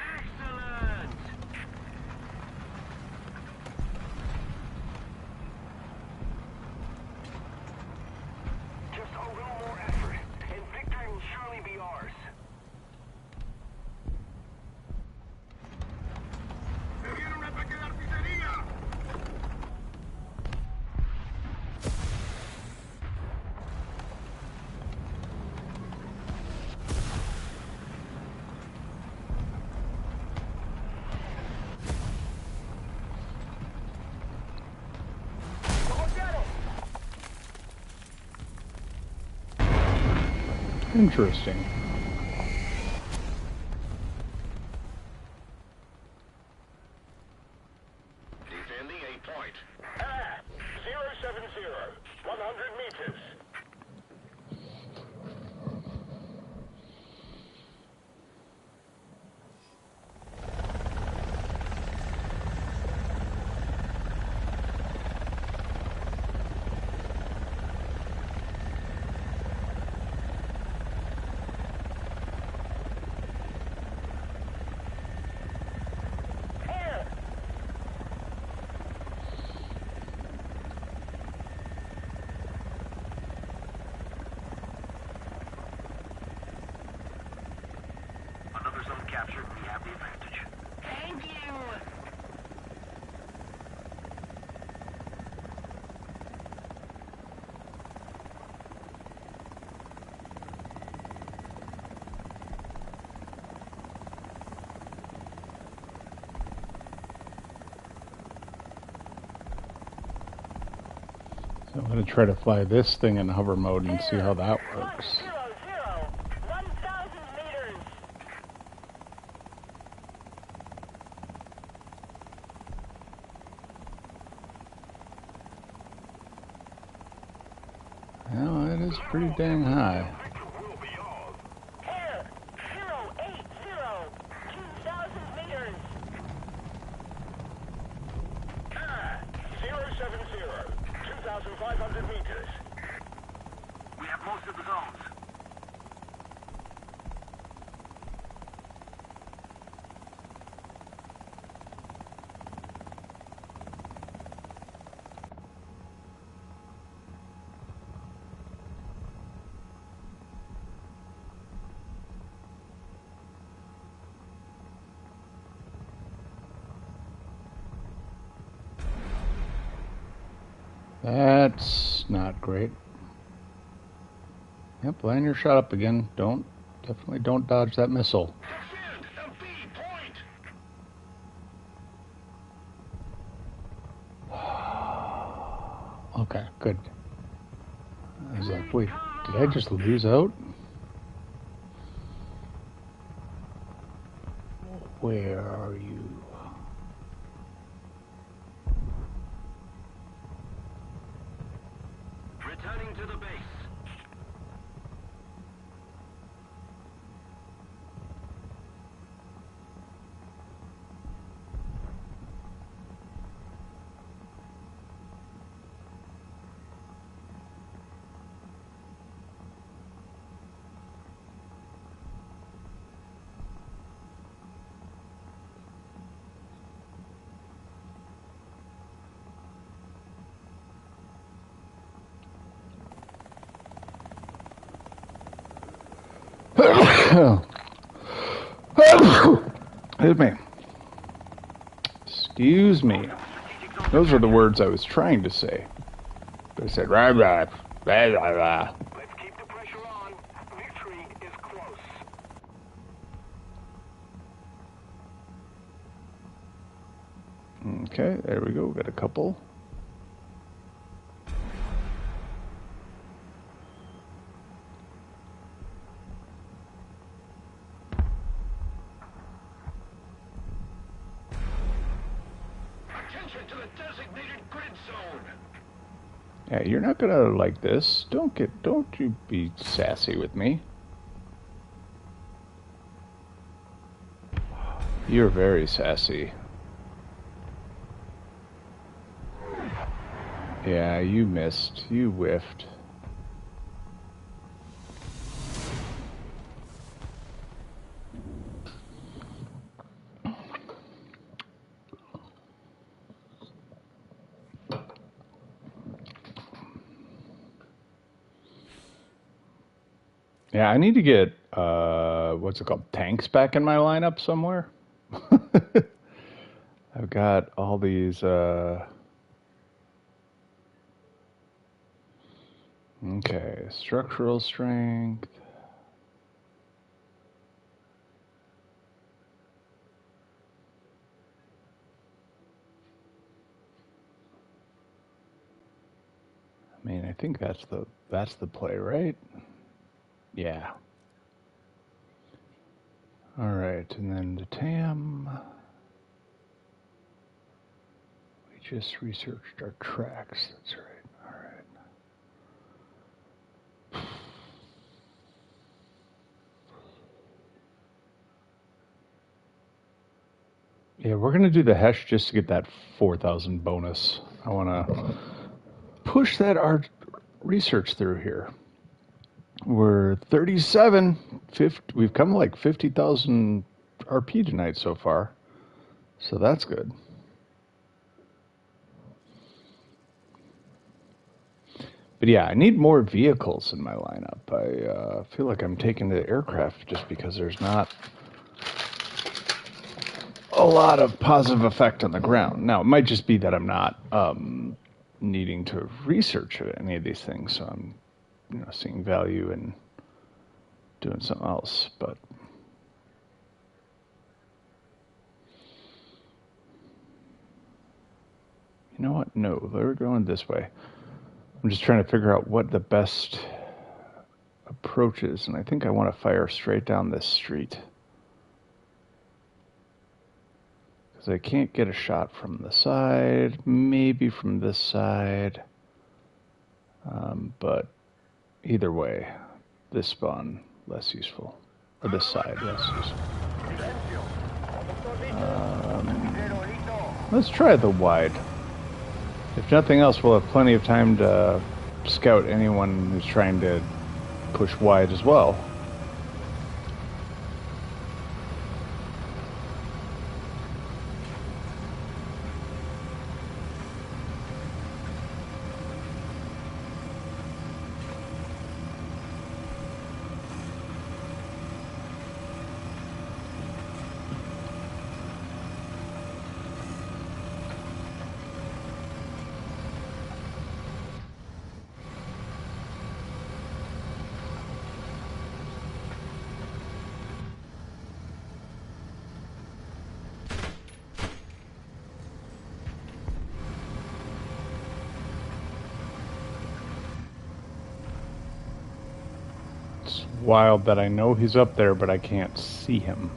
Excellent! Just a little more effort, and victory will surely be ours. ¡Se viene un ataque de artillería! ¡Lo golpearon! Interesting. Defending a point. 070, 100 meters. Here! Another zone captured. We have the advantage. Thank you. So I'm going to try to fly this thing in hover mode and see how that works. 1,000 meters. Well, it is pretty dang high. Here, 080, 2,000 meters. 070, 2,500 meters. We have most of the zones. That's not great. Yep, line your shot up again. Definitely don't dodge that missile. Defend the B point. Okay, good. I was like, wait, did I just lose out? Where are you? to the base. Excuse me. Excuse me. Those are the words I was trying to say. But I said, rah, rah, rah, rah, rah. Let's keep the pressure on. Victory is close. Okay, there we go. Got a couple. Attention to the designated grid zone. Yeah, you're not gonna like this. Don't you be sassy with me. You're very sassy. Yeah, you missed. You whiffed. Yeah, I need to get what's it called? Tanks back in my lineup somewhere. I've got all these okay, structural strength. I mean, I think that's the play, right? Yeah. All right, and then the TAM. We just researched our tracks. That's right. All right. Yeah, we're gonna do the Hesh just to get that 4,000 bonus. I want to push that art research through here. We're 37. 50, we've come like 50,000 RP tonight so far, so that's good. But yeah, I need more vehicles in my lineup. I feel like I'm taking the aircraft just because there's not a lot of positive effect on the ground. Now, it might just be that I'm not needing to research any of these things, so I'm seeing value in doing something else. But you know what? No, they're going this way. I'm just trying to figure out what the best approach is, and I think I want to fire straight down this street. Because I can't get a shot from the side, maybe from this side. But either way, this spawn, less useful. Or this side, less useful. Let's try the wide. If nothing else, we'll have plenty of time to scout anyone who's trying to push wide as well. Wild that I know he's up there, but I can't see him.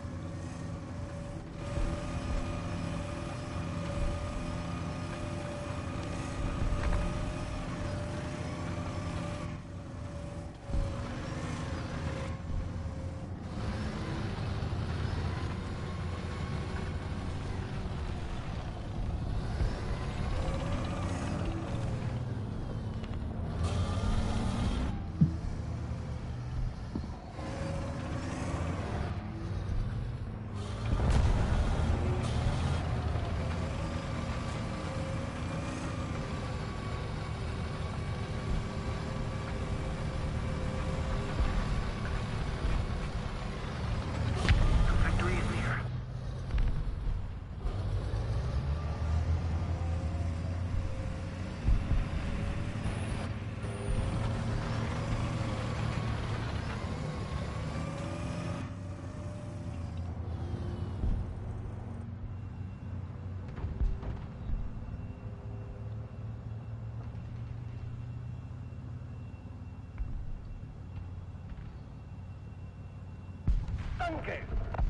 tanque.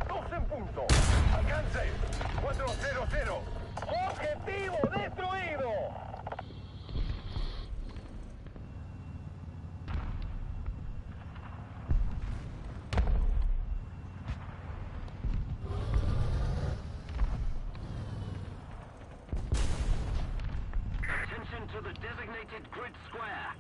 2 en punto. Alcance. 400. Objetivo destruido. Attention to the designated grid square.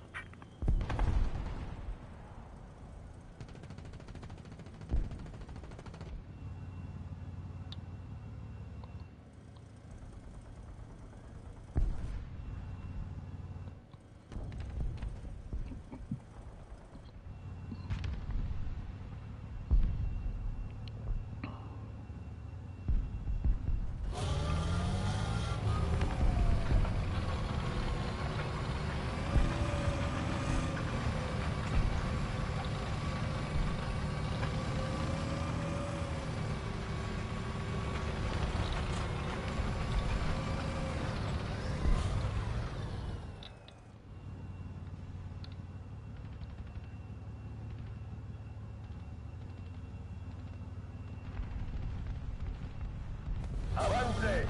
Avance.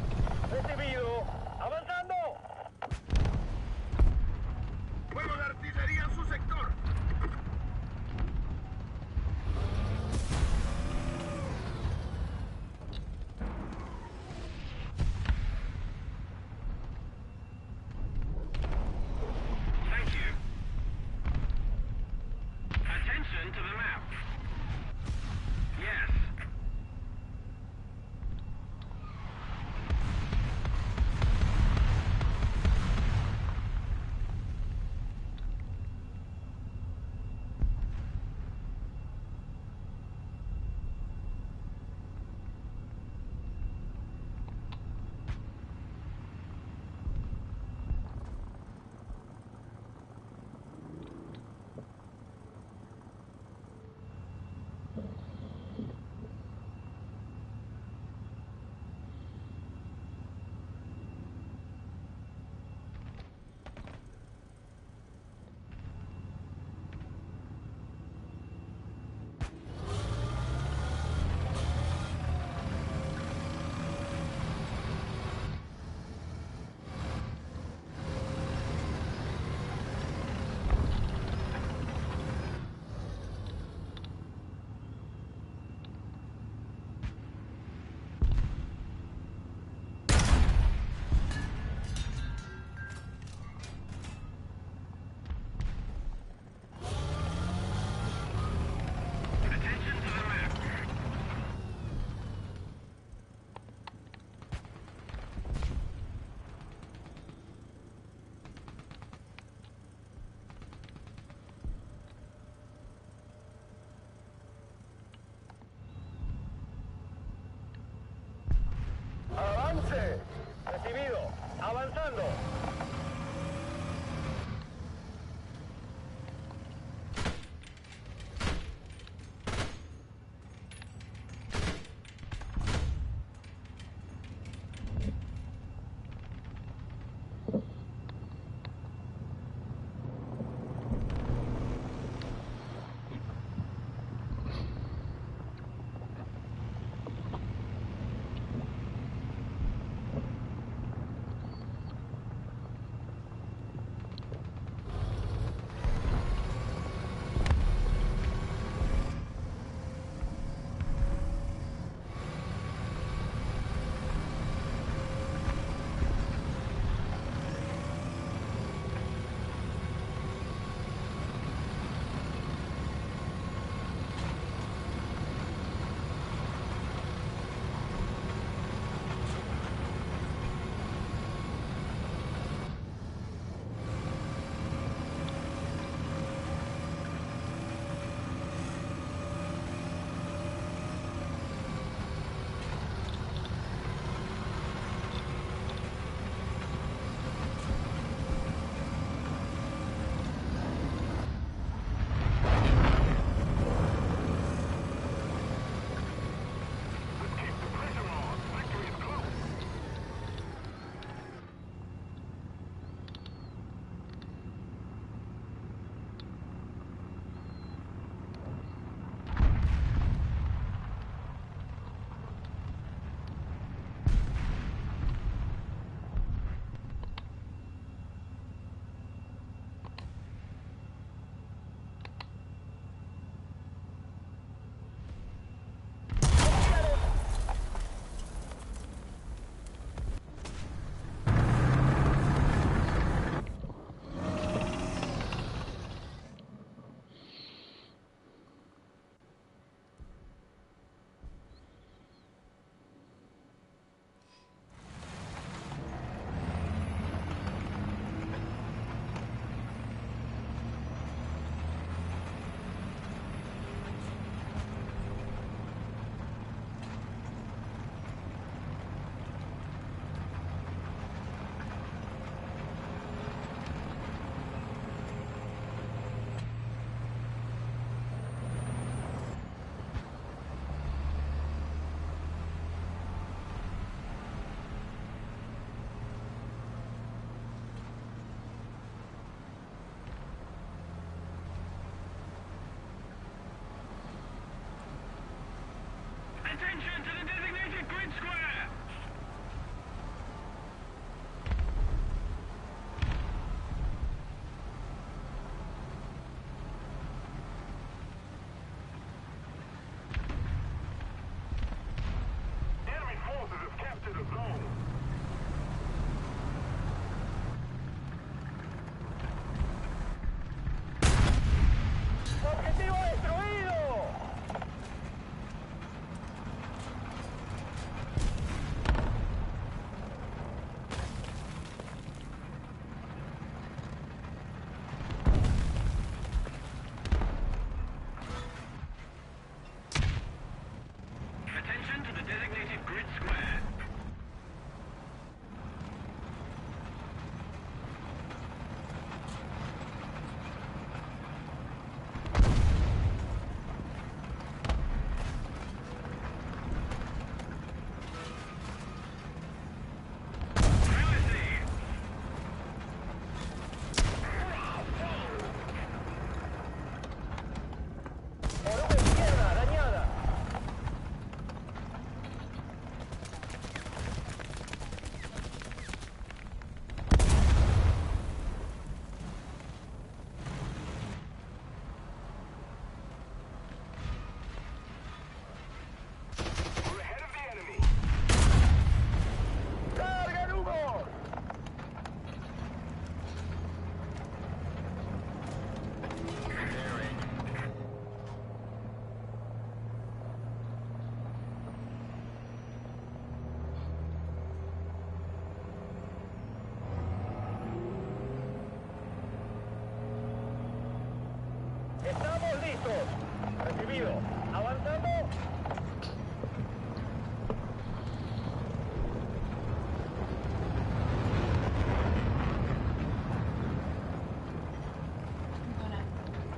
Recibido. Avanzando. Fuego de artillería en su sector. Thank you. Attention to the map. Yes. Attention to the map. Avance. Recibido. Avanzando.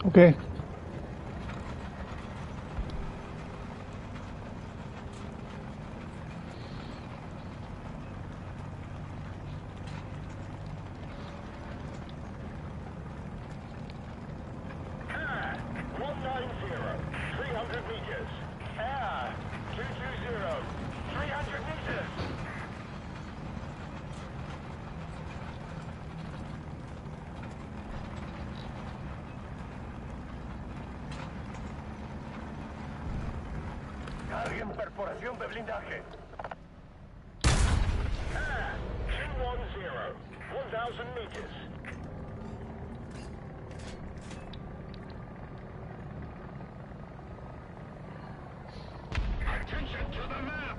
Okay. Air 190, 300 meters. Air 220, 300 meters. Carguen perforación de blindaje. Air 210, 1,000 meters. Attention to the map!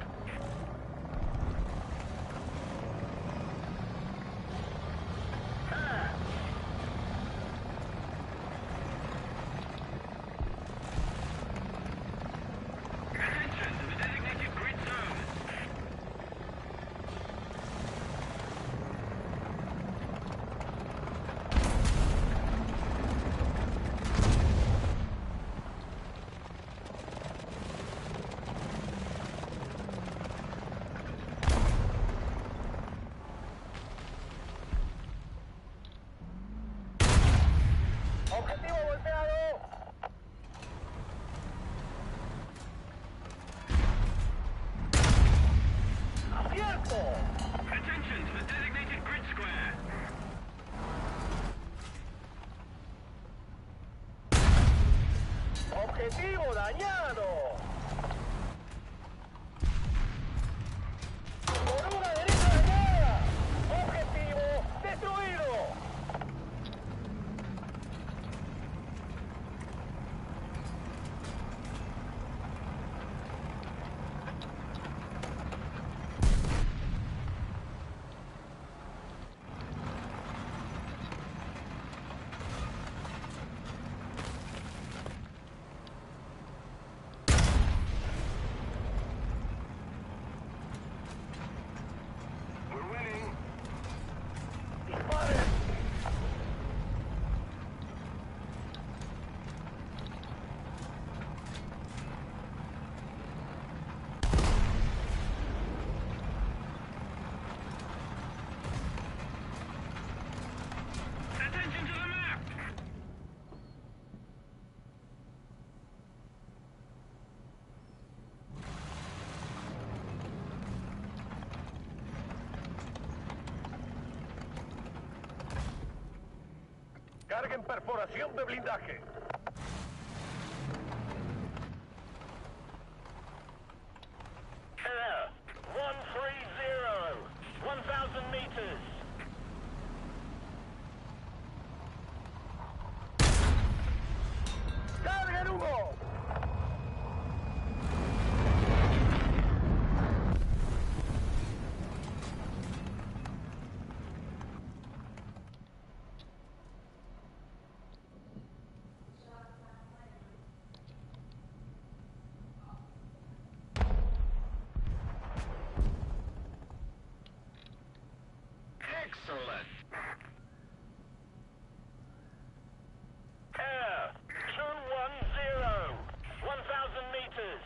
Air. Attention to the designated grid zone. Objetivo golpeado. ¡Abierto! Attention to the designated grid square. Objetivo dañado. Por una derecha dañada. Objetivo destruido. We're winning. Disparen. Attention to the map. Carguen perforación de blindaje. Air 130, 1,000 meters. ¡Carguen humo! Excellent. Air 210, 1,000 meters.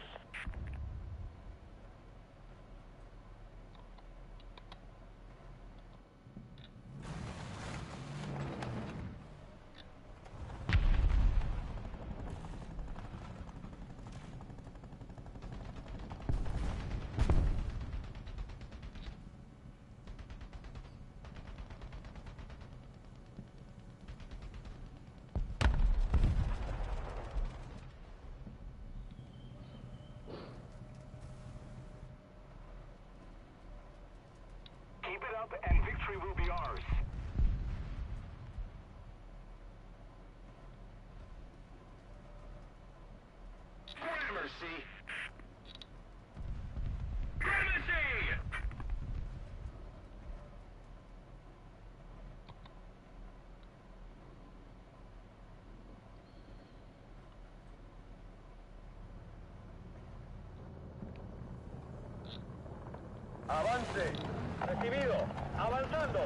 Keep it up and victory will be ours. Gramercy! Gramercy! Avance. Recibido. Avanzando.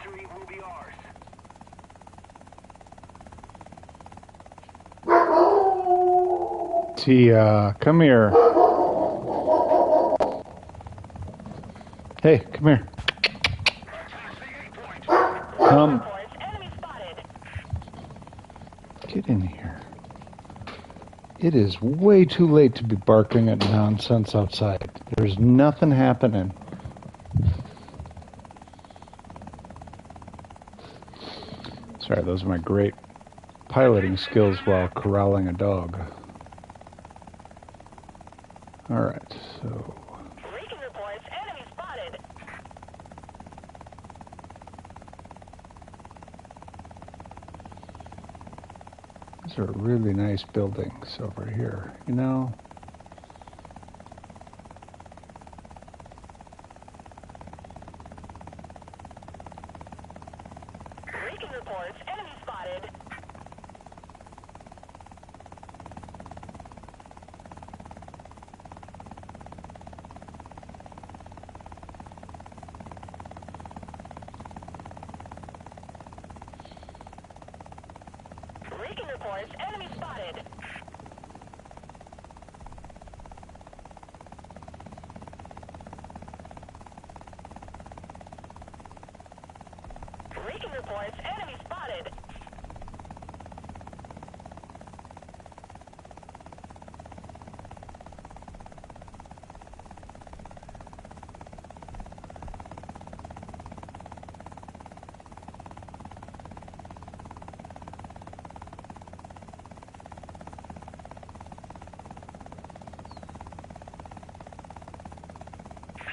Victory will be ours. Tia, come here. Hey, come here. Come. Reports, enemy spotted. Get in here. It is way too late to be barking at nonsense outside. There's nothing happening. Sorry, those are my great piloting skills while corralling a dog. Alright, so... Recon reports, enemy spotted. These are really nice buildings over here, you know? Recon reports, enemy spotted. Recon reports, enemy spotted. Recon reports, enemy spotted.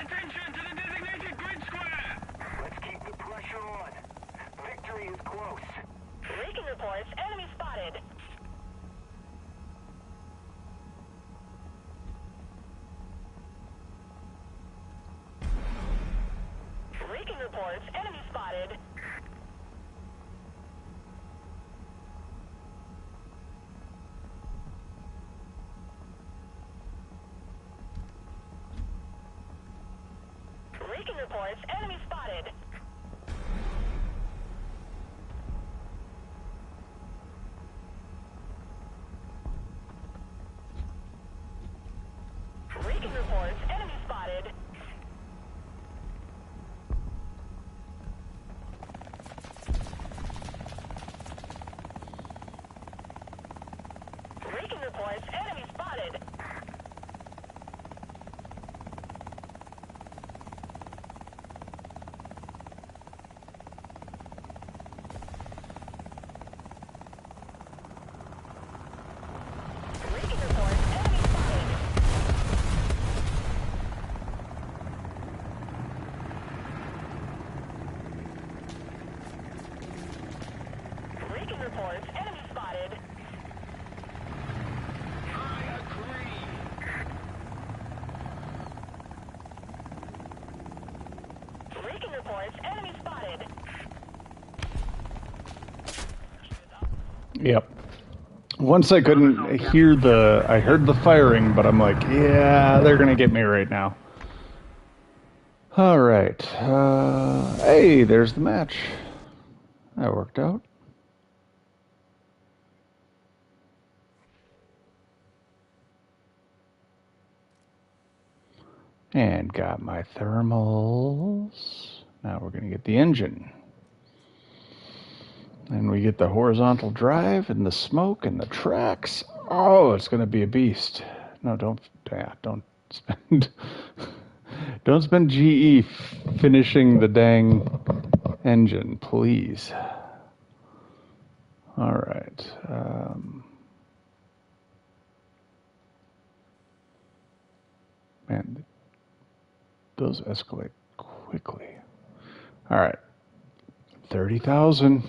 Attention to the designated grid square! Let's keep the pressure on. Victory is close. Recon reports, enemy spotted. Recon reports, enemy spotted. Recon reports, enemy spotted. Recon reports, enemy spotted. Recon reports, enemy spotted. Recon reports, enemy spotted. Recon reports, enemy spotted. I agree. Recon reports, enemy spotted. Yep. Once I couldn't hear I heard the firing, but I'm like, yeah, they're gonna get me right now. Alright. Hey, there's the match. That worked out. And got my thermals. Now we're gonna get the engine. And we get the horizontal drive and the smoke and the tracks. Oh, it's gonna be a beast. No, don't spend don't spend GE finishing the dang engine, please. All right. Man, those escalate quickly. All right. 30,000.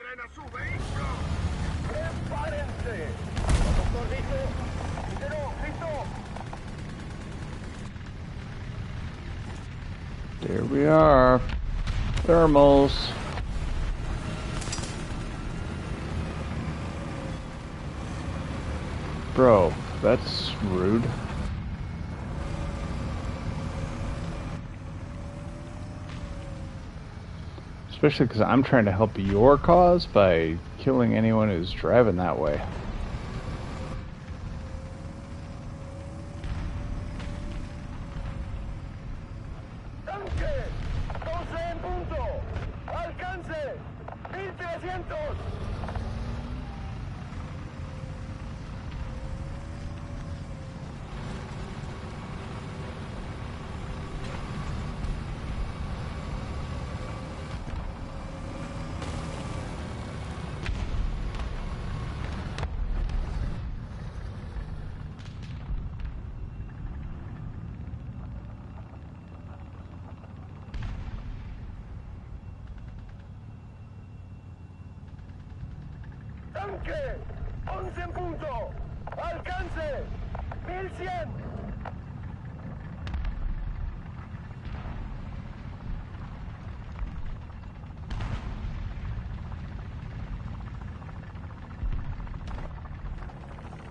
¡Entren a su vehículo! ¡Prepárense! Conductor listo. Ligero, listo. There we are. Thermals. Bro, that's rude. Especially because I'm trying to help your cause by killing anyone who's driving that way. ¡Tanque! ¡12 en punto! ¡Alcance! ¡1300! ¡Tanque! ¡11 en punto! ¡Alcance! ¡1100!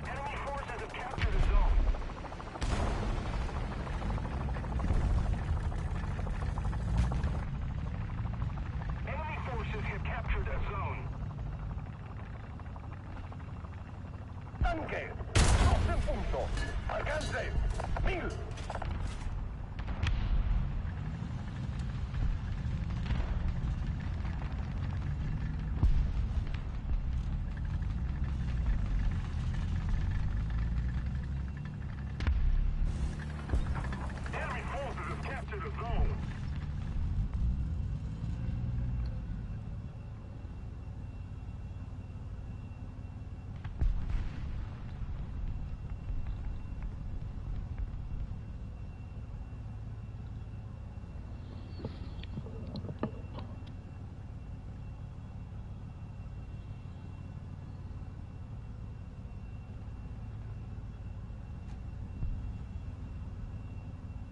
Enemy forces have captured a zone. Enemy forces have captured a zone. ¡Tanque! ¡12 en punto! ¡Alcance! 1000. Enemy forces have captured a zone.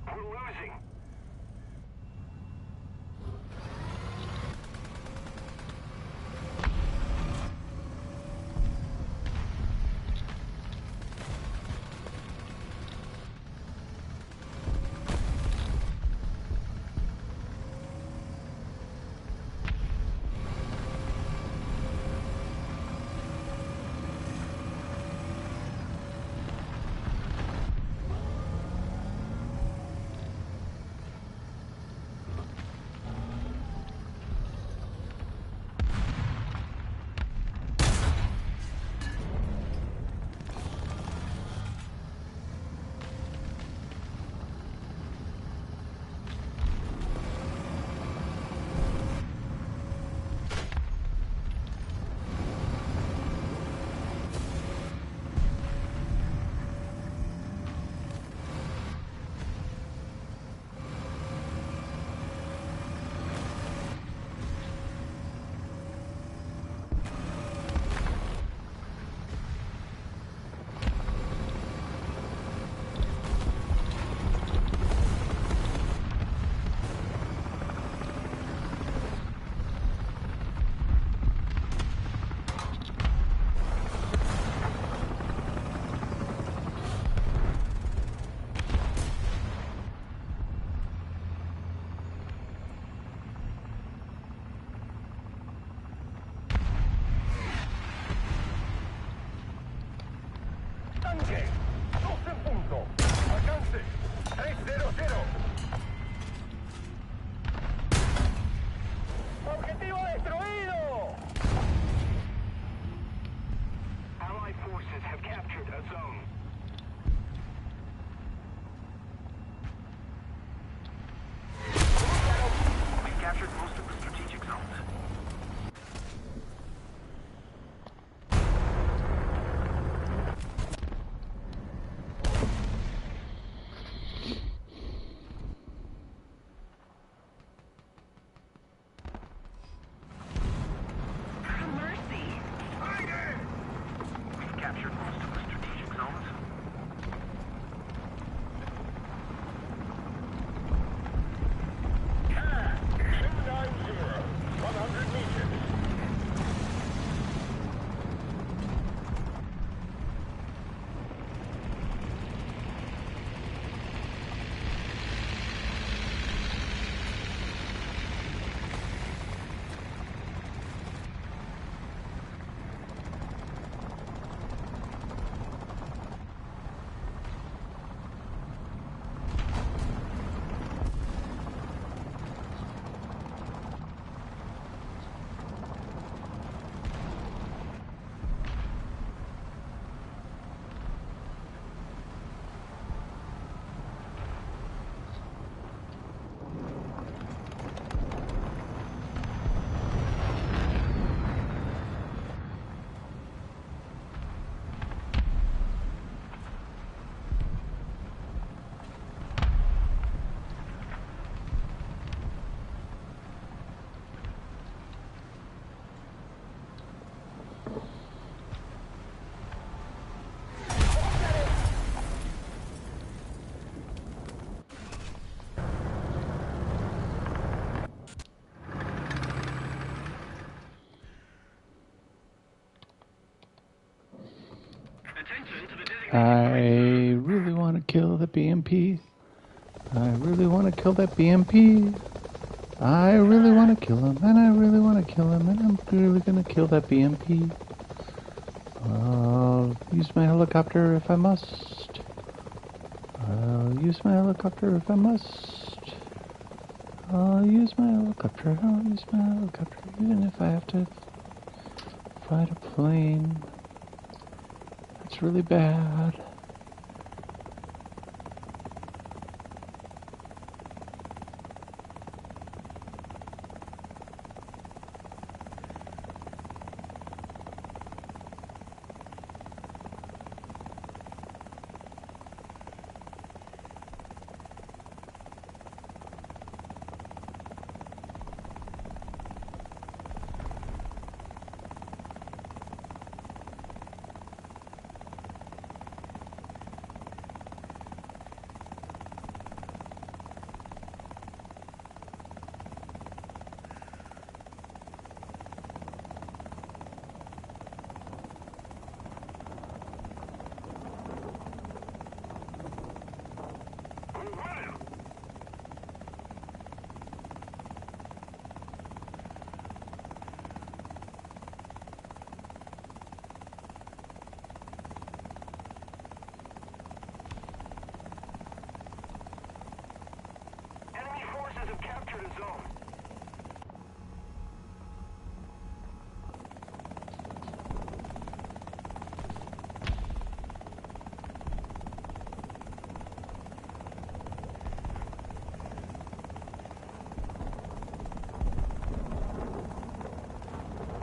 We're losing. ¡Tanque! ¡12 en punto! ¡Alcance! 300. ¡Objetivo destruido! Allied forces have captured a zone. We've captured most of the strategic zones. I really want to kill the BMP. I really want to kill that BMP. I really want to kill him, and I really want to kill him, and I'm really going to kill that BMP. I'll use my helicopter if I must. I'll use my helicopter if I must. I'll use my helicopter. I'll use my helicopter, even if I have to fight a plane. That's really bad. Enemy forces have captured a zone.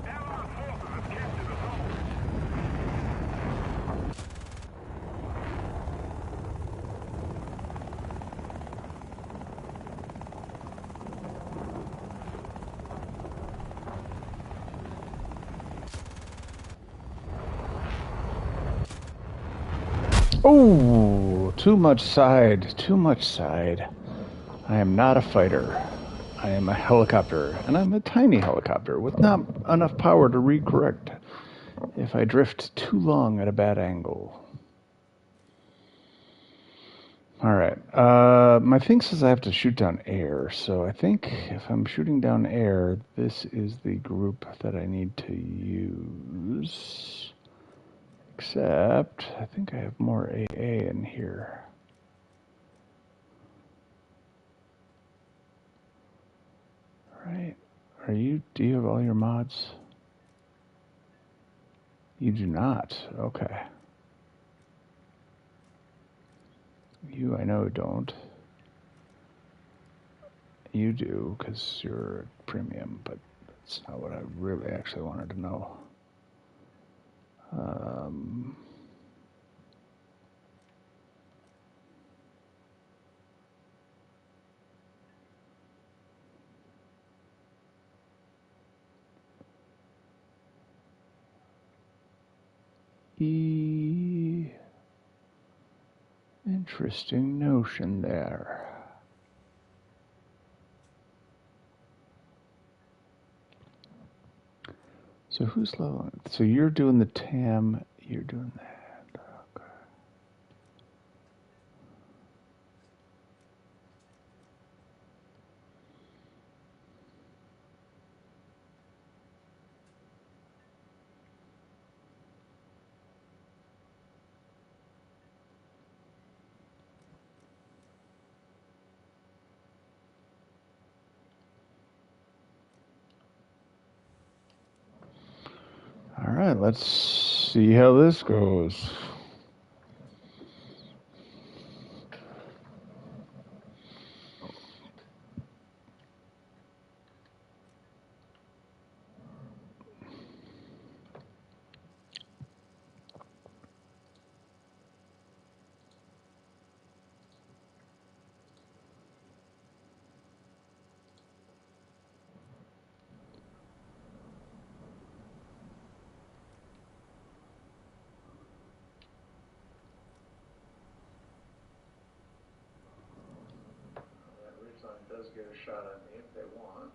Allied forces have captured a zone. Oh, too much side, too much side. I am not a fighter. I am a helicopter, and I'm a tiny helicopter with not enough power to recorrect if I drift too long at a bad angle. All right. My thing says I have to shoot down air, so I think if I'm shooting down air, this is the group that I need to use. Except, I think I have more AA in here. Right. Do you have all your mods? You do not. Okay. You, I know, don't. You do, because you're premium, but that's not what I really actually wanted to know. Interesting notion there. So who's leveling? So you're doing the TAM, you're doing that. Okay. All right, let's see how this goes. Does get a shot at me if they want.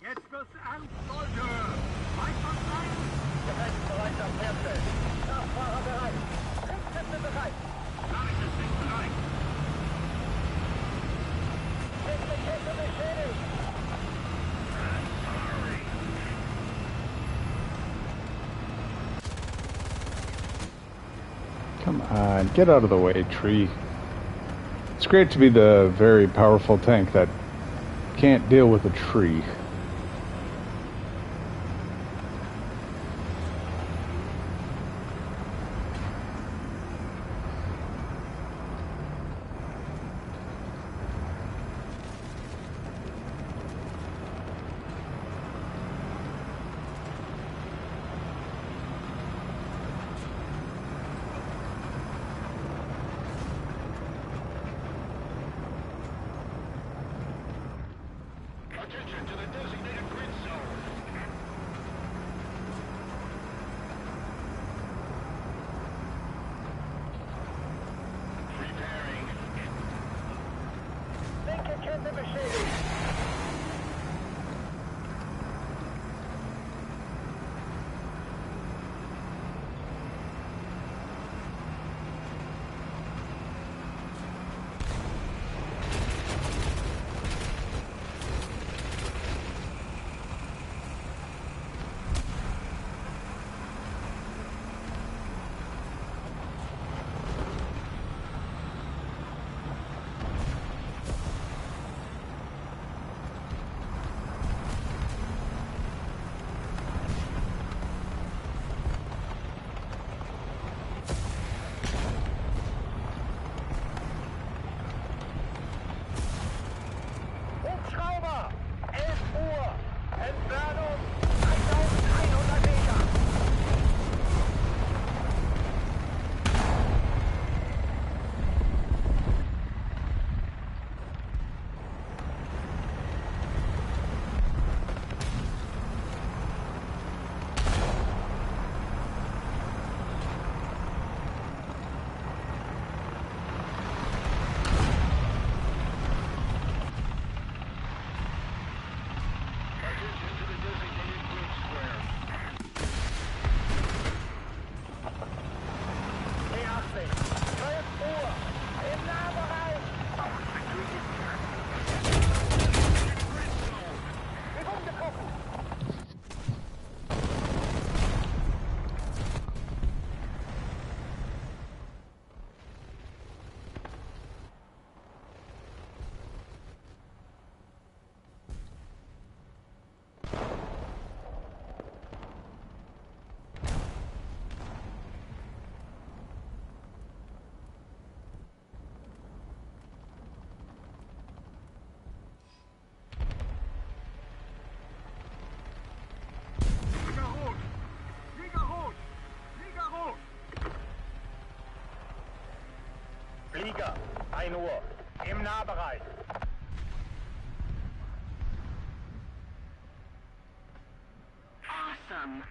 Jetzt wird's ernst, Leute! Weiter sein! Bereit, bereit, Come on, get out of the way, tree. It's great to be the very powerful tank that can't deal with a tree. Attention to the designated grid zone. Preparing. Linke Kette beschädigt. Hubschrauber! 11 Uhr! Entfernung 1100 Meter! Attention to the designated grid square. T80, 12 Uhr! Im Nahbereich! Grid zone. Bewegung getroffen! Liga rot! Liga rot! Liga rot! Flieger, 1 Uhr. Im Nahbereich. Awesome.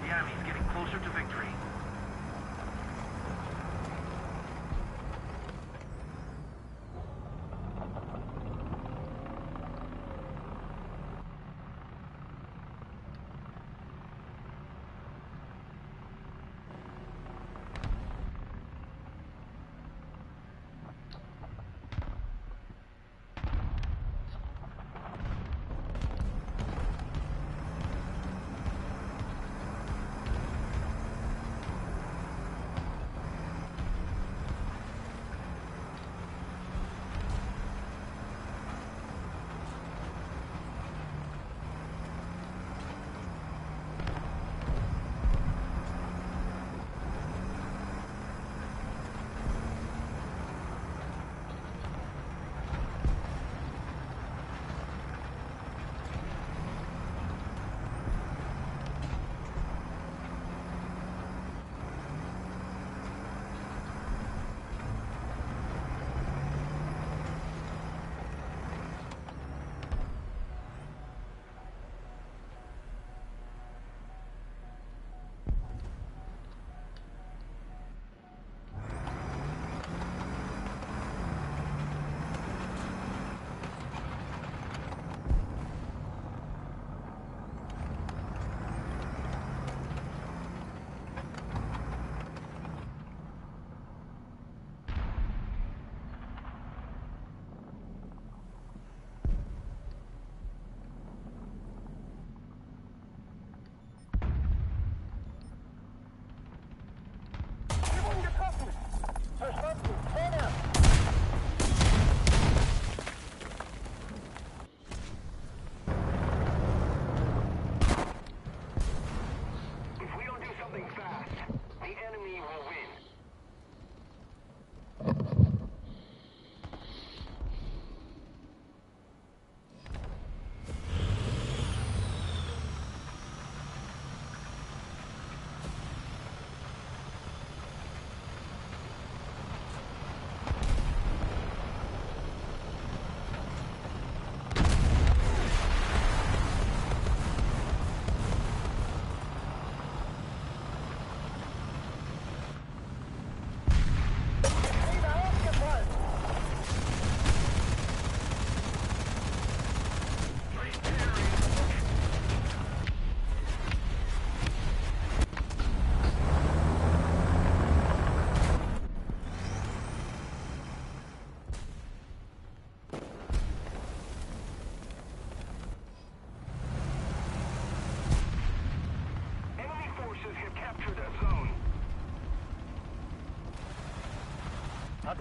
The enemy's getting closer to victory.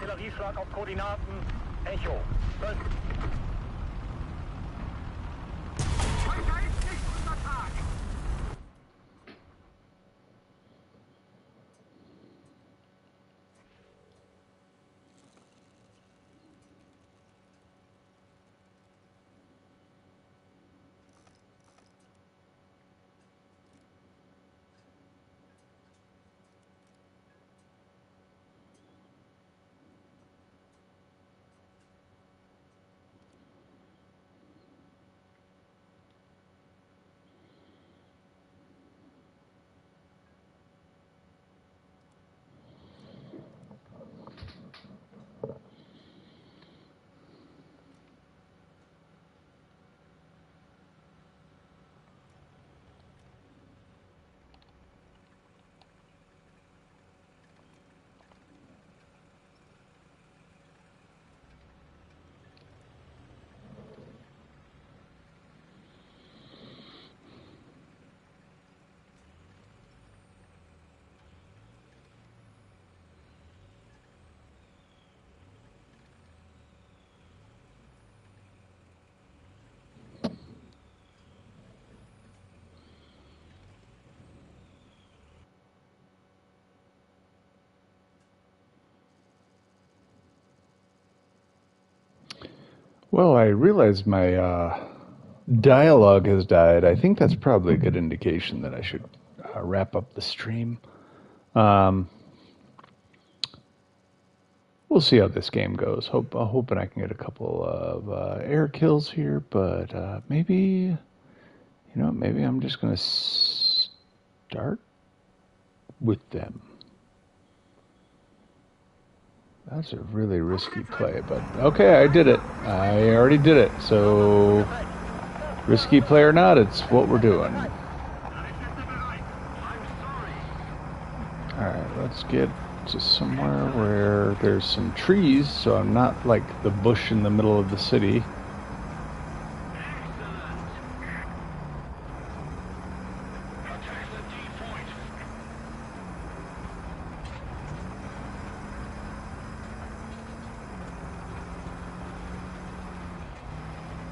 Artillerieschlag auf Koordinaten Echo 5. Well, I realize my dialogue has died. I think that's probably a good indication that I should wrap up the stream. Um, we'll see how this game goes. Hoping I can get a couple of air kills here, but maybe, maybe I'm just going to start with them. That's a really risky play, but okay, I did it. I already did it. So, risky play or not, it's what we're doing. Alright, let's get to somewhere where there's some trees, so I'm not like the bush in the middle of the city.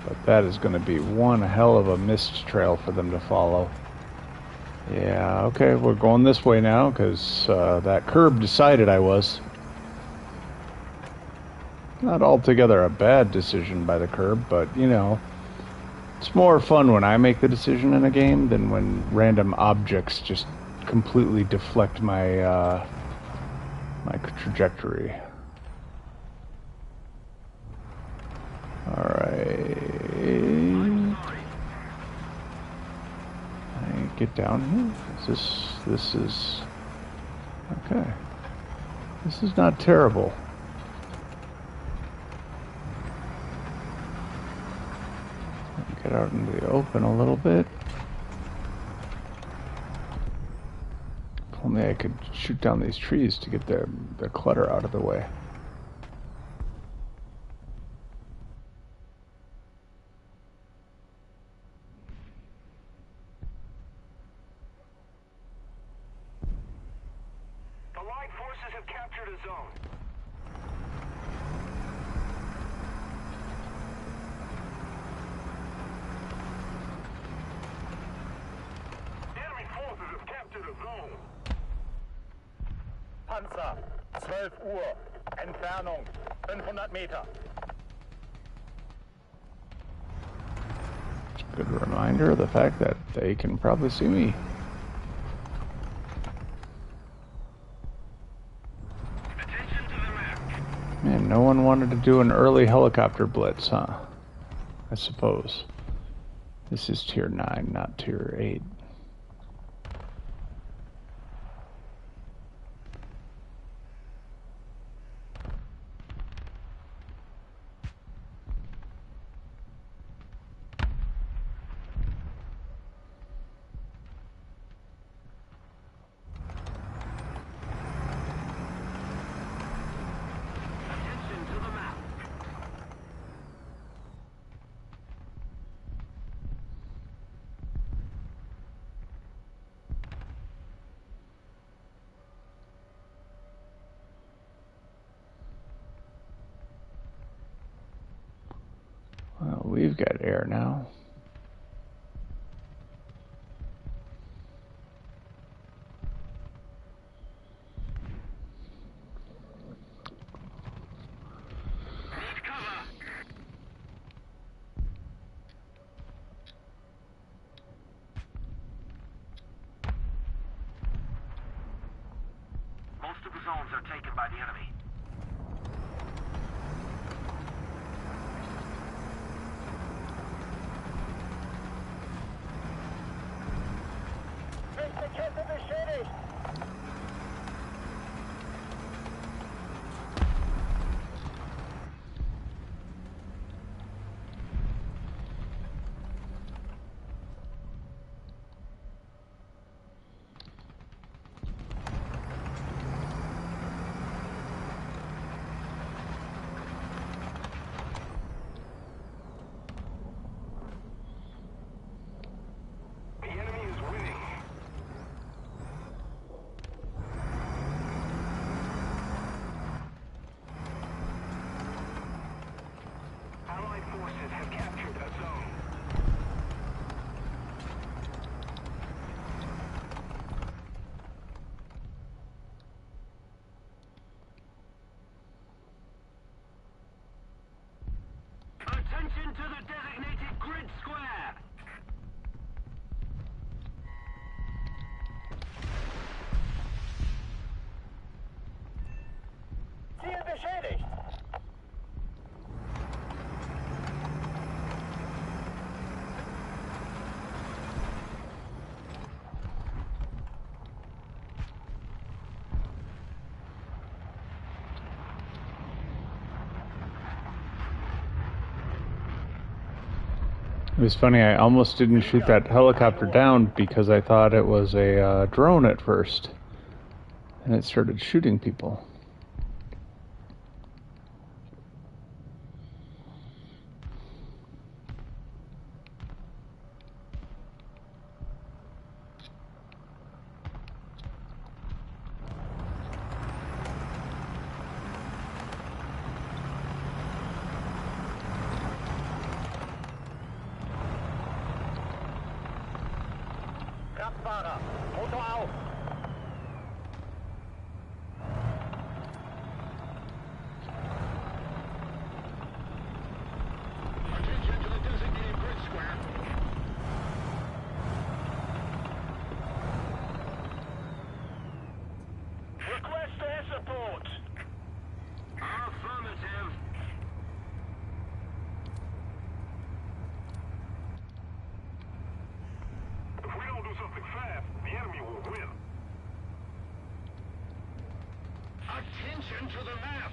But that is going to be one hell of a mist trail for them to follow. Yeah, okay, we're going this way now, because that curb decided I was. Not altogether a bad decision by the curb, but, it's more fun when I make the decision in a game than when random objects just completely deflect my, my trajectory. Alright. Get down here. This is okay. This is not terrible. Get out into the open a little bit. If only I could shoot down these trees to get the clutter out of the way. Panzer, 12 Uhr, Entfernung 500 Meter. Good reminder of the fact that they can probably see me. Attention to the map. Man, no one wanted to do an early helicopter blitz, huh? I suppose. This is tier 9, not tier 8. we've got air now. Need cover. Most of the zones are taken by the enemy. The enemy is winning. Allied forces have captured a zone. Attention to the designated grid square! Ziel beschädigt. It was funny, I almost didn't shoot that helicopter down because I thought it was a drone at first. And it started shooting people. Kraftfahrer, Motor auf. Attention to the designated grid square. Request air support. Affirmative. If we don't do something fast, the enemy will win. Attention to the map.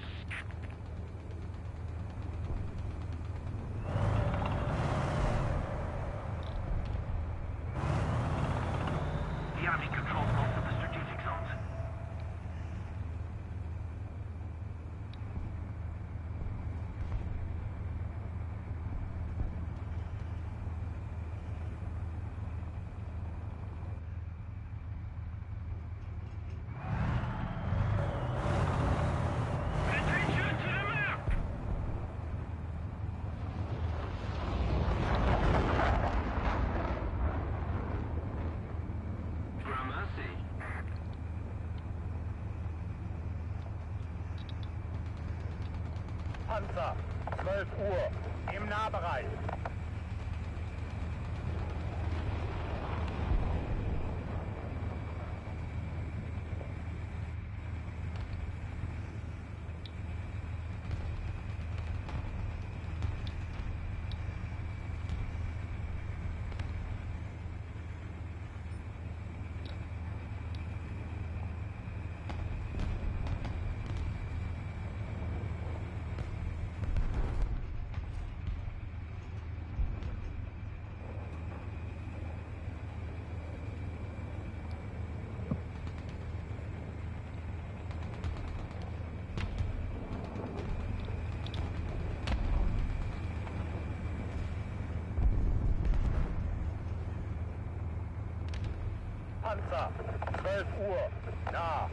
The enemy controls most of the strategic zones. Attention to the map. Gramercy. Panzer, 12 Uhr, im Nahbereich. Panzer, 12 Uhr, nah.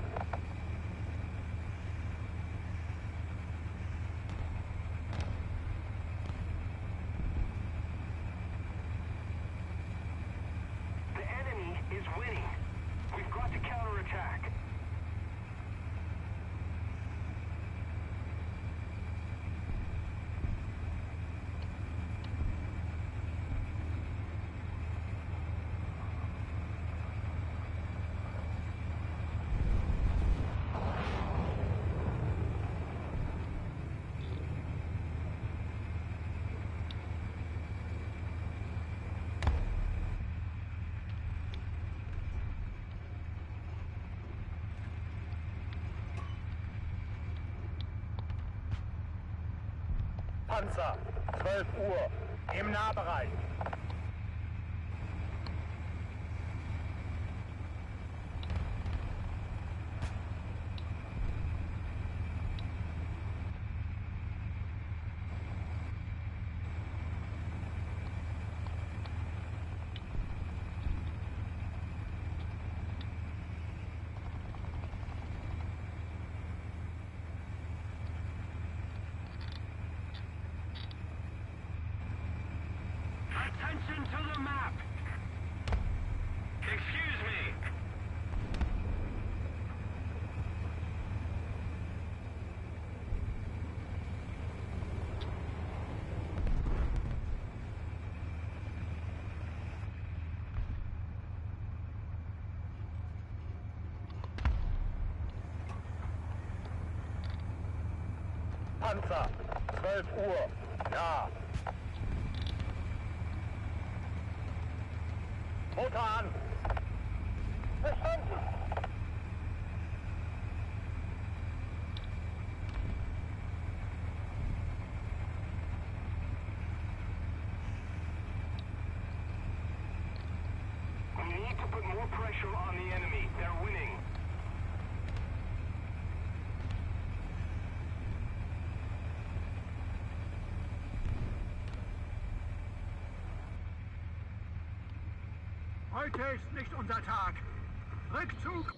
is winning. We've got to counterattack. Panzer, 12 Uhr, im Nahbereich. Attention to the map! Excuse me. Panzer, 12 Uhr, ja. Motor an. Verstanden. We need to put more pressure on the enemy. They're winning. Heute ist nicht unser Tag. Rückzug.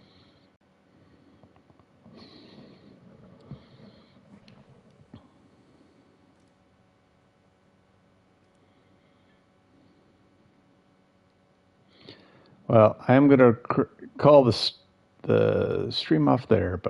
Well, I am going to call the stream off there, but